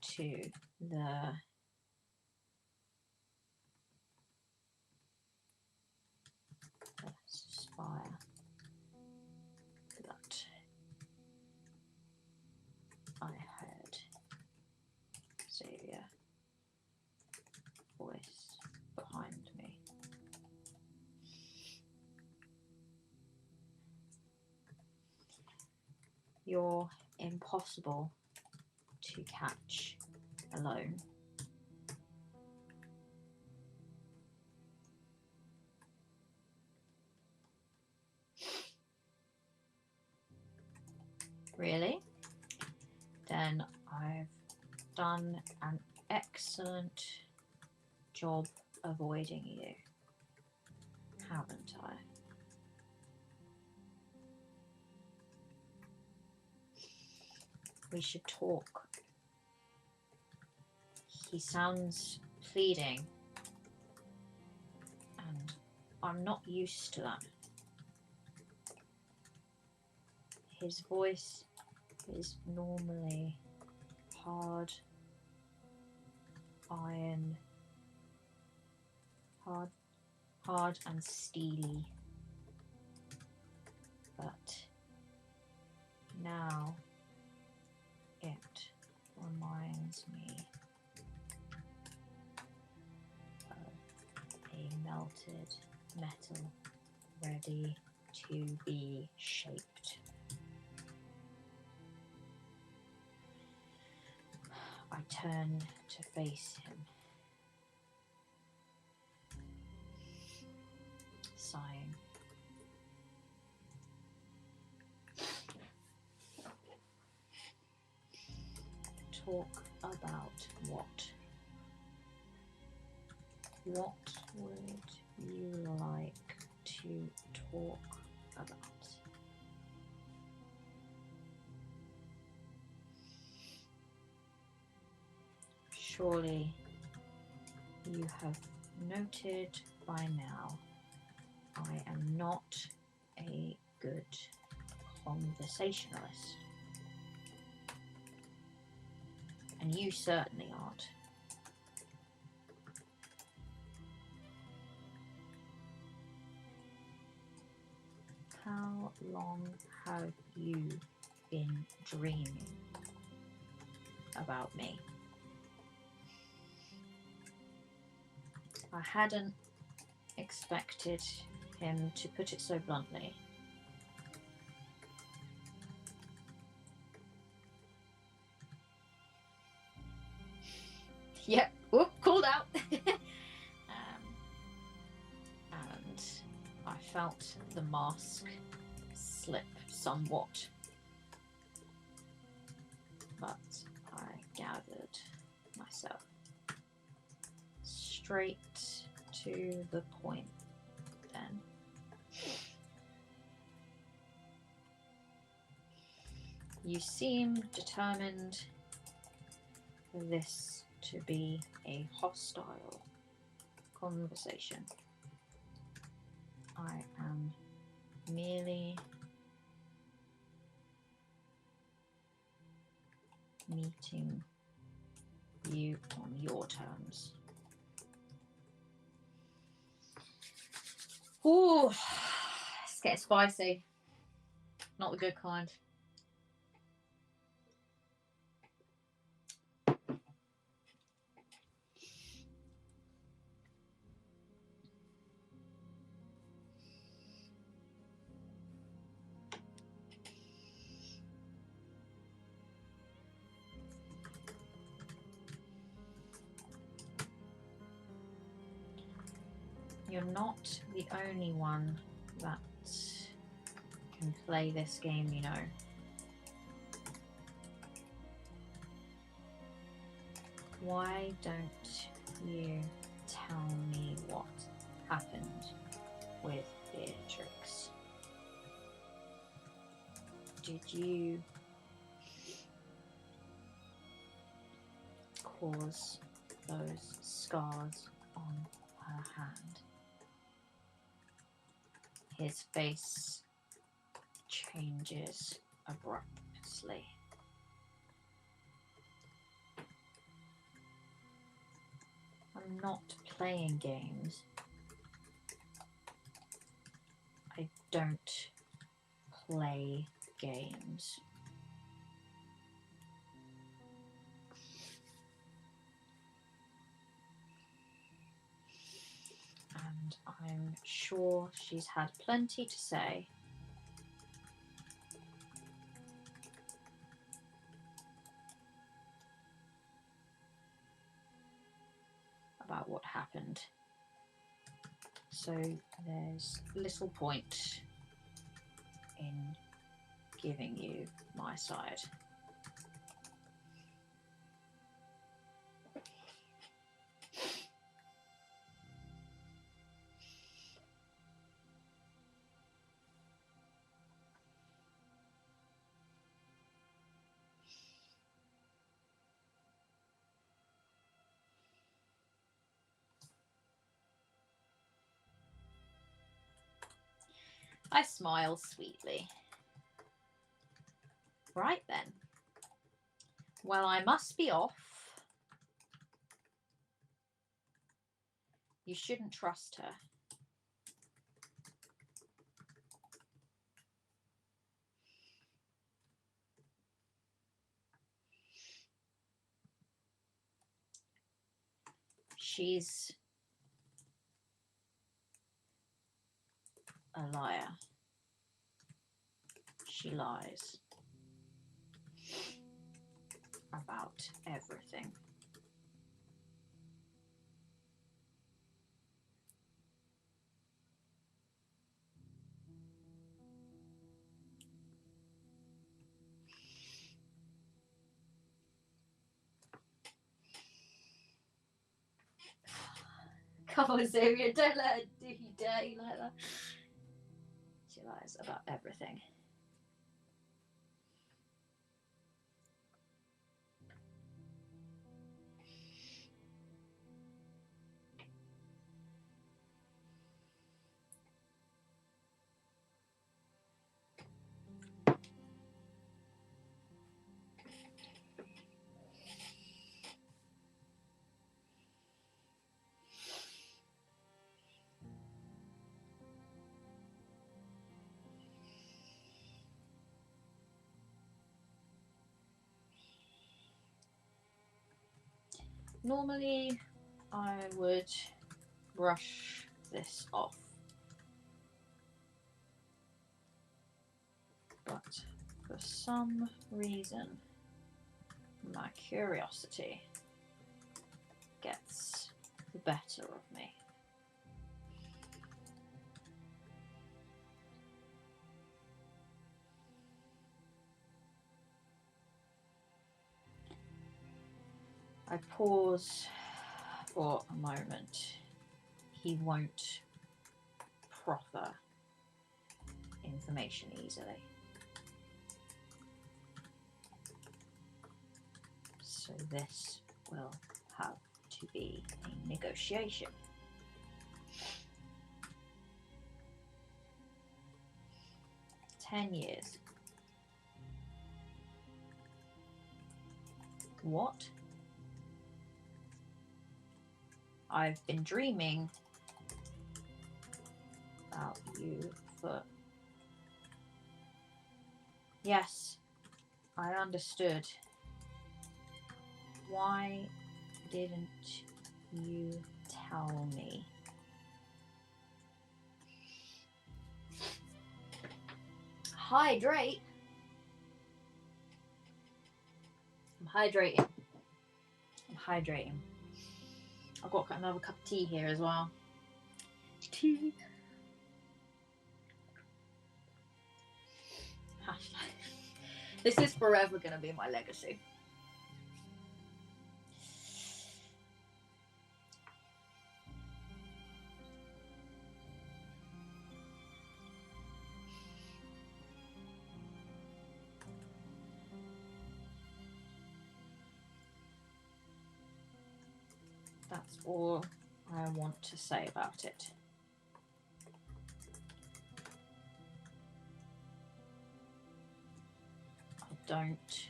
to the spire that I heard Xavier voice behind me. You're impossible to catch alone. Really? Then I've done an excellent job avoiding you, haven't I? We should talk. He sounds pleading, and I'm not used to that. His voice is normally hard, iron, hard and steely, but now it reminds me of a melted metal ready to be shaped. I turn to face him, sighing. Talk about what? What would you like to talk about? Surely you have noted by now I am not a good conversationalist. And you certainly aren't. How long have you been dreaming about me? I hadn't expected him to put it so bluntly. Yep, whoop, called out. And I felt the mask slip somewhat, but I gathered myself. Straight to the point then. You seem determined for this to be a hostile conversation. I am merely meeting you on your terms. Ooh, it's getting spicy. Not the good kind. You're not the only one that can play this game, you know. Why don't you tell me what happened with Beatrix? Did you cause those scars on her hand? His face changes abruptly. I'm not playing games. I don't play games. And I'm sure she's had plenty to say. About what happened. So there's little point in giving you my side. I smile sweetly. Right then. Well, I must be off. You shouldn't trust her. She's a liar. She lies about everything. Come on, Xavier, don't let her do you dirty like that. She lies about everything. Normally, I would brush this off, but for some reason, my curiosity gets the better of me. I pause for a moment. He won't proffer information easily. So this will have to be a negotiation. "10 years. What? I've been dreaming about you for... Yes, I understood. Why didn't you tell me?" Hydrate. I'm hydrating. I've got another cup of tea here as well. Tea. This is forever going to be my legacy. That's all I want to say about it. I don't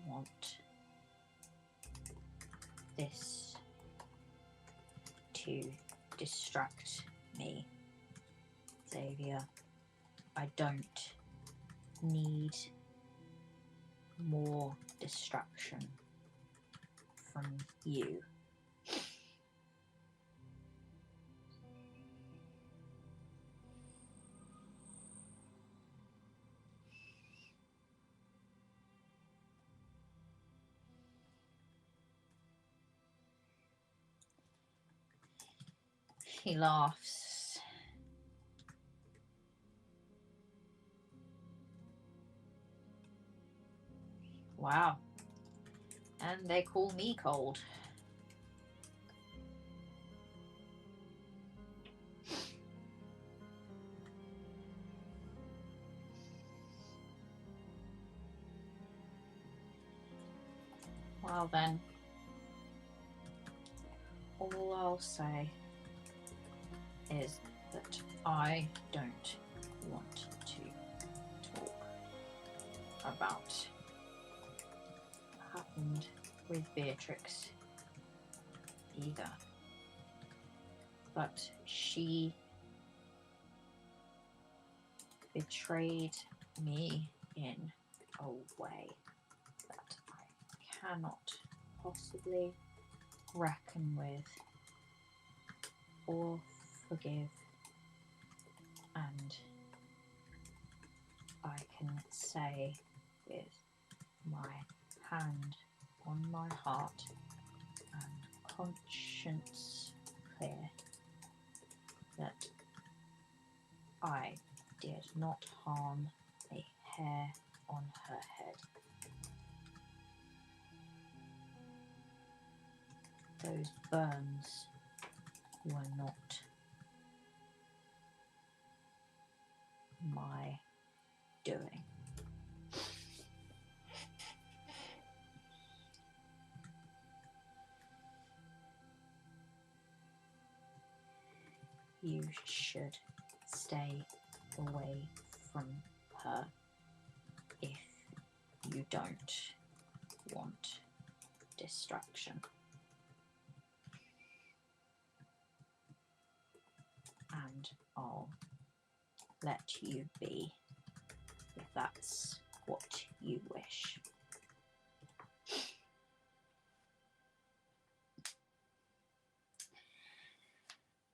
want this to distract me, Xavier. I don't need more distraction from you. He laughs. Wow. And they call me cold. Well then, all I'll say is that I don't want to talk about what happened with Beatrix either. But she betrayed me in a way that I cannot possibly reckon with or forgive, and I can say with my hand on my heart and conscience clear that I did not harm a hair on her head. Those burns were not my doing. You should stay away from her if you don't want distraction. And I'll let you be if that's what you wish.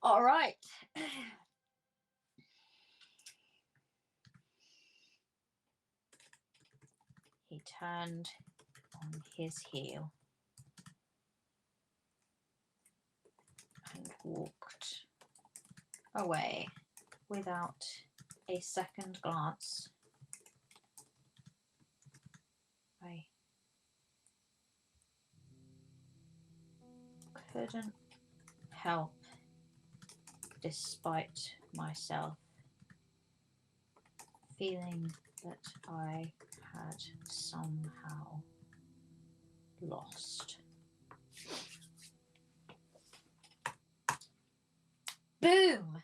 All right. He turned on his heel and walked away without a second glance. I couldn't help, despite myself, feeling that I had somehow lost. Boom!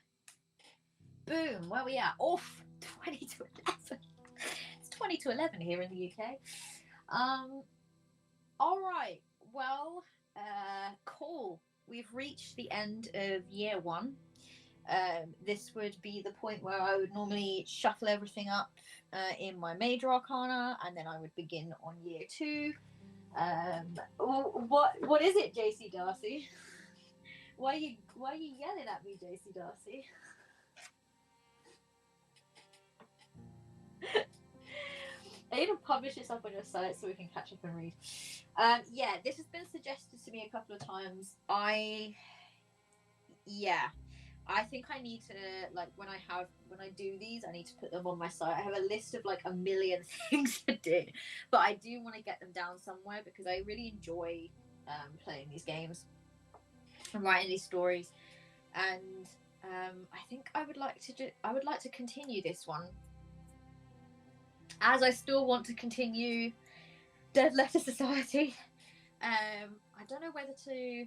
Boom! Where we at? Off 20 to 11. It's 20 to 11 here in the UK. All right. Well, cool. We've reached the end of year one. This would be the point where I would normally shuffle everything up in my major arcana, and then I would begin on year two. What is it, JC Darcy? Why are you yelling at me, JC Darcy? I need to publish this up on your site so we can catch up and read. Yeah, this has been suggested to me a couple of times. I think I need to, like, when I do these, I need to put them on my site. I have a list of like a million things to do, but I do want to get them down somewhere because I really enjoy playing these games and writing these stories, and I think I would like to continue this one, as I still want to continue Dead Letter Society. I don't know whether to,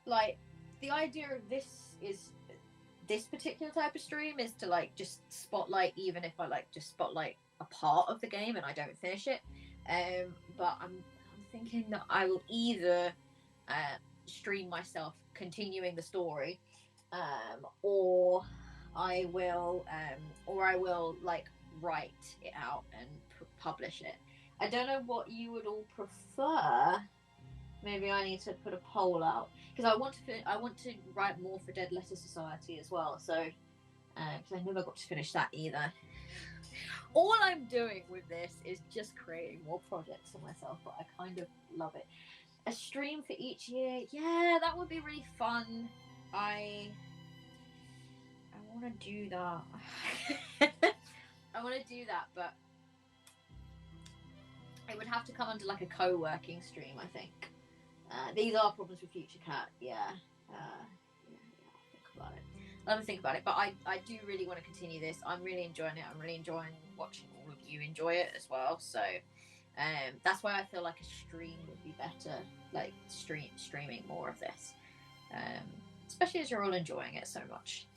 like, the idea of this particular type of stream is to like just spotlight, even if I like just spotlight a part of the game and I don't finish it. But I'm thinking that I will either stream myself continuing the story, or I will like write it out and publish it. I don't know what you would all prefer. Maybe I need to put a poll out because I want to write more for Dead Letter Society as well. So because I never got to finish that either. All I'm doing with this is just creating more projects for myself, but I kind of love it. A stream for each year, yeah, that would be really fun. I want to do that. I want to do that, but It would have to come under like a co-working stream, I think. These are problems with Future Cat. Yeah. Think about it. I'll have to think about it. But I do really want to continue this. I'm really enjoying it. I'm really enjoying watching all of you enjoy it as well. So that's why I feel like a stream would be better. Like streaming more of this. Especially as you're all enjoying it so much.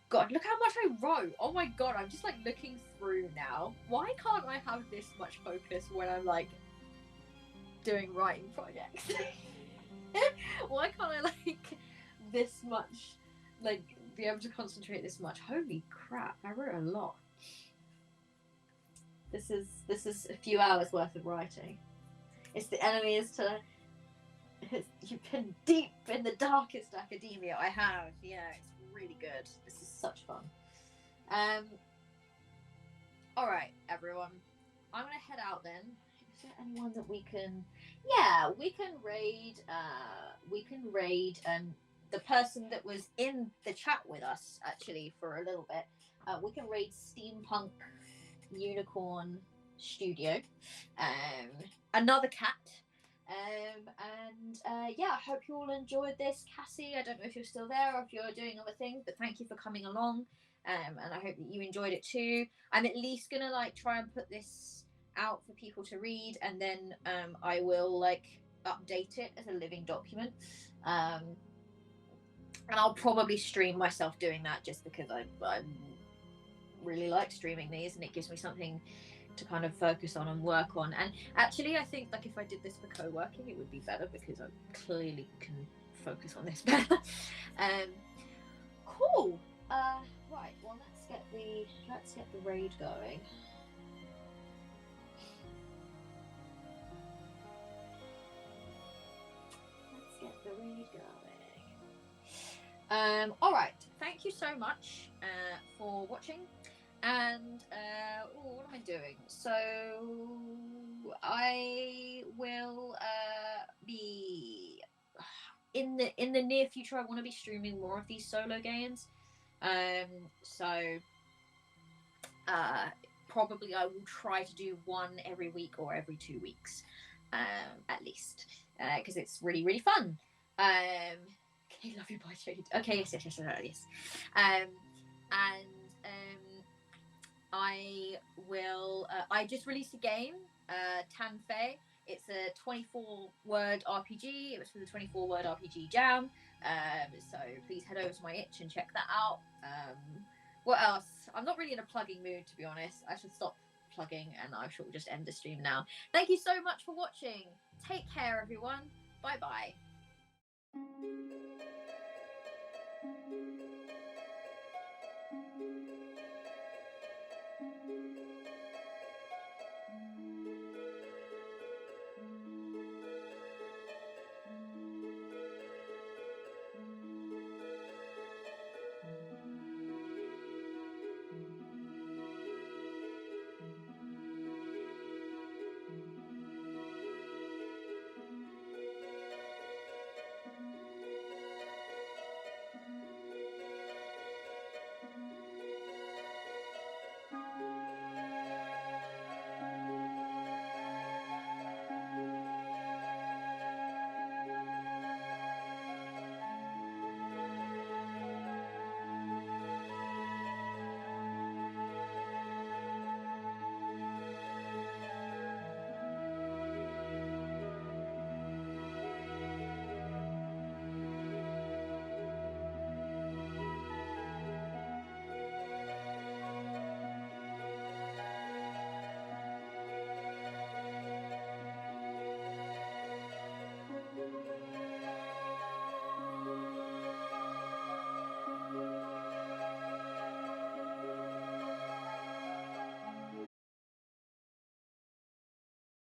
God, look how much I wrote. Oh my god, I'm just like looking through now. Why can't I have this much focus when I'm like doing writing projects? Why can't I like this much, like be able to concentrate this much? Holy crap, I wrote a lot. This is a few hours worth of writing. It's the enemy is to. You've been deep in the darkest academia. I have. Yeah, it's really good. This is such fun. All right, everyone. I'm gonna head out then. Is there anyone that we can? Yeah, we can raid. We can raid the person that was in the chat with us actually for a little bit. We can raid Steampunk Unicorn Studio. Another cat. Yeah, I hope you all enjoyed this. Cassie, I don't know if you're still there or if you're doing other things, but thank you for coming along. And I hope that you enjoyed it too. I'm at least gonna like try and put this out for people to read, and then I will like update it as a living document. And I'll probably stream myself doing that just because I really like streaming these, and it gives me something to kind of focus on and work on. And actually I think like if I did this for co-working it would be better because I clearly can focus on this better. Cool. Right, well let's get the raid going. All right, thank you so much for watching. And what am I doing? So I will be in the near future. I want to be streaming more of these solo games. So probably I will try to do one every week or every 2 weeks, at least, because it's really really fun. Okay, love you, bye, Jade. Okay, yes. I will. I just released a game, Tanfei. It's a 24-word RPG. It was for the 24-word RPG Jam. So please head over to my itch and check that out. What else? I'm not really in a plugging mood, to be honest. I should stop plugging, and I shall just end the stream now. Thank you so much for watching. Take care, everyone. Bye bye.